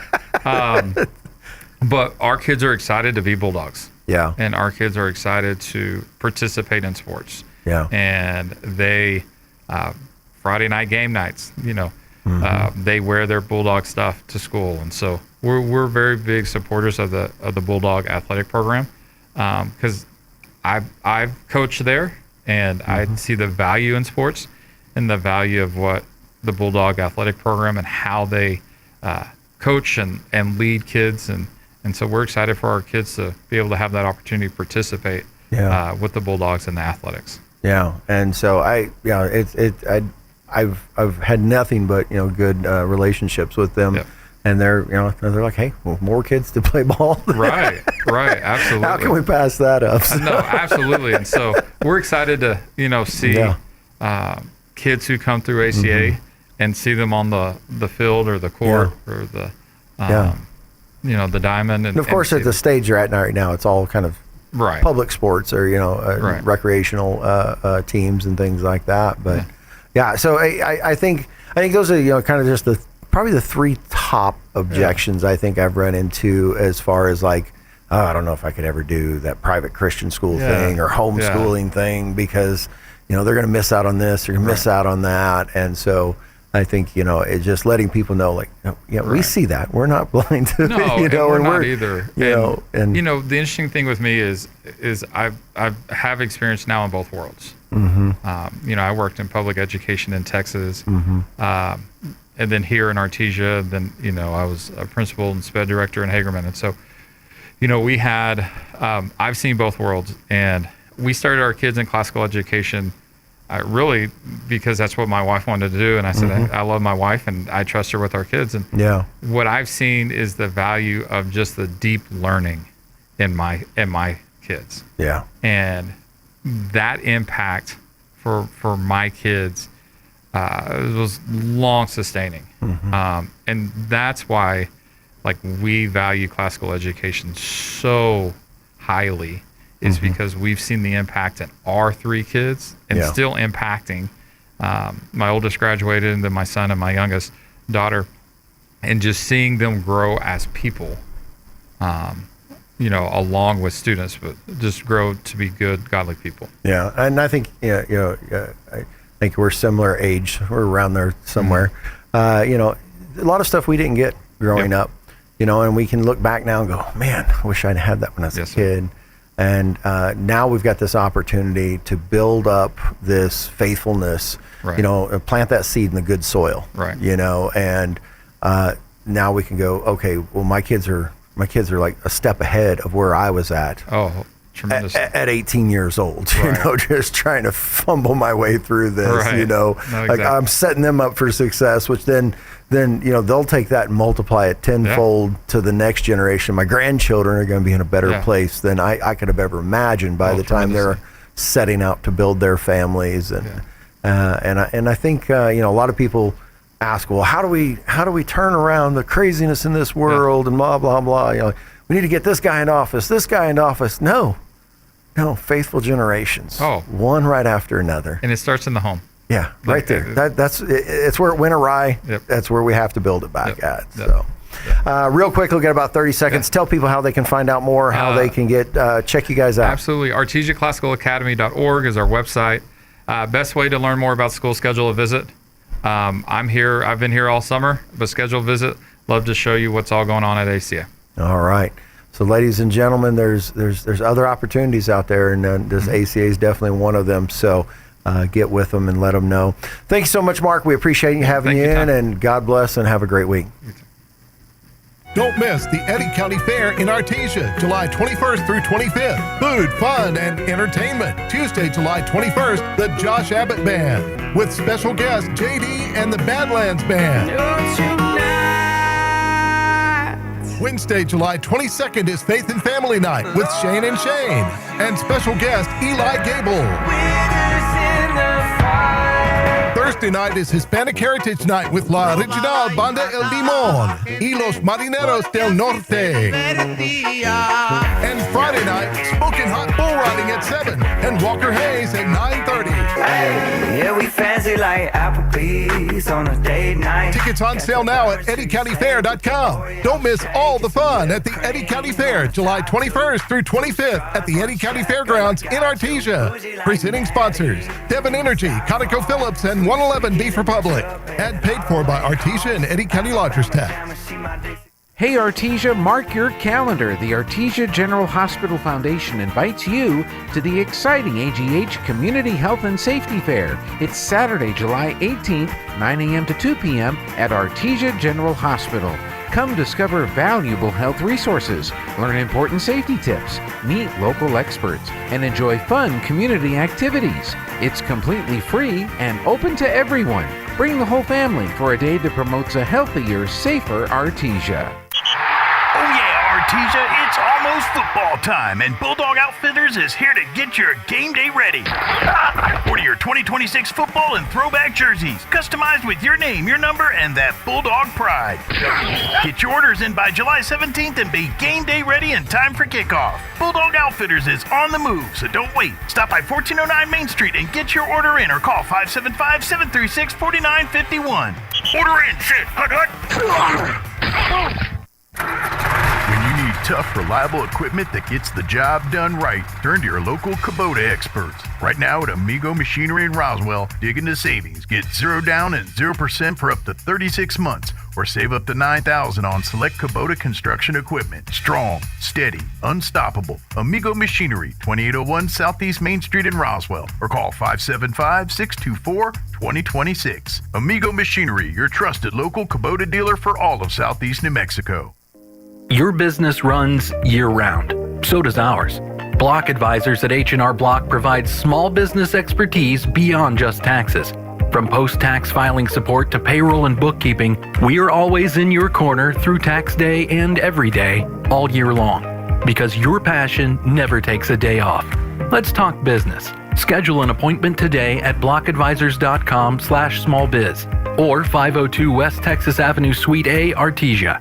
But our kids are excited to be Bulldogs. Yeah. And our kids are excited to participate in sports. Yeah. And they, Friday night game nights, you know, they wear their Bulldog stuff to school. And so we're very big supporters of the Bulldog athletic program. Because I've coached there, And I see the value in sports and the value of what the Bulldog athletic program and how they coach and lead kids. And so we're excited for our kids to be able to have that opportunity to participate with the Bulldogs in the athletics. Yeah. And so I've had nothing but, good relationships with them. Yep. And they're like, hey, well, more kids to play ball. Right, absolutely. How can we pass that up? No, absolutely. And so we're excited to, see kids who come through ACA and see them on the field or the court or the, the diamond. And of course, at the stage you're at right now, it's all kind of public sports or, recreational teams and things like that. But so I think those are, kind of just probably the three top objections I think I've run into as far as like, I don't know if I could ever do that private Christian school thing or homeschooling thing because, they're going to miss out on this, they're going to miss out on that. And so I think, it's just letting people know, like, we see that. We're not blind to no, it, and we're not either. The interesting thing with me is I have experience now in both worlds. I worked in public education in Texas. And then here in Artesia, then, I was a principal and sped director in Hagerman. And so, we had, I've seen both worlds. And we started our kids in classical education really because that's what my wife wanted to do. And I said, I love my wife and I trust her with our kids. And what I've seen is the value of just the deep learning in my kids. Yeah. And that impact for my kids it was long sustaining. And that's why we value classical education so highly is because we've seen the impact in our three kids and still impacting. My oldest graduated and then my son and my youngest daughter, and just seeing them grow as people, along with students, but just grow to be good, godly people. Yeah. And I think, I think we're similar age. We're around there somewhere. A lot of stuff we didn't get growing up, and we can look back now and go, man, I wish I'd had that when I was a kid. And now we've got this opportunity to build up this faithfulness, plant that seed in the good soil, and now we can go, okay, well, my kids are like a step ahead of where I was at. Oh, tremendous. At 18 years old, just trying to fumble my way through this, exactly. I'm setting them up for success, which then they'll take that and multiply it tenfold to the next generation. My grandchildren are going to be in a better place than I could have ever imagined by the time they're setting out to build their families. And I think a lot of people ask, well, how do we turn around the craziness in this world and blah blah blah? We need to get this guy in office. No, faithful generations. One right after another. And it starts in the home. Yeah, right there. It's where it went awry. That's where we have to build it back at. So, real quick, we'll get about 30 seconds. Tell people how they can find out more, how they can check you guys out. Absolutely. ArtesiaClassicalAcademy.org is our website. Best way to learn more about school, schedule a visit. I'm here. I've been here all summer, but schedule a visit. Love to show you what's all going on at ACA. All right. So, ladies and gentlemen, there's other opportunities out there, and this ACA is definitely one of them. So, get with them and let them know. Thank you so much, Mark. We appreciate you having you in, and God bless, and have a great week. Don't miss the Eddy County Fair in Artesia, July 21st through 25th. Food, fun, and entertainment. Tuesday, July 21st, the Josh Abbott Band, with special guest JD and the Badlands Band. Wednesday, July 22nd is Faith and Family Night with Shane and Shane, and special guest Eli Gable. Thursday night is Hispanic Heritage Night with La Original Banda El Limón y Los Marineros del Norte. And Friday night, Smoking Hot Bull Riding at 7 and Walker Hayes at 9:30. Hey, yeah, we fancy like Applebee's on a date night. Tickets on sale now at EddyCountyFair.com. Don't miss all the fun at the Eddy County Fair, July 21st through 25th at the Eddy County Fairgrounds in Artesia. Presenting sponsors, Devon Energy, ConocoPhillips, and 111 Beef Republic. Ad paid for by Artesia and Eddy County Lodgers Tax. Hey Artesia, mark your calendar. The Artesia General Hospital Foundation invites you to the exciting AGH Community Health and Safety Fair. It's Saturday, July 18th, 9 a.m. to 2 p.m. at Artesia General Hospital. Come discover valuable health resources, learn important safety tips, meet local experts, and enjoy fun community activities. It's completely free and open to everyone. Bring the whole family for a day that promotes a healthier, safer Artesia. Oh yeah, Artesia, it's almost football time, and Bulldog Outfitters is here to get your game day ready. Order your 2026 football and throwback jerseys, customized with your name, your number, and that Bulldog pride. Get your orders in by July 17th and be game day ready in time for kickoff. Bulldog Outfitters is on the move, so don't wait. Stop by 1409 Main Street and get your order in, or call 575-736-4951. Order in, shit, hut, hut. When you need tough, reliable equipment that gets the job done right, turn to your local Kubota experts. Right now at Amigo Machinery in Roswell, dig into savings. Get 0 down and 0% for up to 36 months, or save up to $9,000 on select Kubota construction equipment. Strong, steady, unstoppable. Amigo Machinery, 2801 Southeast Main Street in Roswell, or call 575-624-2026. Amigo Machinery, your trusted local Kubota dealer for all of Southeast New Mexico. Your business runs year-round. So does ours. Block Advisors at H&R Block provides small business expertise beyond just taxes. From post-tax filing support to payroll and bookkeeping, we are always in your corner through tax day and every day, all year long. Because your passion never takes a day off. Let's talk business. Schedule an appointment today at blockadvisors.com/smallbiz or 502 West Texas Avenue, Suite A, Artesia.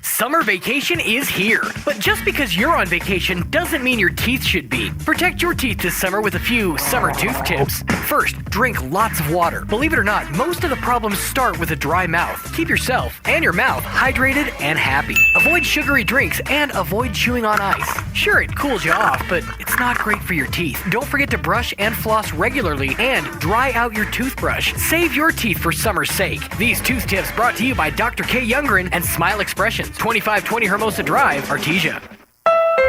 Summer vacation is here, but just because you're on vacation doesn't mean your teeth should be. Protect your teeth this summer with a few summer tooth tips. First, drink lots of water. Believe it or not, most of the problems start with a dry mouth. Keep yourself and your mouth hydrated and happy. Avoid sugary drinks and avoid chewing on ice. Sure, it cools you off, but it's not great for your teeth. Don't forget to brush and floss regularly and dry out your toothbrush. Save your teeth for summer's sake. These tooth tips brought to you by Dr. K. Youngren and Smile Expressions. 2520 Hermosa Drive, Artesia.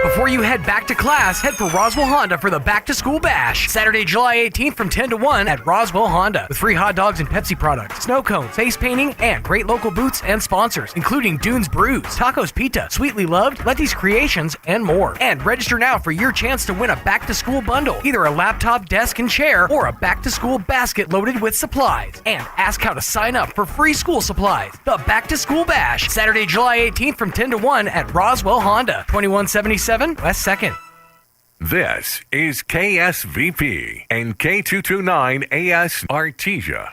Before you head back to class, head for Roswell Honda for the Back to School Bash. Saturday, July 18th from 10 to 1 at Roswell Honda. With free hot dogs and Pepsi products, snow cones, face painting, and great local booths and sponsors, including Dunes Brews, Tacos Pita, Sweetly Loved, Letty's Creations, and more. And register now for your chance to win a Back to School bundle. Either a laptop, desk, and chair, or a Back to School basket loaded with supplies. And ask how to sign up for free school supplies. The Back to School Bash. Saturday, July 18th from 10 to 1 at Roswell Honda. 2177 West 2nd. This is KSVP and K229AS Artesia.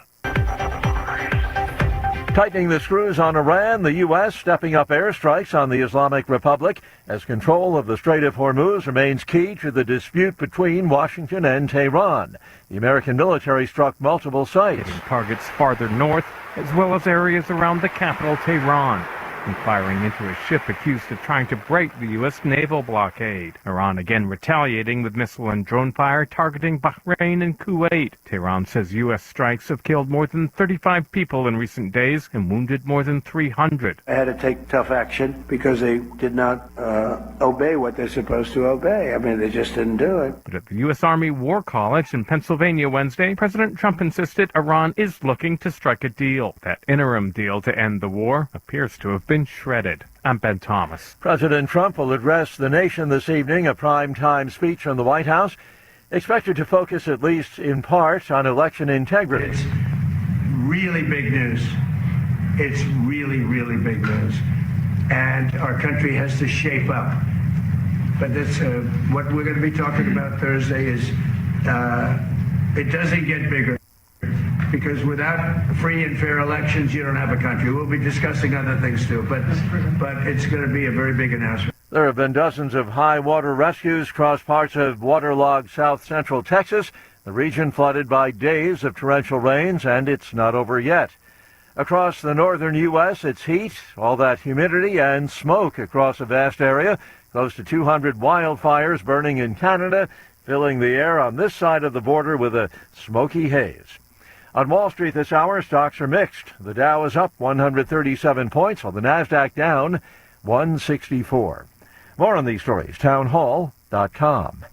Tightening the screws on Iran, the U.S. stepping up airstrikes on the Islamic Republic as control of the Strait of Hormuz remains key to the dispute between Washington and Tehran. The American military struck multiple sites. Targets farther north, as well as areas around the capital, Tehran, and firing into a ship accused of trying to break the U.S. naval blockade. Iran again retaliating with missile and drone fire targeting Bahrain and Kuwait. Tehran says U.S. strikes have killed more than 35 people in recent days and wounded more than 300. I had to take tough action because they did not obey what they're supposed to obey. I mean, they just didn't do it. But at the U.S. Army War College in Pennsylvania Wednesday, President Trump insisted Iran is looking to strike a deal. That interim deal to end the war appears to have been shredded. I'm Ben Thomas. President Trump will address the nation this evening, a primetime speech from the White House, expected to focus at least in part on election integrity. It's really big news. It's really, really big news. And our country has to shape up. But that's what we're going to be talking about Thursday is it doesn't get bigger. Because without free and fair elections, you don't have a country. We'll be discussing other things too, but it's going to be a very big announcement. There have been dozens of high water rescues across parts of waterlogged south central Texas, the region flooded by days of torrential rains, and it's not over yet. Across the northern U.S., it's heat, all that humidity, and smoke across a vast area. Close to 200 wildfires burning in Canada, filling the air on this side of the border with a smoky haze. On Wall Street this hour, stocks are mixed. The Dow is up 137 points, while the Nasdaq down 164. More on these stories, townhall.com.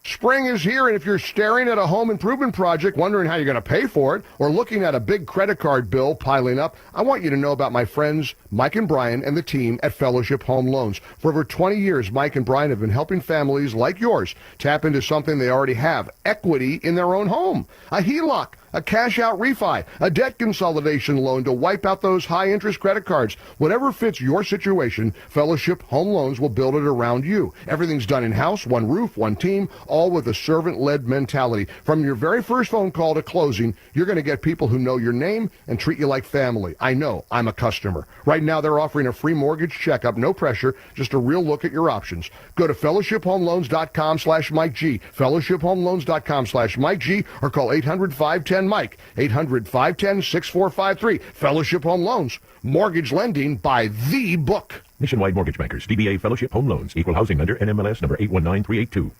Spring is here, and if you're staring at a home improvement project, wondering how you're going to pay for it, or looking at a big credit card bill piling up, I want you to know about my friends Mike and Brian and the team at Fellowship Home Loans. For over 20 years, Mike and Brian have been helping families like yours tap into something they already have, equity in their own home. A HELOC, a cash-out refi, a debt consolidation loan to wipe out those high-interest credit cards. Whatever fits your situation, Fellowship Home Loans will build it around you. Everything's done in-house, one roof, one team, all with a servant-led mentality. From your very first phone call to closing, you're going to get people who know your name and treat you like family. I know. I'm a customer. Right now, they're offering a free mortgage checkup, no pressure, just a real look at your options. Go to fellowshiphomeloans.com/Mike G, fellowshiphomeloans.com/Mike G, or call 800-510-MIKE, 800-510-6453. Fellowship Home Loans, mortgage lending by the book. Nationwide Mortgage Bankers, DBA Fellowship Home Loans, Equal Housing Lender, NMLS number 819382.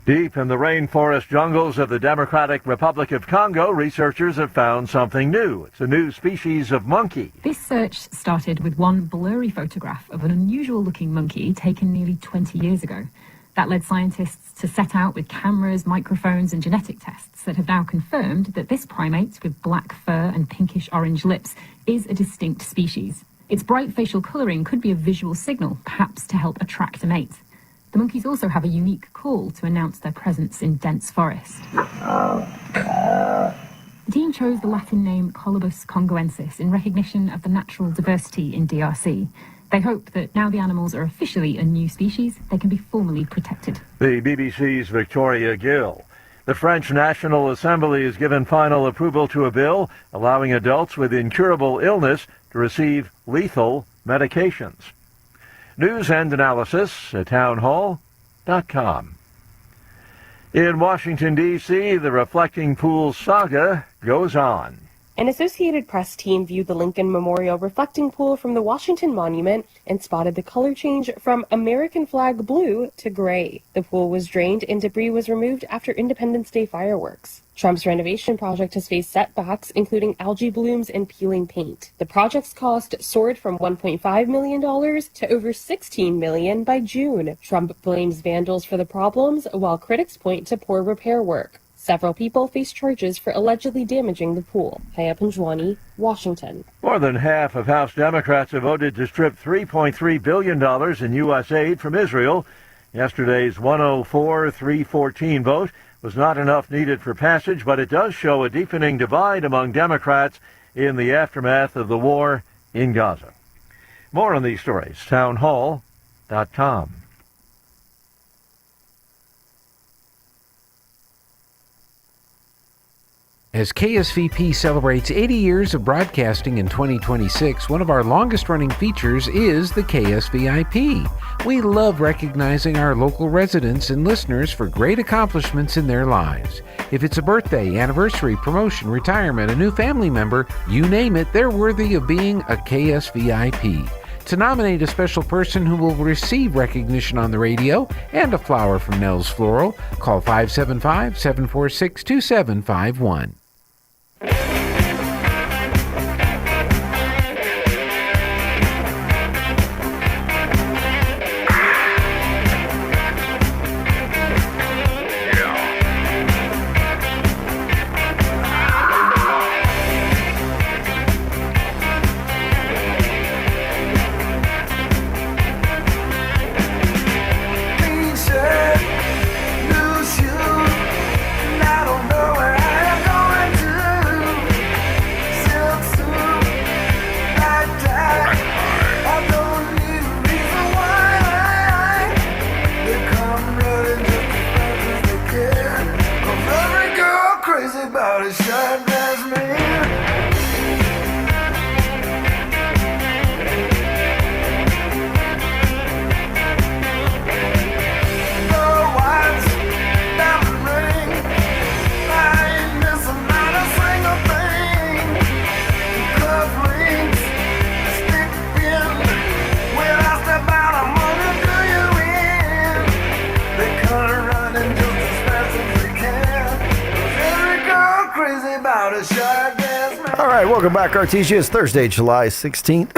Deep in the rainforest jungles of the Democratic Republic of Congo, researchers have found something new. It's a new species of monkey. This search started with one blurry photograph of an unusual-looking monkey taken nearly 20 years ago. That led scientists to set out with cameras, microphones, and genetic tests that have now confirmed that this primate with black fur and pinkish-orange lips is a distinct species. Its bright facial colouring could be a visual signal, perhaps to help attract a mate. The monkeys also have a unique call to announce their presence in dense forest. The team chose the Latin name Colobus congoensis in recognition of the natural diversity in DRC. They hope that now the animals are officially a new species, they can be formally protected. The BBC's Victoria Gill. The French National Assembly has given final approval to a bill allowing adults with incurable illness to receive lethal medications. News and analysis at townhall.com. In Washington, D.C., the Reflecting Pools saga goes on. An Associated Press team viewed the Lincoln Memorial reflecting pool from the Washington Monument and spotted the color change from American flag blue to gray. The pool was drained and debris was removed after Independence Day fireworks. Trump's renovation project has faced setbacks, including algae blooms and peeling paint. The project's cost soared from $1.5 million to over $16 million by June. Trump blames vandals for the problems, while critics point to poor repair work. Several people face charges for allegedly damaging the pool. Haya Panjwani, Washington. More than half of House Democrats have voted to strip $3.3 billion in U.S. aid from Israel. Yesterday's 104-314 vote was not enough needed for passage, but it does show a deepening divide among Democrats in the aftermath of the war in Gaza. More on these stories, townhall.com. As KSVP celebrates 80 years of broadcasting in 2026, one of our longest-running features is the KSVIP. We love recognizing our local residents and listeners for great accomplishments in their lives. If it's a birthday, anniversary, promotion, retirement, a new family member, you name it, they're worthy of being a KSVIP. To nominate a special person who will receive recognition on the radio and a flower from Nell's Floral, call 575-746-2751. All right, welcome back, Artesia. It's Thursday, July 16th.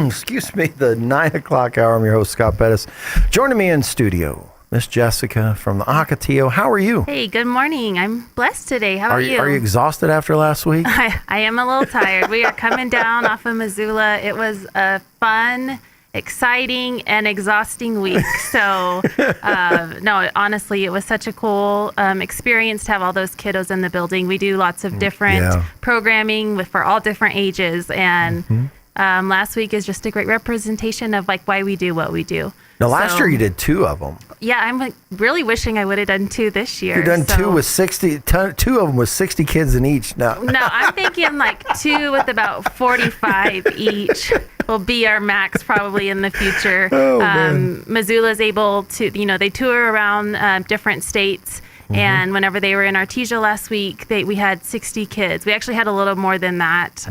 Excuse me, the 9 o'clock hour. I'm your host, Scott Pettis. Joining me in studio, Miss Jessica from the Ocotillo. How are you? Hey, good morning. I'm blessed today. How are you? Are you exhausted after last week? I am a little tired. We are coming down off of Missoula. It was a fun, exciting, and exhausting week. So, no, honestly, it was such a cool experience to have all those kiddos in the building. We do lots of different programming for all different ages. And last week is just a great representation of like why we do what we do. Now, last year you did 2 of them. Yeah, I'm like really wishing I would have done 2 this year. You've done 2 with 60, 2 of them with 60 kids in each. No, I'm thinking like 2 with about 45 each will be our max probably in the future. Missoula's able to, they tour around different states. And whenever they were in Artesia last week, we had 60 kids. We actually had a little more than that.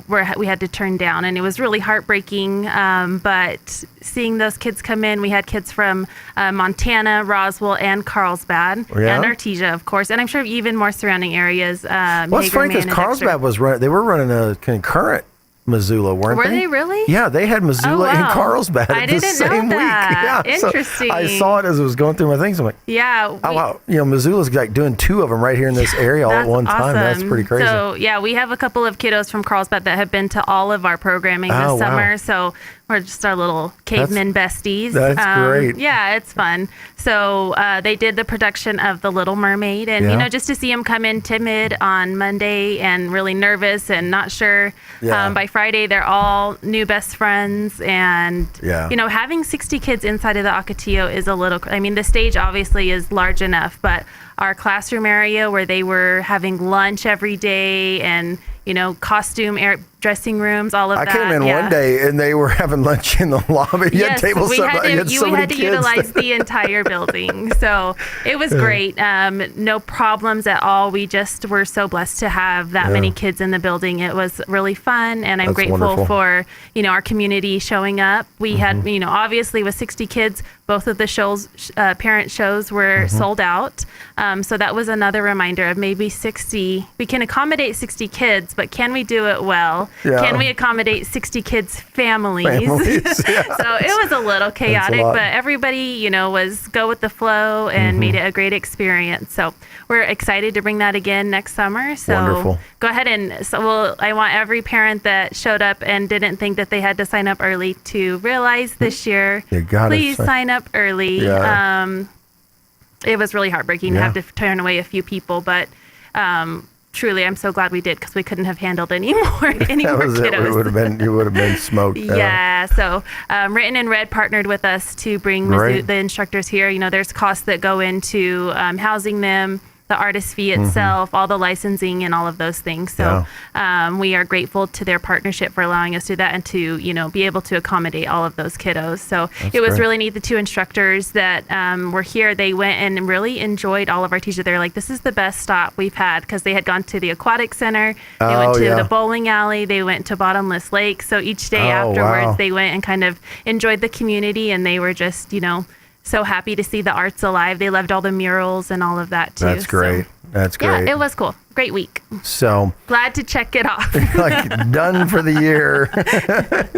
We had to turn down, and it was really heartbreaking. But seeing those kids come in, we had kids from Montana, Roswell, and Carlsbad, and Artesia, of course, and I'm sure even more surrounding areas. Well, it's funny because Carlsbad they were running a concurrent Missoula, weren't they? Were they really? Yeah, they had Missoula and Carlsbad the same week. Yeah, interesting. So I saw it as it was going through my things. I'm like, yeah. Oh, wow. Missoula's like doing 2 of them right here in this area all at one time. That's pretty crazy. So, yeah, we have a couple of kiddos from Carlsbad that have been to all of our programming this summer. So we're just our little caveman besties. That's great. Yeah, it's fun. So they did the production of The Little Mermaid. And, just to see them come in timid on Monday and really nervous and not sure. By Friday, they're all new best friends. And, having 60 kids inside of the Ocotillo is a little, the stage obviously is large enough, but our classroom area where they were having lunch every day and, costume dressing rooms, all of that. I came in one day and they were having lunch in the lobby. You had tables set up. We had to utilize the entire building. So it was great. No problems at all. We just were so blessed to have that many kids in the building. It was really fun. And I'm grateful for, our community showing up. We had, obviously with 60 kids, both of the shows, parent shows were sold out. So that was another reminder of maybe 60. We can accommodate 60 kids, but can we do it well? Yeah. Can we accommodate 60 kids' families? So it was a little chaotic, but everybody, was go with the flow and made it a great experience. So we're excited to bring that again next summer. So go ahead and I want every parent that showed up and didn't think that they had to sign up early to realize this year, please sign up early. Yeah. It was really heartbreaking to have to turn away a few people, but truly, I'm so glad we did because we couldn't have handled any more kiddos. You would have been smoked. Yeah. So Written in Red partnered with us to bring the instructors here. There's costs that go into housing them, the artist fee itself, all the licensing and all of those things. So we are grateful to their partnership for allowing us to do that and to, be able to accommodate all of those kiddos. So it was really neat. The 2 instructors that were here, they went and really enjoyed all of our teachers. They're like, this is the best stop we've had because they had gone to the aquatic center. They went to the bowling alley. They went to Bottomless Lake. So each day afterwards, they went and kind of enjoyed the community and they were just, so happy to see the arts alive. They loved all the murals and all of that too. That's great. That's great. Yeah, it was cool. Great week. So glad to check it off. Like done for the year.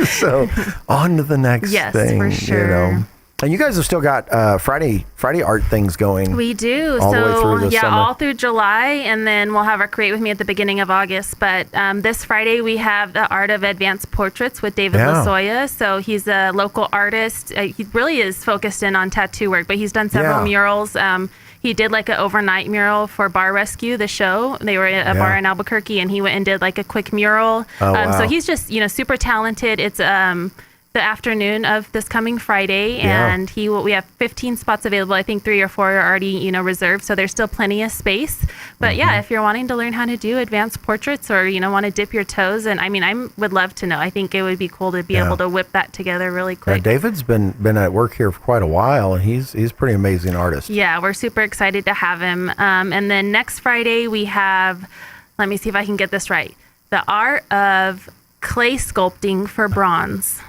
So on to the next thing. Yes, for sure. And you guys have still got Friday art things going. We do. All the way through the summer. All through July, and then we'll have our Create With Me at the beginning of August. But this Friday we have the Art of Advanced Portraits with David Losoya. So he's a local artist. He really is focused in on tattoo work, but he's done several murals. He did like an overnight mural for Bar Rescue, the show. They were at a bar in Albuquerque, and he went and did like a quick mural. So he's just super talented. It's the afternoon of this coming Friday, and we have 15 spots available. I think 3 or 4 are already reserved, so there's still plenty of space. But if you're wanting to learn how to do advanced portraits or want to dip your toes, and I would love to know. I think it would be cool to be able to whip that together really quick. David's been at work here for quite a while, and he's a pretty amazing artist. Yeah, we're super excited to have him. And then next Friday we have, let me see if I can get this right, the Art of Clay Sculpting for Bronze.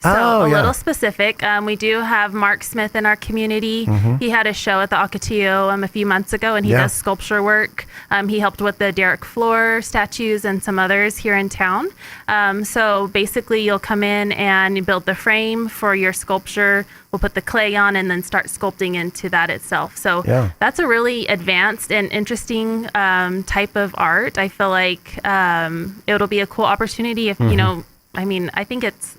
So little specific. We do have Mark Smith in our community. He had a show at the Ocotillo a few months ago, and he does sculpture work. He helped with the Derek Floor statues and some others here in town. So basically, you'll come in and you build the frame for your sculpture. We'll put the clay on and then start sculpting into that itself. So that's a really advanced and interesting type of art. I feel like it'll be a cool opportunity if, you know, I mean, I think it's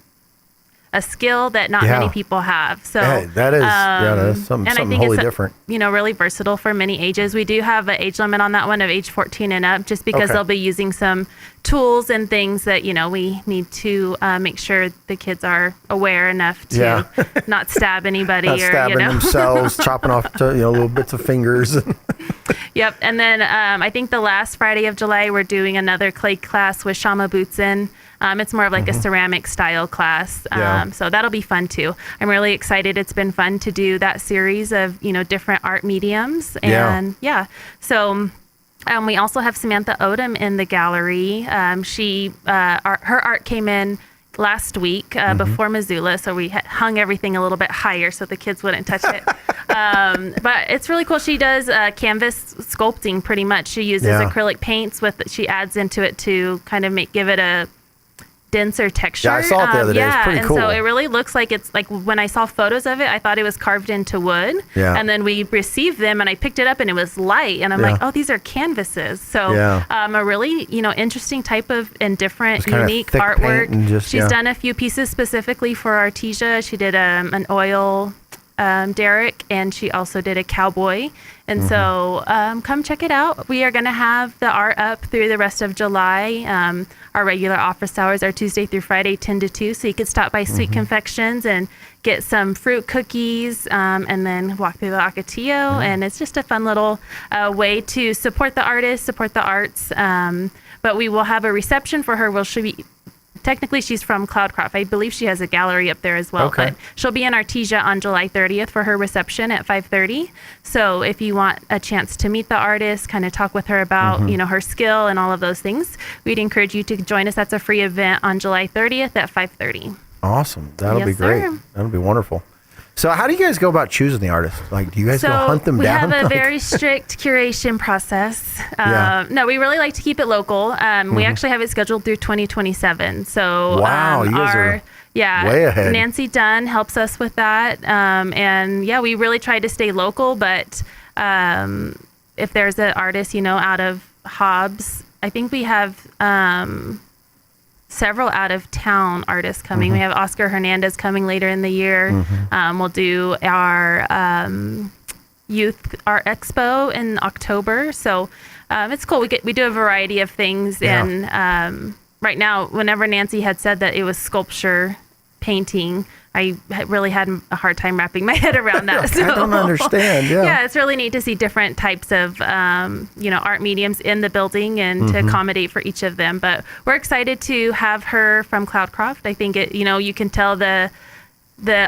a skill that not many people have. So that is something wholly different. You know, really versatile for many ages. We do have an age limit on that one of age 14 and up, just because they'll be using some tools and things that, you know, we need to make sure the kids are aware enough to not stab anybody not or stabbing themselves, chopping off little bits of fingers. Yep. And then I think the last Friday of July, we're doing another clay class with Shama Bootsin. It's more of like a ceramic style class. So that'll be fun too. I'm really excited. It's been fun to do that series of, you know, different art mediums. And so we also have Samantha Odom in the gallery. Her art came in last week before Missoula, so we hung everything a little bit higher so the kids wouldn't touch it. But it's really cool. She does canvas sculpting pretty much. She uses acrylic paints she adds into it to kind of give it a denser texture. Yeah, I saw it the other day. It's pretty cool. And so it really looks like it's like when I saw photos of it, I thought it was carved into wood. Yeah. And then we received them and I picked it up and it was light. And I'm like, oh, these are canvases. So a really, you know, interesting type of and different, unique artwork. She's done a few pieces specifically for Artesia. She did an oil derrick, and she also did a cowboy. And so come check it out. We are going to have the art up through the rest of July. Our regular office hours are Tuesday through Friday, 10 to 2. So you could stop by Sweet Confections and get some fruit cookies and then walk through the Ocotillo. And it's just a fun little way to support the artists, support the arts. But we will have a reception for her. Technically, she's from Cloudcroft. I believe she has a gallery up there as well. But she'll be in Artesia on July 30th for her reception at 5:30. So if you want a chance to meet the artist, kind of talk with her about, you know, her skill and all of those things, we'd encourage you to join us. That's a free event on July 30th at 5:30. Awesome. That'll be great. That'll be wonderful. So how do you guys go about choosing the artists? Like, do you guys go hunt them down? We have a very strict curation process. No, we really like to keep it local. We actually have it scheduled through 2027. So you guys are way ahead. Nancy Dunn helps us with that. And we really try to stay local. But if there's an artist, you know, out of Hobbs, I think we have several out-of-town artists coming. We have Oscar Hernandez coming later in the year. We'll do our Youth Art Expo in October. So it's cool. We do a variety of things. And right now, whenever Nancy had said that it was sculpture painting, I really had a hard time wrapping my head around that. So, I don't understand. Yeah, it's really neat to see different types of, you know, art mediums in the building and to accommodate for each of them. But we're excited to have her from Cloudcroft. I think you know, you can tell the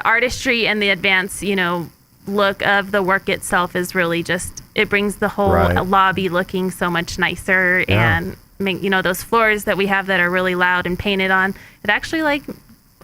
artistry and the advanced, you know, look of the work itself is really just, it brings the whole lobby looking so much nicer. And you know, those floors that we have that are really loud and painted on, it actually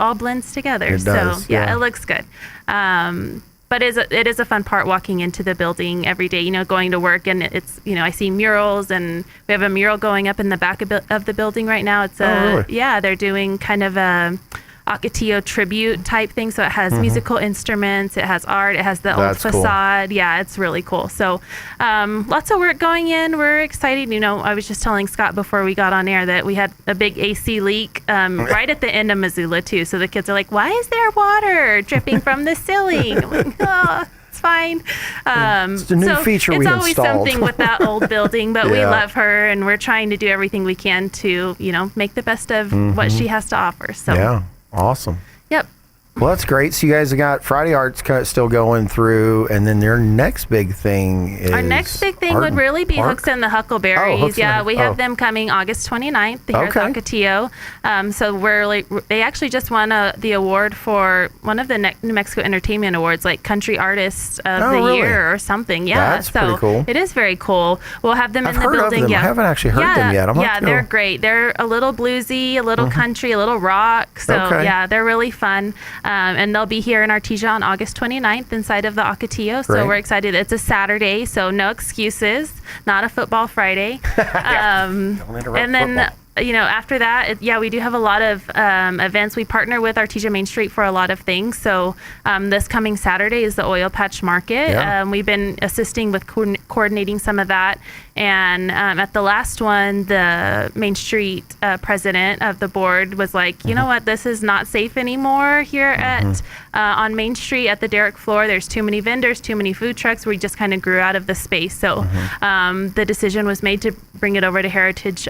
all blends together. It does, it looks good. But it is a fun part walking into the building every day, you know, going to work, and it's, you know, I see murals, and we have a mural going up in the back of the building right now. It's they're doing kind of a Ocotillo tribute type thing. So it has musical instruments, it has art, it has the old facade. Cool. Yeah, it's really cool. So lots of work going in. We're excited. You know, I was just telling Scott before we got on air that we had a big AC leak right at the end of Missoula too. So the kids are like, why is there water dripping from the ceiling? I'm like, oh, it's fine. It's a new feature we installed. It's always something with that old building, but we love her, and we're trying to do everything we can to, you know, make the best of what she has to offer. So awesome. Yep. Well, that's great. So you guys have got Friday Arts still going through, and then your next big thing is... Our next big thing would really be Hooks and the Huckleberries. We have them coming August 29th here at Ocotillo. So they actually just won the award for one of the New Mexico Entertainment Awards, like Country Artist of the Year or something. Yeah, that's pretty cool. It is very cool. We'll have them in the building. Of them. I haven't actually heard them yet. They're great. They're a little bluesy, a little country, a little rock. So they're really fun. And they'll be here in Artesia on August 29th inside of the Ocotillo. So we're excited. It's a Saturday, so no excuses. Not a football Friday. Don't interrupt and then football. After that, we do have a lot of events. We partner with Artesia Main Street for a lot of things. So this coming Saturday is the Oil Patch Market. We've been assisting with coordinating some of that. And at the last one, the Main Street president of the board was like, you know what, this is not safe anymore here at on Main Street at the Derrick floor. There's too many vendors, too many food trucks. We just kind of grew out of the space. So the decision was made to bring it over to Heritage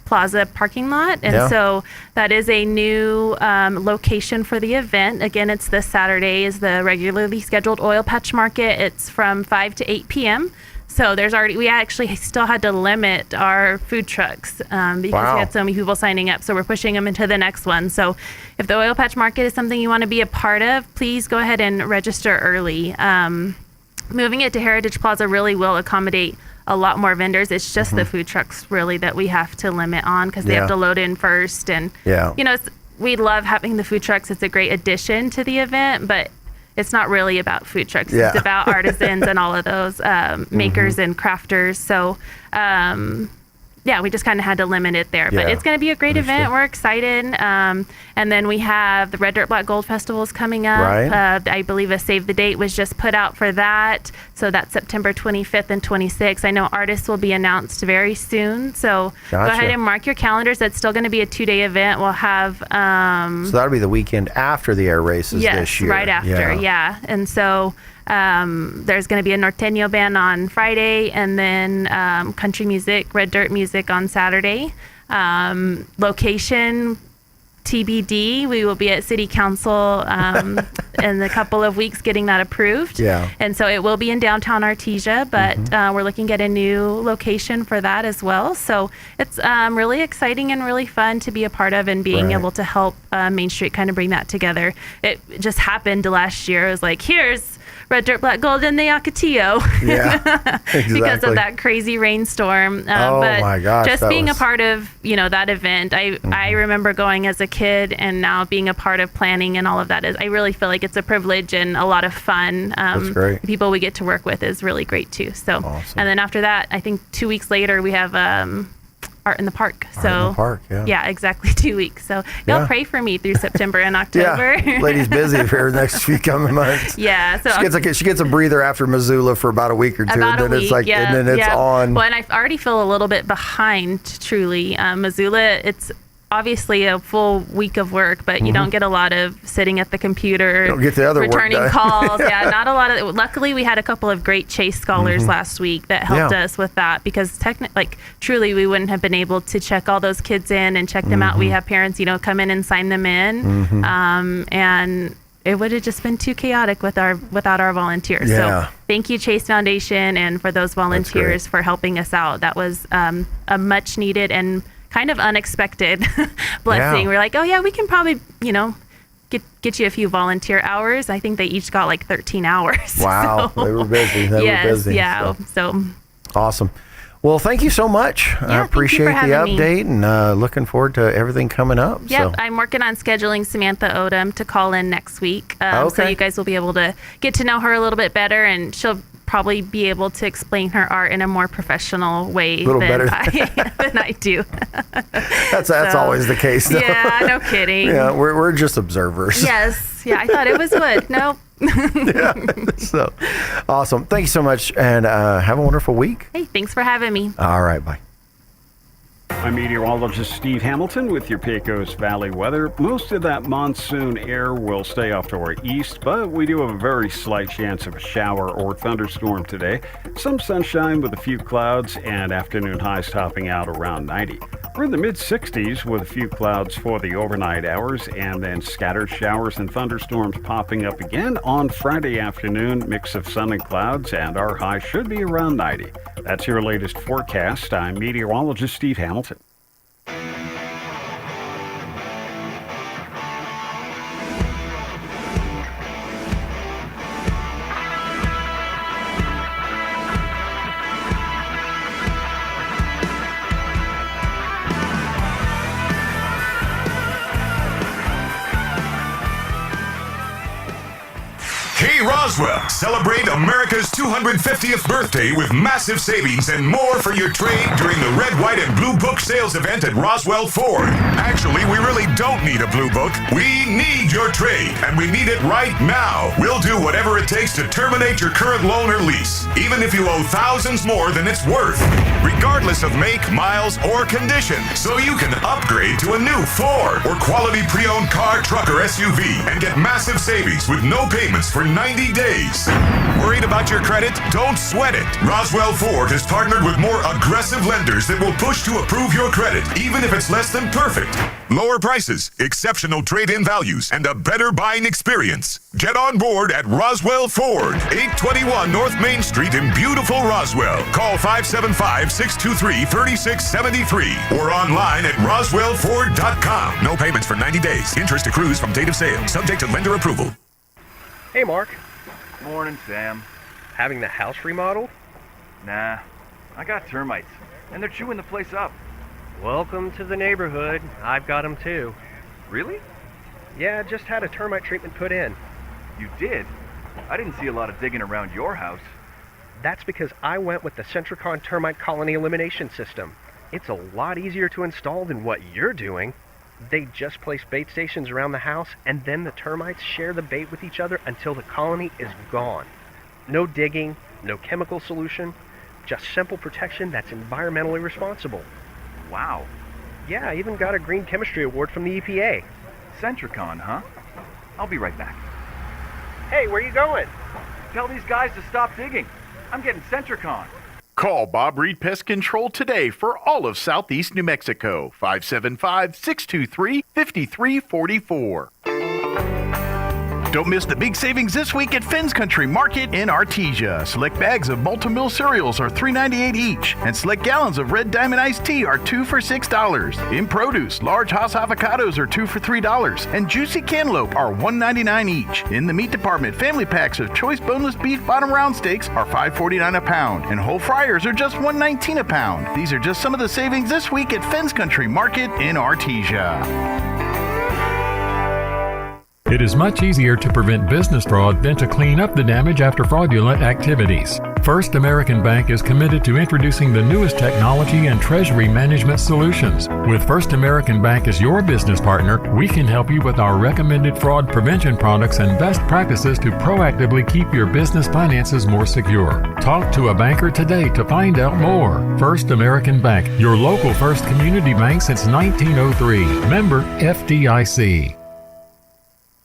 Plaza parking lot. And so that is a new location for the event. Again, it's this Saturday is the regularly scheduled Oil Patch Market. It's from 5 to 8 p.m. So we actually still had to limit our food trucks because we had so many people signing up. So we're pushing them into the next one. So if the Oil Patch Market is something you want to be a part of, please go ahead and register early. Moving it to Heritage Plaza really will accommodate a lot more vendors. It's just the food trucks really that we have to limit on because they have to load in first. And, we love having the food trucks. It's a great addition to the event, but it's not really about food trucks. It's about artisans and all of those makers and crafters. So, we just kind of had to limit it there. But it's going to be a great event. We're excited. And then we have the Red Dirt Black Gold Festival is coming up. I believe a save the date was just put out for that. So that's September 25th and 26th. I know artists will be announced very soon. So go ahead and mark your calendars. That's still going to be a 2-day event. We'll have... so that'll be the weekend after the air races this year. Right after, And so... there's going to be a norteño band on Friday and then country music, red dirt music on Saturday. Location TBD. We will be at City Council in a couple of weeks getting that approved. And so it will be in downtown Artesia, but we're looking at a new location for that as well. So it's really exciting and really fun to be a part of and being able to help Main Street kind of bring that together. It just happened last year. It was like, here's Red Dirt Black Gold in the Ocotillo. Because of that crazy rainstorm. But my gosh. Just being a part of, that event. I remember going as a kid and now being a part of planning and all of that. I really feel like it's a privilege and a lot of fun. That's great. The people we get to work with is really great too. So, and then after that, I think 2 weeks later, we have Art in the Park. Art in the Park, exactly 2 weeks. So y'all pray for me through September and October. Lady's busy for the next few coming months. So she gets a breather after Missoula for about a week or two, and then it's like, and then it's on. Well, and I already feel a little bit behind. Truly, Missoula, it's obviously a full week of work, but you don't get a lot of sitting at the computer, don't get the other returning work calls. Not a lot of. Luckily, we had a couple of great Chase scholars last week that helped us with that because truly, we wouldn't have been able to check all those kids in and check them out. We have parents, come in and sign them in, and it would have just been too chaotic without our volunteers. So thank you, Chase Foundation, and for those volunteers for helping us out. That was a much needed and kind of unexpected blessing. We're like, we can probably, get you a few volunteer hours. I think they each got like 13 hours. Wow, so, they were busy. So awesome. Well, thank you so much. I appreciate the update and looking forward to everything coming up. I'm working on scheduling Samantha Odom to call in next week. So you guys will be able to get to know her a little bit better, and she'll probably be able to explain her art in a more professional way than I do. That's always the case, though. Yeah, no kidding. We're just observers. Yes. I thought it was wood. Nope. So awesome. Thank you so much, and have a wonderful week. Hey, thanks for having me. All right, bye. I'm meteorologist Steve Hamilton with your Pecos Valley weather. Most of that monsoon air will stay off to our east, but we do have a very slight chance of a shower or thunderstorm today. Some sunshine with a few clouds and afternoon highs topping out around 90. We're in the mid-60s with a few clouds for the overnight hours and then scattered showers and thunderstorms popping up again on Friday afternoon. Mix of sun and clouds, and our high should be around 90. That's your latest forecast. I'm meteorologist Steve Hamilton. Roswell. Celebrate America's 250th birthday with massive savings and more for your trade during the Red, White, and Blue Book sales event at Roswell Ford. Actually, we really don't need a Blue Book. We need your trade, and we need it right now. We'll do whatever it takes to terminate your current loan or lease, even if you owe thousands more than it's worth, regardless of make, miles, or condition. So you can upgrade to a new Ford or quality pre-owned car, truck, or SUV and get massive savings with no payments for 90 days. Worried about your credit? Don't sweat it. Roswell Ford has partnered with more aggressive lenders that will push to approve your credit, even if it's less than perfect. Lower prices, exceptional trade-in values, and a better buying experience. Get on board at Roswell Ford, 821 North Main Street in beautiful Roswell. Call 575-623-3673 or online at roswellford.com. No payments for 90 days. Interest accrues from date of sale, subject to lender approval. Hey, Mark. Morning, Sam. Having the house remodeled? Nah, I got termites, and they're chewing the place up. Welcome to the neighborhood. I've got them too. Really? Yeah, just had a termite treatment put in. You did? I didn't see a lot of digging around your house. That's because I went with the Centricon termite colony elimination system. It's a lot easier to install than what you're doing. They just place bait stations around the house, and then the termites share the bait with each other until the colony is gone. No digging, no chemical solution, just simple protection that's environmentally responsible. Wow. Yeah, I even got a green chemistry award from the EPA. Centricon, huh? I'll be right back. Hey, where you going? Tell these guys to stop digging. I'm getting Centricon. Call Bob Reed Pest Control today for all of Southeast New Mexico. 575-623-5344. Don't miss the big savings this week at Finn's Country Market in Artesia. Select bags of Multi-Mill cereals are $3.98 each, and select gallons of Red Diamond iced tea are 2 for $6. In produce, large Hass avocados are 2 for $3, and juicy cantaloupe are $1.99 each. In the meat department, family packs of choice boneless beef bottom round steaks are $5.49 a pound, and whole fryers are just $1.19 a pound. These are just some of the savings this week at Finn's Country Market in Artesia. It is much easier to prevent business fraud than to clean up the damage after fraudulent activities. First American Bank is committed to introducing the newest technology and treasury management solutions. With First American Bank as your business partner, we can help you with our recommended fraud prevention products and best practices to proactively keep your business finances more secure. Talk to a banker today to find out more. First American Bank, your local first community bank since 1903. Member FDIC.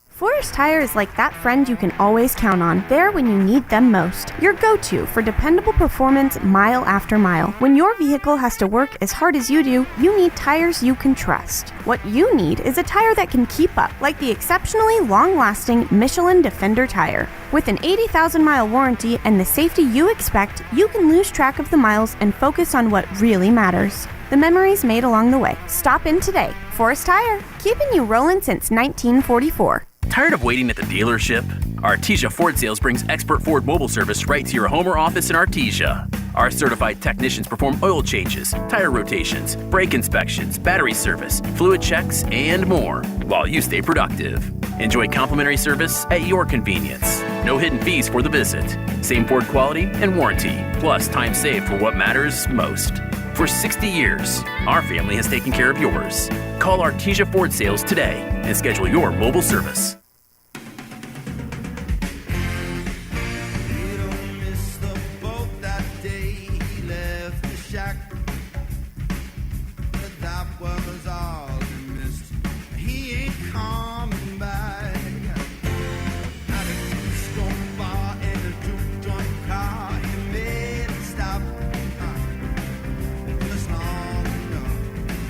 Forest Tire is like that friend you can always count on, there when you need them most. Your go-to for dependable performance mile after mile. When your vehicle has to work as hard as you do, you need tires you can trust. What you need is a tire that can keep up, like the exceptionally long-lasting Michelin Defender tire. With an 80,000-mile warranty and the safety you expect, you can lose track of the miles and focus on what really matters. The memories made along the way. Stop in today. Forest Tire, keeping you rolling since 1944. Tired of waiting at the dealership? Artesia Ford Sales brings expert Ford mobile service right to your home or office in Artesia. Our certified technicians perform oil changes, tire rotations, brake inspections, battery service, fluid checks, and more, while you stay productive. Enjoy complimentary service at your convenience. No hidden fees for the visit. Same Ford quality and warranty, plus time saved for what matters most. For 60 years, our family has taken care of yours. Call Artesia Ford Sales today and schedule your mobile service.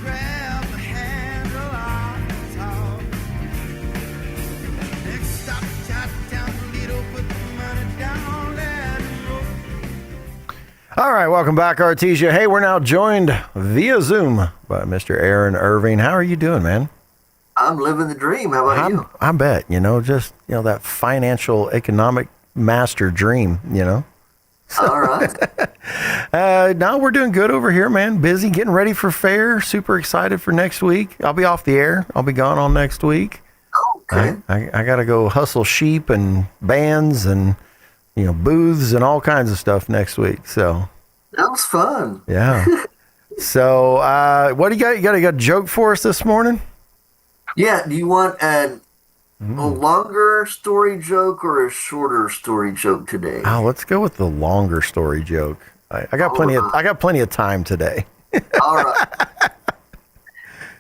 Grass All right, welcome back, Artesia. Hey, we're now joined via Zoom by Mr. Aaron Irving. How are you doing, man? I'm living the dream. How about you? I bet, just, that financial economic master dream, All right. No, we're doing good over here, man. Busy, getting ready for fair. Super excited for next week. I'll be off the air. I'll be gone all next week. Okay. I got to go hustle sheep and bands and, booths and all kinds of stuff next week. So that was fun. Yeah. So, what do you got? You got a joke for us this morning? Yeah. Do you want a longer story joke or a shorter story joke today? Oh, let's go with the longer story joke. I got plenty of time today. All right.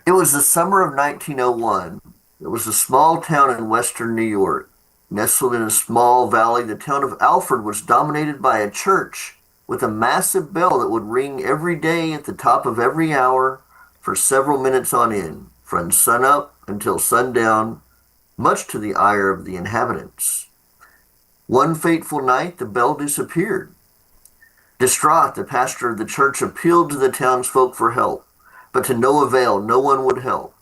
It was the summer of 1901. It was a small town in western New York. Nestled in a small valley, the town of Alfred was dominated by a church with a massive bell that would ring every day at the top of every hour for several minutes on end, from sunup until sundown, much to the ire of the inhabitants. One fateful night, the bell disappeared. Distraught, the pastor of the church appealed to the townsfolk for help, but to no avail. No one would help.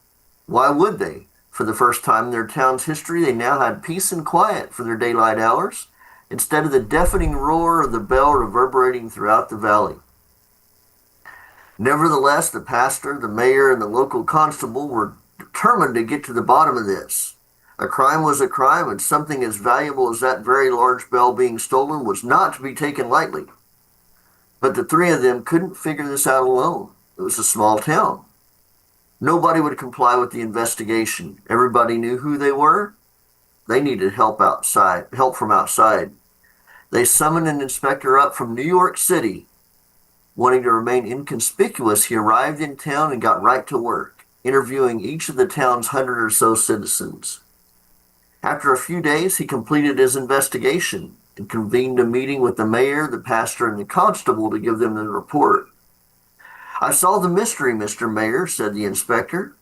Why would they? For the first time in their town's history, they now had peace and quiet for their daylight hours, instead of the deafening roar of the bell reverberating throughout the valley. Nevertheless, the pastor, the mayor, and the local constable were determined to get to the bottom of this. A crime was a crime, and something as valuable as that very large bell being stolen was not to be taken lightly. But the three of them couldn't figure this out alone. It was a small town. Nobody would comply with the investigation. Everybody knew who they were. They needed help from outside. They summoned an inspector up from New York City. Wanting to remain inconspicuous, he arrived in town and got right to work, interviewing each of the town's 100 or so citizens. After a few days, he completed his investigation and convened a meeting with the mayor, the pastor, and the constable to give them the report. I saw the mystery, Mr. Mayor, said the inspector.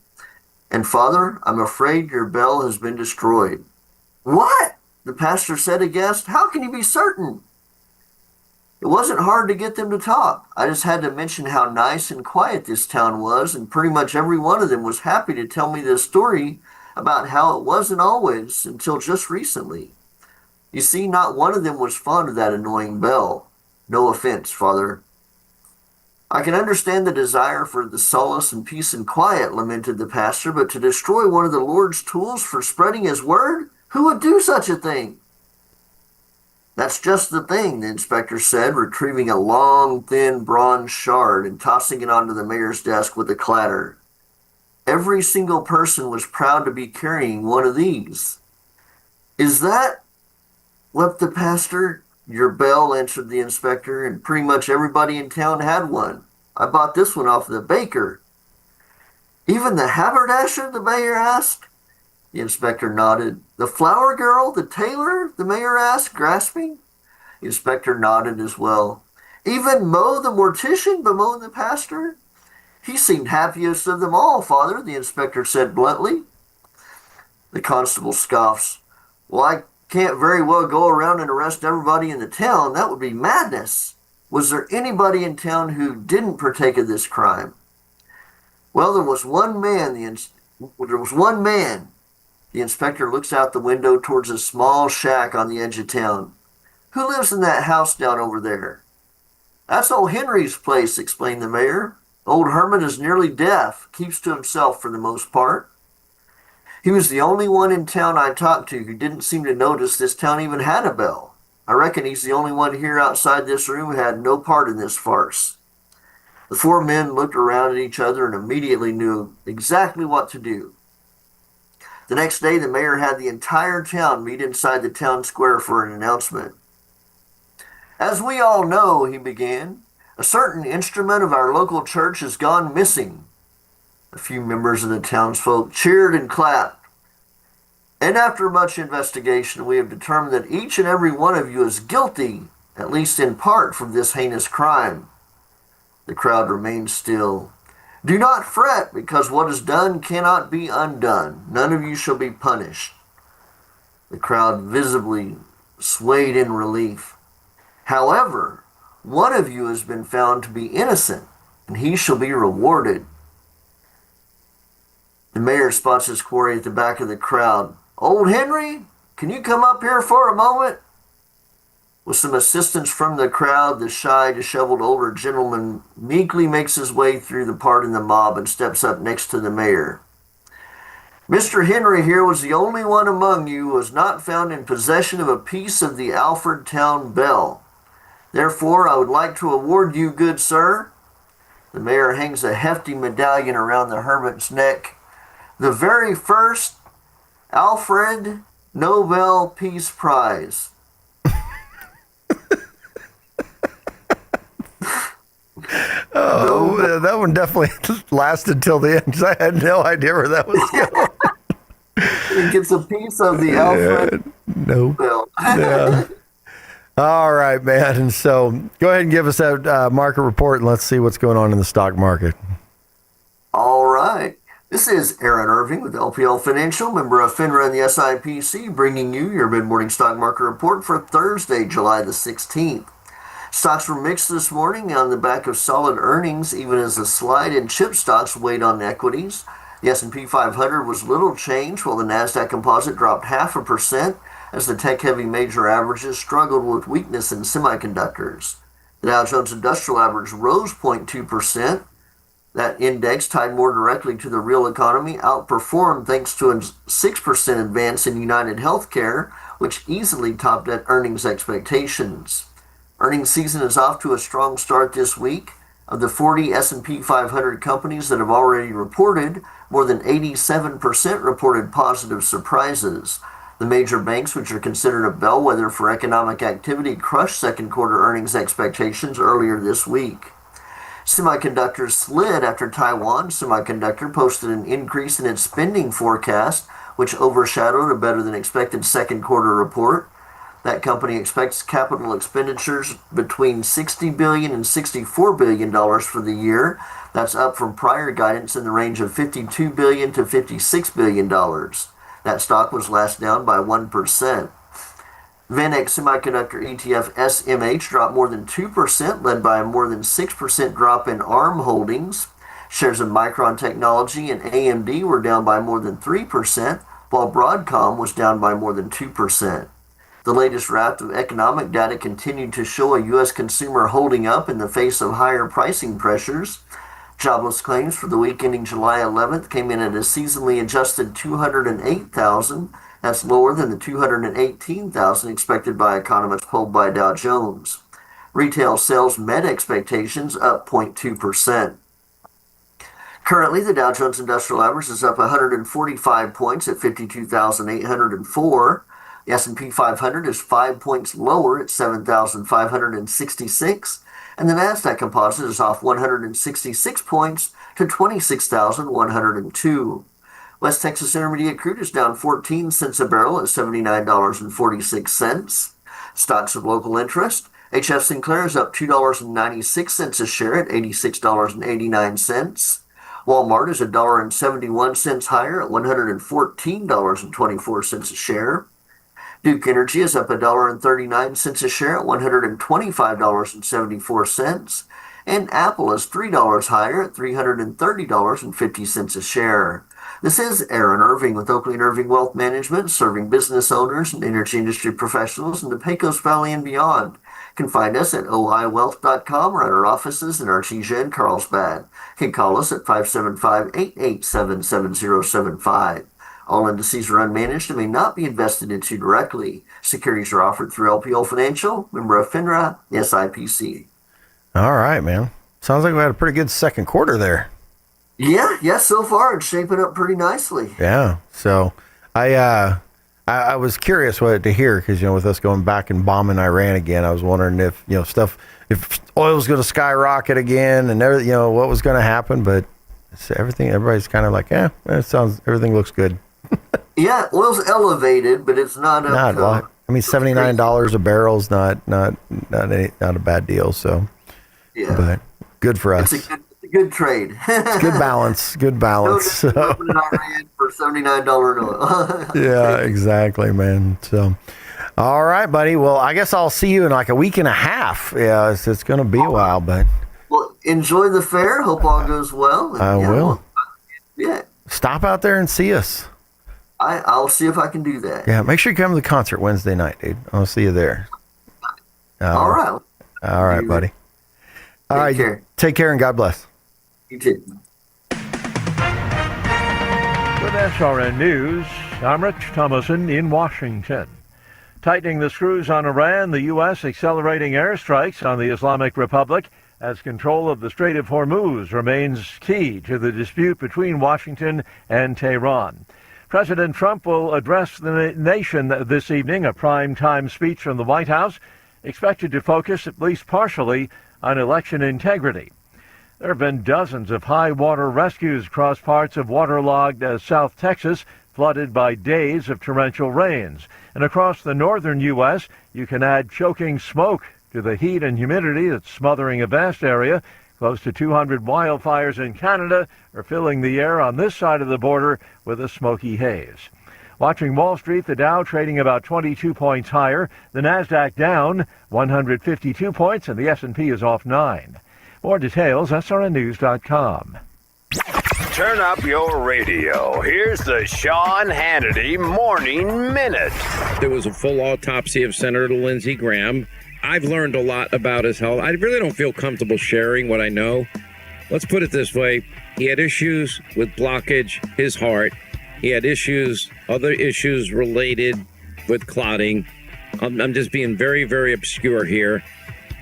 And Father, I'm afraid your bell has been destroyed. What? The pastor said aghast. How can you be certain? It wasn't hard to get them to talk. I just had to mention how nice and quiet this town was, and pretty much every one of them was happy to tell me this story about how it wasn't always until just recently. You see, not one of them was fond of that annoying bell. No offense, Father. I can understand the desire for the solace and peace and quiet, lamented the pastor, but to destroy one of the Lord's tools for spreading his word? Who would do such a thing? That's just the thing, the inspector said, retrieving a long, thin bronze shard and tossing it onto the mayor's desk with a clatter. Every single person was proud to be carrying one of these. Is that what the pastor? Your bell, answered the inspector, and pretty much everybody in town had one. I bought this one off the baker. Even the haberdasher, the mayor asked. The inspector nodded. The flower girl, the tailor, the mayor asked, grasping. The inspector nodded as well. Even Mo, the mortician, bemoaned the pastor. He seemed happiest of them all, Father, the inspector said bluntly. The constable scoffs. Well, I can't very well go around and arrest everybody in the town. That would be madness. Was there anybody in town who didn't partake of this crime? Well, there was one man. The inspector looks out the window towards a small shack on the edge of town. Who lives in that house down over there? That's old Henry's place, explained the mayor. Old Herman is nearly deaf, keeps to himself for the most part. He was the only one in town I talked to who didn't seem to notice this town even had a bell. I reckon he's the only one here outside this room who had no part in this farce. The four men looked around at each other and immediately knew exactly what to do. The next day, the mayor had the entire town meet inside the town square for an announcement. As we all know, he began, a certain instrument of our local church has gone missing. A few members of the townsfolk cheered and clapped. And after much investigation, we have determined that each and every one of you is guilty, at least in part, from this heinous crime. The crowd remained still. Do not fret, because what is done cannot be undone. None of you shall be punished. The crowd visibly swayed in relief. However, one of you has been found to be innocent, and he shall be rewarded. The mayor spots his quarry at the back of the crowd. Old Henry, can you come up here for a moment? With some assistance from the crowd, the shy, disheveled older gentleman meekly makes his way through the part in the mob and steps up next to the mayor. Mr. Henry here was the only one among you who was not found in possession of a piece of the Alfredtown bell. Therefore, I would like to award you, good sir. The mayor hangs a hefty medallion around the hermit's neck. The very first Alfred Nobel Peace Prize. Oh, that one definitely lasted till the end because I had no idea where that was going. He gets a piece of the Alfred Nobel. Yeah. All right, man. And so go ahead and give us that market report and let's see what's going on in the stock market. All right. This is Aaron Irving with LPL Financial, member of FINRA and the SIPC, bringing you your mid-morning stock market report for Thursday, July the 16th. Stocks were mixed this morning on the back of solid earnings, even as a slide in chip stocks weighed on equities. The S&P 500 was little changed, while the NASDAQ composite dropped 0.5% as the tech-heavy major averages struggled with weakness in semiconductors. The Dow Jones Industrial Average rose 0.2%. That index, tied more directly to the real economy, outperformed thanks to a 6% advance in United Healthcare, which easily topped at earnings expectations. Earnings season is off to a strong start this week. Of the 40 S&P 500 companies that have already reported, more than 87% reported positive surprises. The major banks, which are considered a bellwether for economic activity, crushed second quarter earnings expectations earlier this week. Semiconductors slid after Taiwan Semiconductor posted an increase in its spending forecast, which overshadowed a better than expected second quarter report. That company expects capital expenditures between $60 billion and $64 billion for the year. That's up from prior guidance in the range of $52 billion to $56 billion. That stock was last down by 1%. VanEck Semiconductor ETF SMH dropped more than 2%, led by a more than 6% drop in ARM holdings. Shares of Micron Technology and AMD were down by more than 3%, while Broadcom was down by more than 2%. The latest raft of economic data continued to show a U.S. consumer holding up in the face of higher pricing pressures. Jobless claims for the week ending July 11th came in at a seasonally adjusted 208,000. That's lower than the 218,000 expected by economists polled by Dow Jones. Retail sales met expectations, up 0.2%. Currently, the Dow Jones Industrial Average is up 145 points at 52,804. The S&P 500 is 5 points lower at 7,566. And the NASDAQ composite is off 166 points to 26,102. West Texas Intermediate crude is down 14 cents a barrel at $79.46. Stocks of local interest. HF Sinclair is up $2.96 a share at $86.89. Walmart is $1.71 higher at $114.24 a share. Duke Energy is up $1.39 a share at $125.74. And Apple is $3 higher at $330.50 a share. This is Aaron Irving with Oakley & Irving Wealth Management, serving business owners and energy industry professionals in the Pecos Valley and beyond. You can find us at oiwealth.com or at our offices in Artesia and Carlsbad. You can call us at 575-887-7075. All indices are unmanaged and may not be invested into directly. Securities are offered through LPL Financial, member of FINRA, the SIPC. All right, man. Sounds like we had a pretty good second quarter there. Yeah, so far it's shaping up pretty nicely. Yeah. So I was curious what to hear because, with us going back and bombing Iran again, I was wondering if, if oil was going to skyrocket again and what was going to happen. But everybody's kind of like, everything looks good. Yeah, oil's elevated, but it's not a lot. I mean, $79 a barrel is not a bad deal. So, yeah, but good for us. It's a good trade. It's good balance. Good balance. No in Iran for $79 oil. Yeah, exactly, man. So, All right, buddy. Well, I guess I'll see you in like a week and a half. Yeah, it's going to be a while, but. Well, enjoy the fair. Hope all goes well. And, I will. Yeah. Stop out there and see us. I'll see if I can do that. Yeah, make sure you come to the concert Wednesday night, dude. I'll see you there. All right. All right, buddy. All right. Take care. Take care and God bless. You too. With SRN News, I'm Rich Thomason in Washington. Tightening the screws on Iran, the U.S. accelerating airstrikes on the Islamic Republic as control of the Strait of Hormuz remains key to the dispute between Washington and Tehran. President Trump will address the nation this evening, a prime-time speech from the White House, expected to focus at least partially on election integrity. There have been dozens of high-water rescues across parts of waterlogged South Texas, flooded by days of torrential rains. And across the northern U.S., you can add choking smoke to the heat and humidity that's smothering a vast area. Close to 200 wildfires in Canada are filling the air on this side of the border with a smoky haze. Watching Wall Street, the Dow trading about 22 points higher, the Nasdaq down 152 points, and the S&P is off 9. More details, srnnews.com. Turn up your radio. Here's the Sean Hannity Morning Minute. There was a full autopsy of Senator Lindsey Graham. I've learned a lot about his health. I really don't feel comfortable sharing what I know. Let's put it this way. He had issues with blockage, his heart. He had other issues related with clotting. I'm just being very, very obscure here.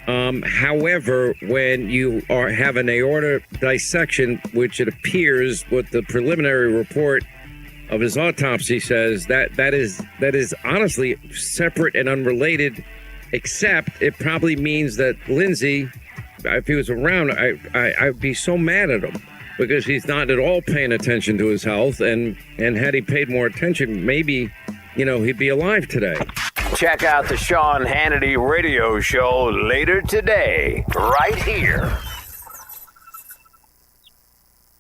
However, when you have an aorta dissection, which it appears what the preliminary report of his autopsy says, that is honestly separate and unrelated, except it probably means that Lindsey, if he was around, I'd be so mad at him because he's not at all paying attention to his health, and had he paid more attention, maybe, he'd be alive today. Check out the Sean Hannity radio show later today, right here.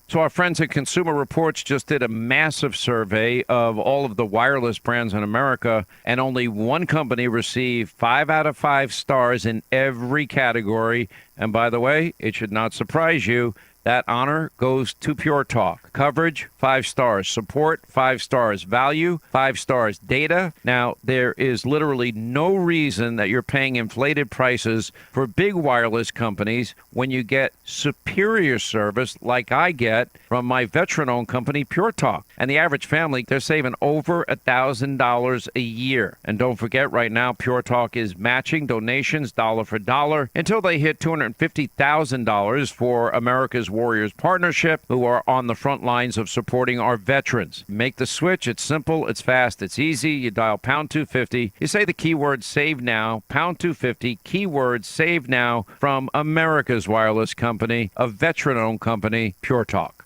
So our friends at Consumer Reports just did a massive survey of all of the wireless brands in America, and only one company received 5 out of 5 stars in every category. And by the way, it should not surprise you, that honor goes to Pure Talk. Coverage, 5 stars. Support, 5 stars. Value, 5 stars. Data. Now, there is literally no reason that you're paying inflated prices for big wireless companies when you get superior service like I get from my veteran-owned company, Pure Talk. And the average family, they're saving over $1,000 a year. And don't forget, right now, Pure Talk is matching donations dollar for dollar until they hit $250,000 for America's Warriors Partnership, who are on the front lines of supporting our veterans. Make the switch. It's simple, it's fast, it's easy. You dial pound 250. You say the keyword save now, pound 250, keyword save now, from America's wireless company, a veteran-owned company, Pure Talk.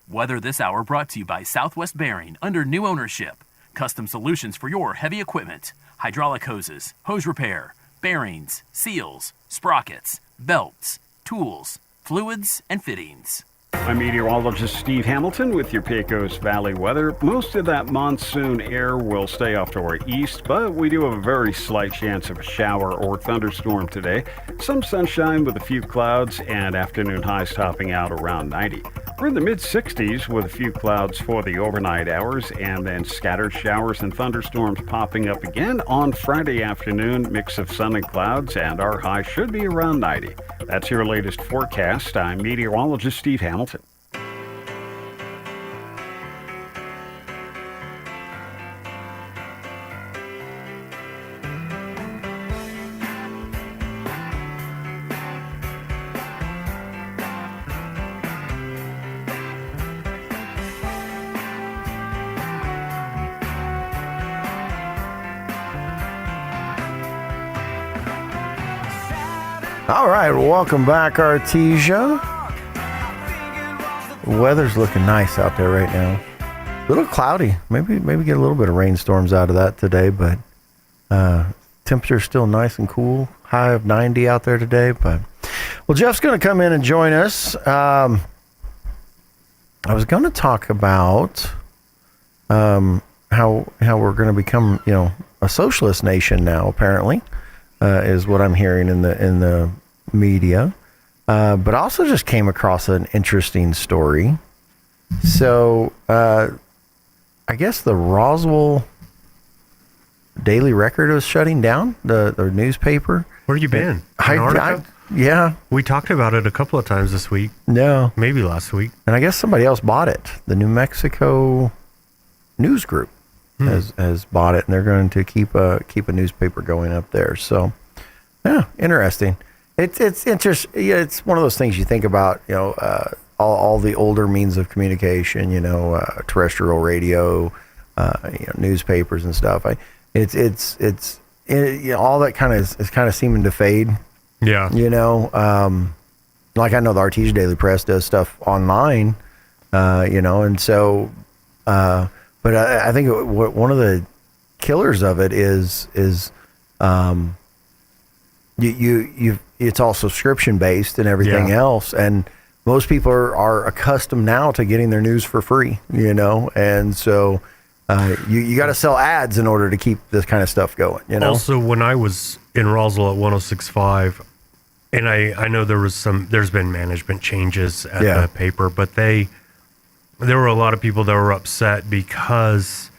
Weather this hour brought to you by Southwest Bearing under new ownership. Custom solutions for your heavy equipment. Hydraulic hoses, hose repair, bearings, seals, sprockets, belts, tools, fluids, and fittings. I'm meteorologist Steve Hamilton with your Pecos Valley weather. Most of that monsoon air will stay off to our east, but we do have a very slight chance of a shower or thunderstorm today. Some sunshine with a few clouds and afternoon highs topping out around 90. We're in the mid-60s with a few clouds for the overnight hours and then scattered showers and thunderstorms popping up again on Friday afternoon. Mix of sun and clouds, and our high should be around 90. That's your latest forecast. I'm meteorologist Steve Hamilton. All right, welcome back, Artesia. Weather's looking nice out there right now. A little cloudy. Maybe get a little bit of rainstorms out of that today, but temperature's still nice and cool. High of 90 out there today. But well, Jeff's going to come in and join us. I was going to talk about we're going to become, a socialist nation now. Apparently, is what I'm hearing in the media. But I also just came across an interesting story. So, I guess the Roswell Daily Record was shutting down, the newspaper. Where have you been? Yeah. We talked about it a couple of times this week. No. Maybe last week. And I guess somebody else bought it. The New Mexico News Group has bought it, and they're going to keep a newspaper going up there. So, yeah, interesting. It's interesting. Yeah, it's one of those things you think about, all the older means of communication, terrestrial radio, newspapers and stuff. All that kind of is kind of seeming to fade. Yeah. Like I know the Artesia Daily Press does stuff online, and so, but I think one of the killers of it is it's all subscription based and everything else, and most people are accustomed now to getting their news for free, and so you got to sell ads in order to keep this kind of stuff going. Also, when I was in Roswell at 106.5, and I know there's been management changes at the paper, but there were a lot of people that were upset because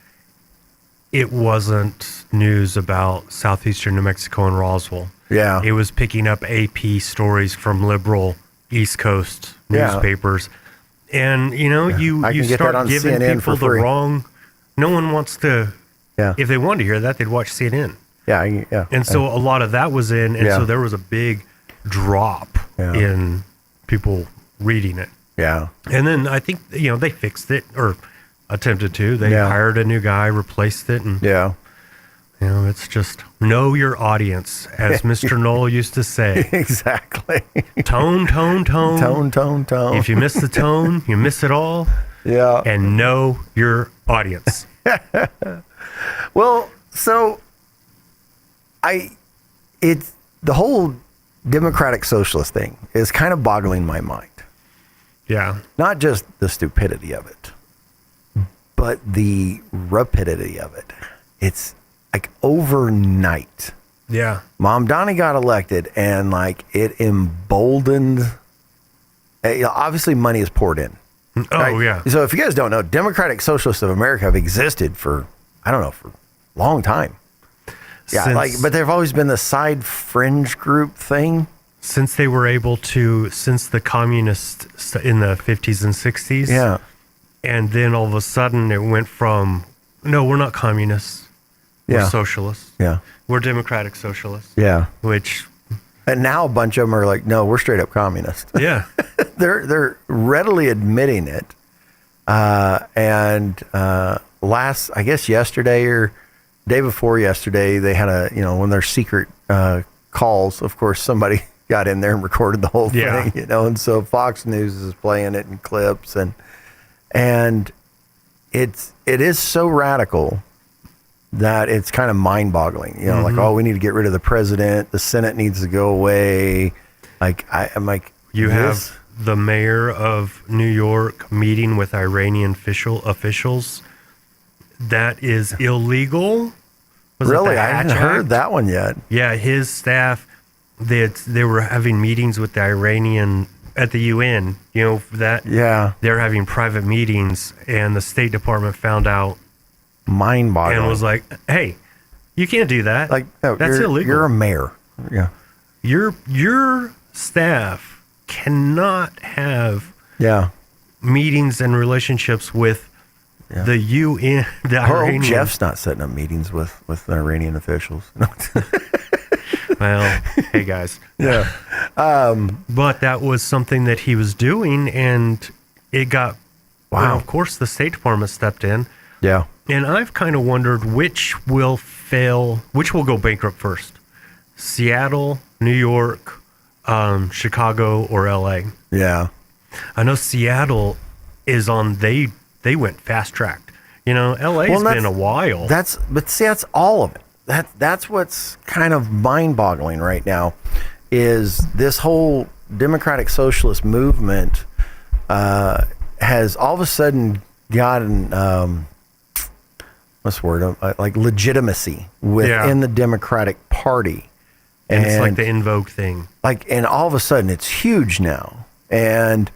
it wasn't news about southeastern New Mexico and Roswell. Yeah. It was picking up AP stories from liberal East Coast newspapers. And, you start giving CNN people the wrong... No one wants to... Yeah. If they wanted to hear that, they'd watch CNN. Yeah. And so a lot of that was in, and so there was a big drop in people reading it. Yeah. And then I think, they fixed it, or attempted to. They hired a new guy, replaced it, and it's just know your audience, as Mr. Knoll used to say. Exactly. Tone. Tone. If you miss the tone, you miss it all. Yeah. And know your audience. Well, so the whole democratic socialist thing is kind of boggling my mind. Yeah. Not just the stupidity of it, but the rapidity of it. It's like overnight. Yeah. Mom Donnie got elected, and it emboldened. Obviously, money is poured in. Oh, right? Yeah. So if you guys don't know, Democratic Socialists of America have existed for a long time. Yeah, but they've always been the side fringe group thing. Since they were able to, since the communists in the 50s and 60s. Yeah. And then all of a sudden it went from, no, we're not communists. We're socialists. Yeah. We're democratic socialists. Yeah. And now a bunch of them are like, no, we're straight up communists. Yeah. They're readily admitting it. I guess yesterday or day before yesterday, they had one of their secret calls. Of course, somebody got in there and recorded the whole thing, and so Fox News is playing it in clips, and it is so radical that it's kind of mind-boggling. We need to get rid of the president. The Senate needs to go away. I'm like, you have the mayor of New York meeting with Iranian officials. That is illegal. Really? I haven't heard that one yet. Yeah, his staff, they were having meetings with the Iranian at the UN. They're having private meetings, and the State Department found out. Mind-boggling. And was like, hey, you can't do that. That's illegal. You're a mayor. Yeah. Your staff cannot have meetings and relationships with the UN. Iranian. Jeff's not setting up meetings with the Iranian officials. Well, hey guys. Yeah. But that was something that he was doing, and it got. Wow. Well, of course, the State Department stepped in. Yeah. And I've kind of wondered which will go bankrupt first. Seattle, New York, Chicago, or LA. Yeah. I know Seattle is on, they went fast tracked. LA's been a while. That's all of it. That's what's kind of mind boggling right now is this whole democratic socialist movement has all of a sudden gotten what's the word? Like legitimacy within the Democratic Party. And it's like the in vogue thing. And all of a sudden it's huge now. And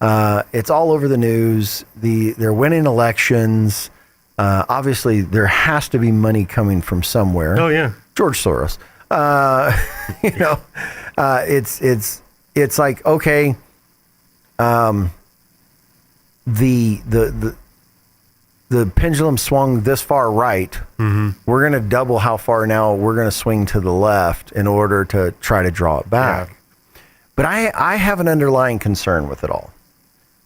it's all over the news. They're winning elections. Obviously there has to be money coming from somewhere. Oh yeah. George Soros. It's like, okay, the pendulum swung this far right. Mm-hmm. We're going to double how far now we're going to swing to the left in order to try to draw it back. Yeah. But I have an underlying concern with it all.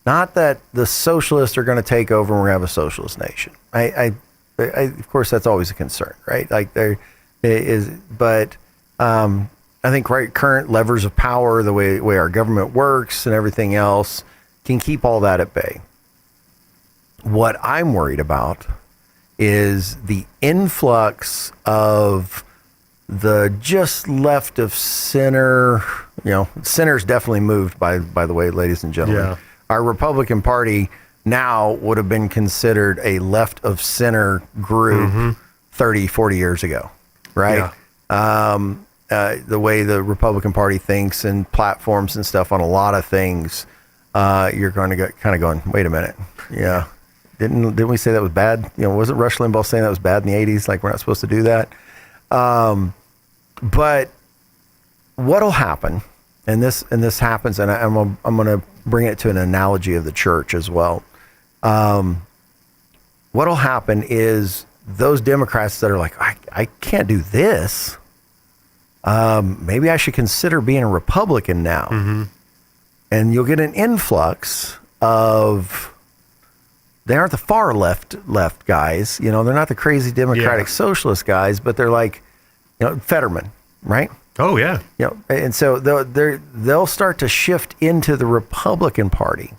Not that the socialists are going to take over and we're going to have a socialist nation. I of course, that's always a concern, right? Like there is, but I think current levers of power, the way our government works and everything else, can keep all that at bay. What I'm worried about is the influx of the just left of center. Center's definitely moved, by the way, ladies and gentlemen. Yeah. Our Republican Party now would have been considered a left of center group 30, 40 years ago, right? Yeah. The way the Republican Party thinks and platforms and stuff on a lot of things, you're going to get kind of going, wait a minute. Yeah. Didn't we say that was bad? Wasn't Rush Limbaugh saying that was bad in the 80s? Like, we're not supposed to do that. But what'll happen, and this happens, and I'm going to bring it to an analogy of the church as well. What'll happen is those Democrats that are like, I can't do this. Maybe I should consider being a Republican now. Mm-hmm. And you'll get an influx of, they aren't the far left guys, they're not the crazy Democratic socialist guys, but they're like, Fetterman, right? Oh yeah. And so they'll start to shift into the Republican Party.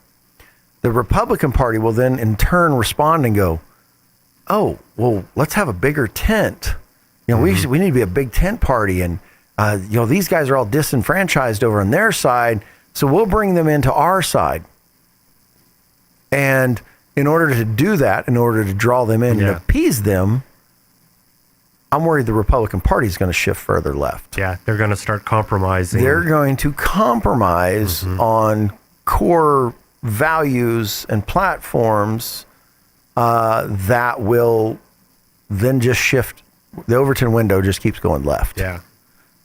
The Republican Party will then in turn respond and go, oh, well, let's have a bigger tent. We need to be a big tent party. And, these guys are all disenfranchised over on their side. So we'll bring them into our side. And in order to do that, in order to draw them in and appease them, I'm worried the Republican Party is going to shift further left. Yeah, they're going to start compromising. They're going to compromise on core values and platforms that will then just shift. The Overton window just keeps going left. Yeah.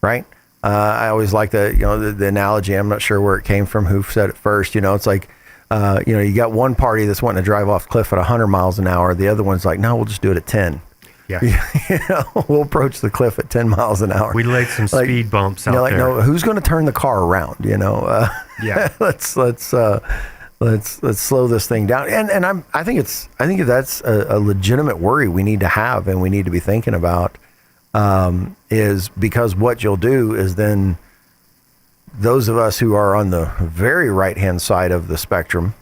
Right? I always like the analogy. I'm not sure where it came from, who said it first. It's like, you got one party that's wanting to drive off cliff at 100 miles an hour. The other one's like, no, we'll just do it at 10. Yeah. We'll approach the cliff at 10 miles an hour. We laid some speed bumps out there. No, who's going to turn the car around? Yeah. Let's slow this thing down. And I think that's a legitimate worry we need to have and we need to be thinking about, is because what you'll do is then those of us who are on the very right-hand side of the spectrum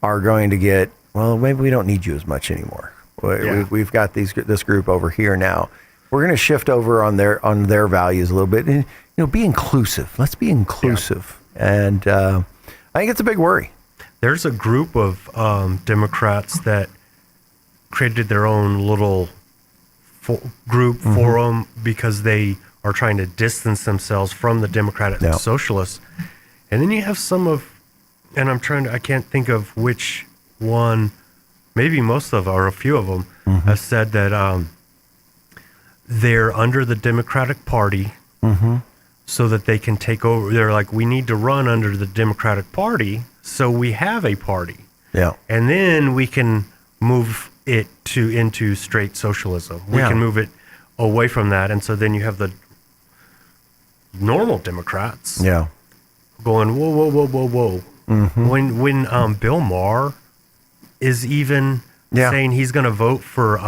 are going to get, well, maybe we don't need you as much anymore. We've got this group over here now. We're going to shift over on their values a little bit, and be inclusive. Let's be inclusive, and I think it's a big worry. There's a group of Democrats that created their own little group forum because they are trying to distance themselves from the Democratic and socialists, and then you have some of, and I can't think of which one. Maybe most of, or a few of them, have said that they're under the Democratic Party so that they can take over. They're like, we need to run under the Democratic Party so we have a party. Yeah. And then we can move it into straight socialism. We can move it away from that. And so then you have the normal Democrats going, whoa. When Bill Maher is even saying he's going to vote for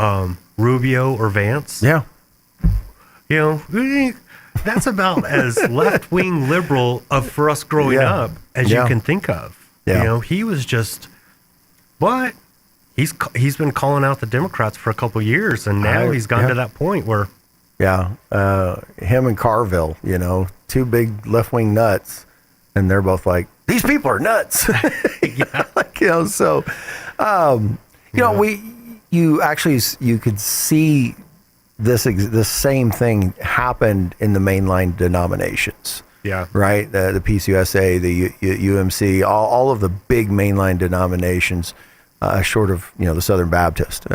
Rubio or Vance. Yeah. That's about as left-wing liberal for us growing up as you can think of. Yeah. He was just, but he's been calling out the Democrats for a couple of years, and now he's gotten to that point where. Yeah. Him and Carville, two big left-wing nuts, and they're both like, these people are nuts. So, you could see this same thing happened in the mainline denominations. Yeah. Right. The PCUSA, the UMC, all of the big mainline denominations, short of the Southern Baptist.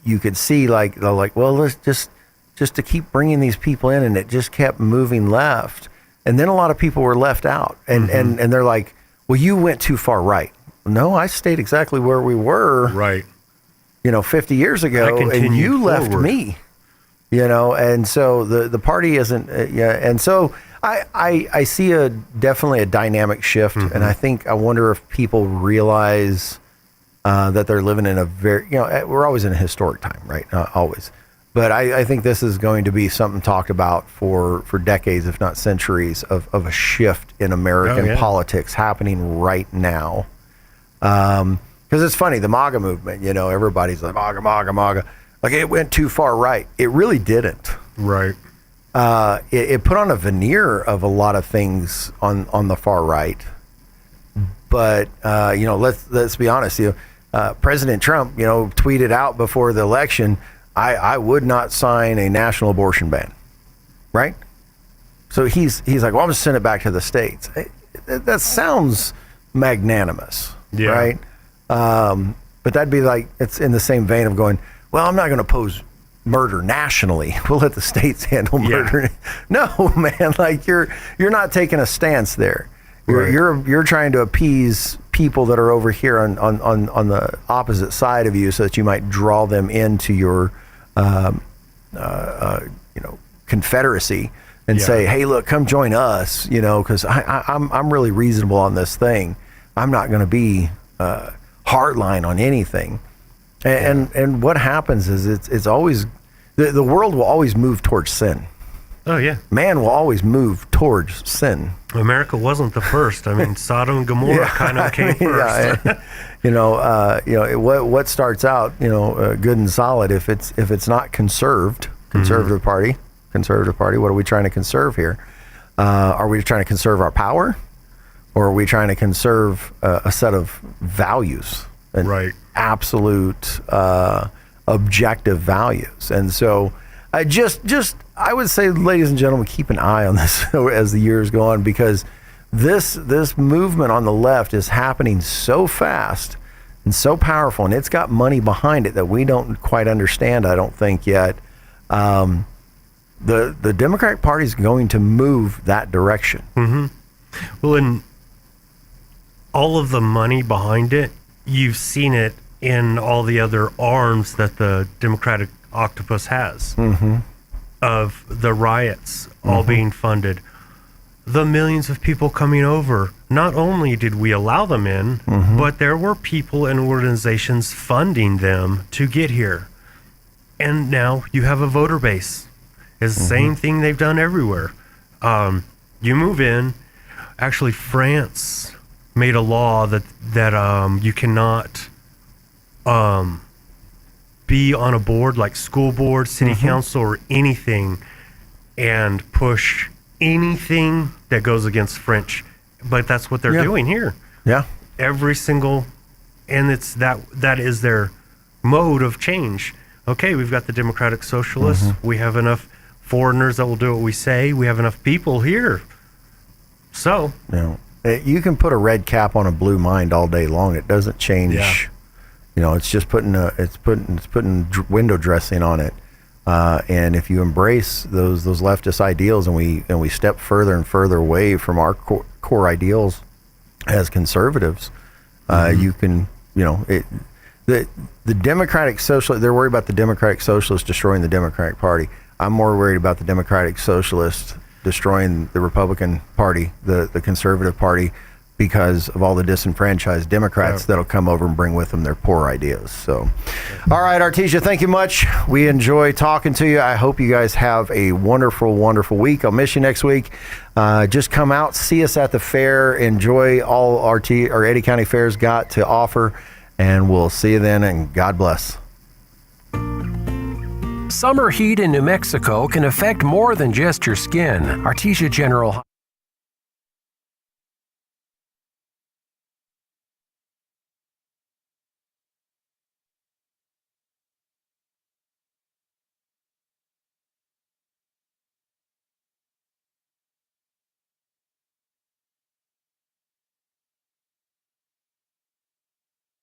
You could see well, let's just to keep bringing these people in, and it just kept moving left, and then a lot of people were left out, and they're like, well, you went too far right. No, I stayed exactly where we were. Right. 50 years ago, and you left me. And so the party isn't, and so I see definitely a dynamic shift, and I wonder if people realize that they're living in a very, we're always in a historic time, right? Always. But I think this is going to be something talked about for decades, if not centuries, of a shift in American politics happening right now. Because it's funny, the MAGA movement, everybody's like, MAGA, MAGA, MAGA. Like, it went too far right. It really didn't. Right. It put on a veneer of a lot of things on the far right. But, let's be honest. President Trump, tweeted out before the election, I would not sign a national abortion ban. Right? So he's like, well, I'm just sending it back to the states. That sounds magnanimous. Yeah. Right? But that'd be like, it's in the same vein of going, well, I'm not going to oppose murder nationally. We'll let the states handle murder. No, man, like you're not taking a stance there. You're trying to appease people that are over here on the opposite side of you, so that you might draw them into your confederacy and say, hey, look, come join us, because I'm really reasonable on this thing. I'm not going to be hardline on anything. And what happens is it's always the world will always move towards sin. Oh yeah, man will always move towards sin. America wasn't the first. I mean, Sodom and Gomorrah kind of came first. What starts out good and solid, if it's not conservative party. What are we trying to conserve here? Are we trying to conserve our power, or are we trying to conserve a set of values? And absolute objective values. And so I would say, ladies and gentlemen, keep an eye on this as the years go on, because this movement on the left is happening so fast and so powerful, and it's got money behind it that we don't quite understand, I don't think, yet. The Democratic Party is going to move that direction. Well, and all of the money behind it, you've seen it in all the other arms that the Democratic octopus has, of the riots all being funded, the millions of people coming over. Not only did we allow them in, but there were people and organizations funding them to get here. And now you have a voter base. It's the same thing they've done everywhere. You move in. Actually, France made a law that you cannot be on a board like school board, city council, or anything, and push anything that goes against French. But that's what they're doing here. Yeah. Every single, and it's that is their mode of change. Okay, we've got the Democratic Socialists. We have enough foreigners that will do what we say. We have enough people here. So you can put a red cap on a blue mind all day long. It doesn't change. It's just putting window dressing on it. And if you embrace those leftist ideals, and we step further and further away from our core ideals as conservatives, you can the Democratic Socialists, they're worried about the Democratic Socialists destroying the Democratic Party. I'm more worried about the Democratic Socialists destroying the Republican Party, the Conservative Party, because of all the disenfranchised Democrats that'll come over and bring with them their poor ideas. So, all right, Artesia, thank you much. We enjoy talking to you. I hope you guys have a wonderful, wonderful week. I'll miss you next week. Just come out, see us at the fair, enjoy all our Eddy County Fair's got to offer, and we'll see you then, and God bless. Summer heat in New Mexico can affect more than just your skin. Artesia General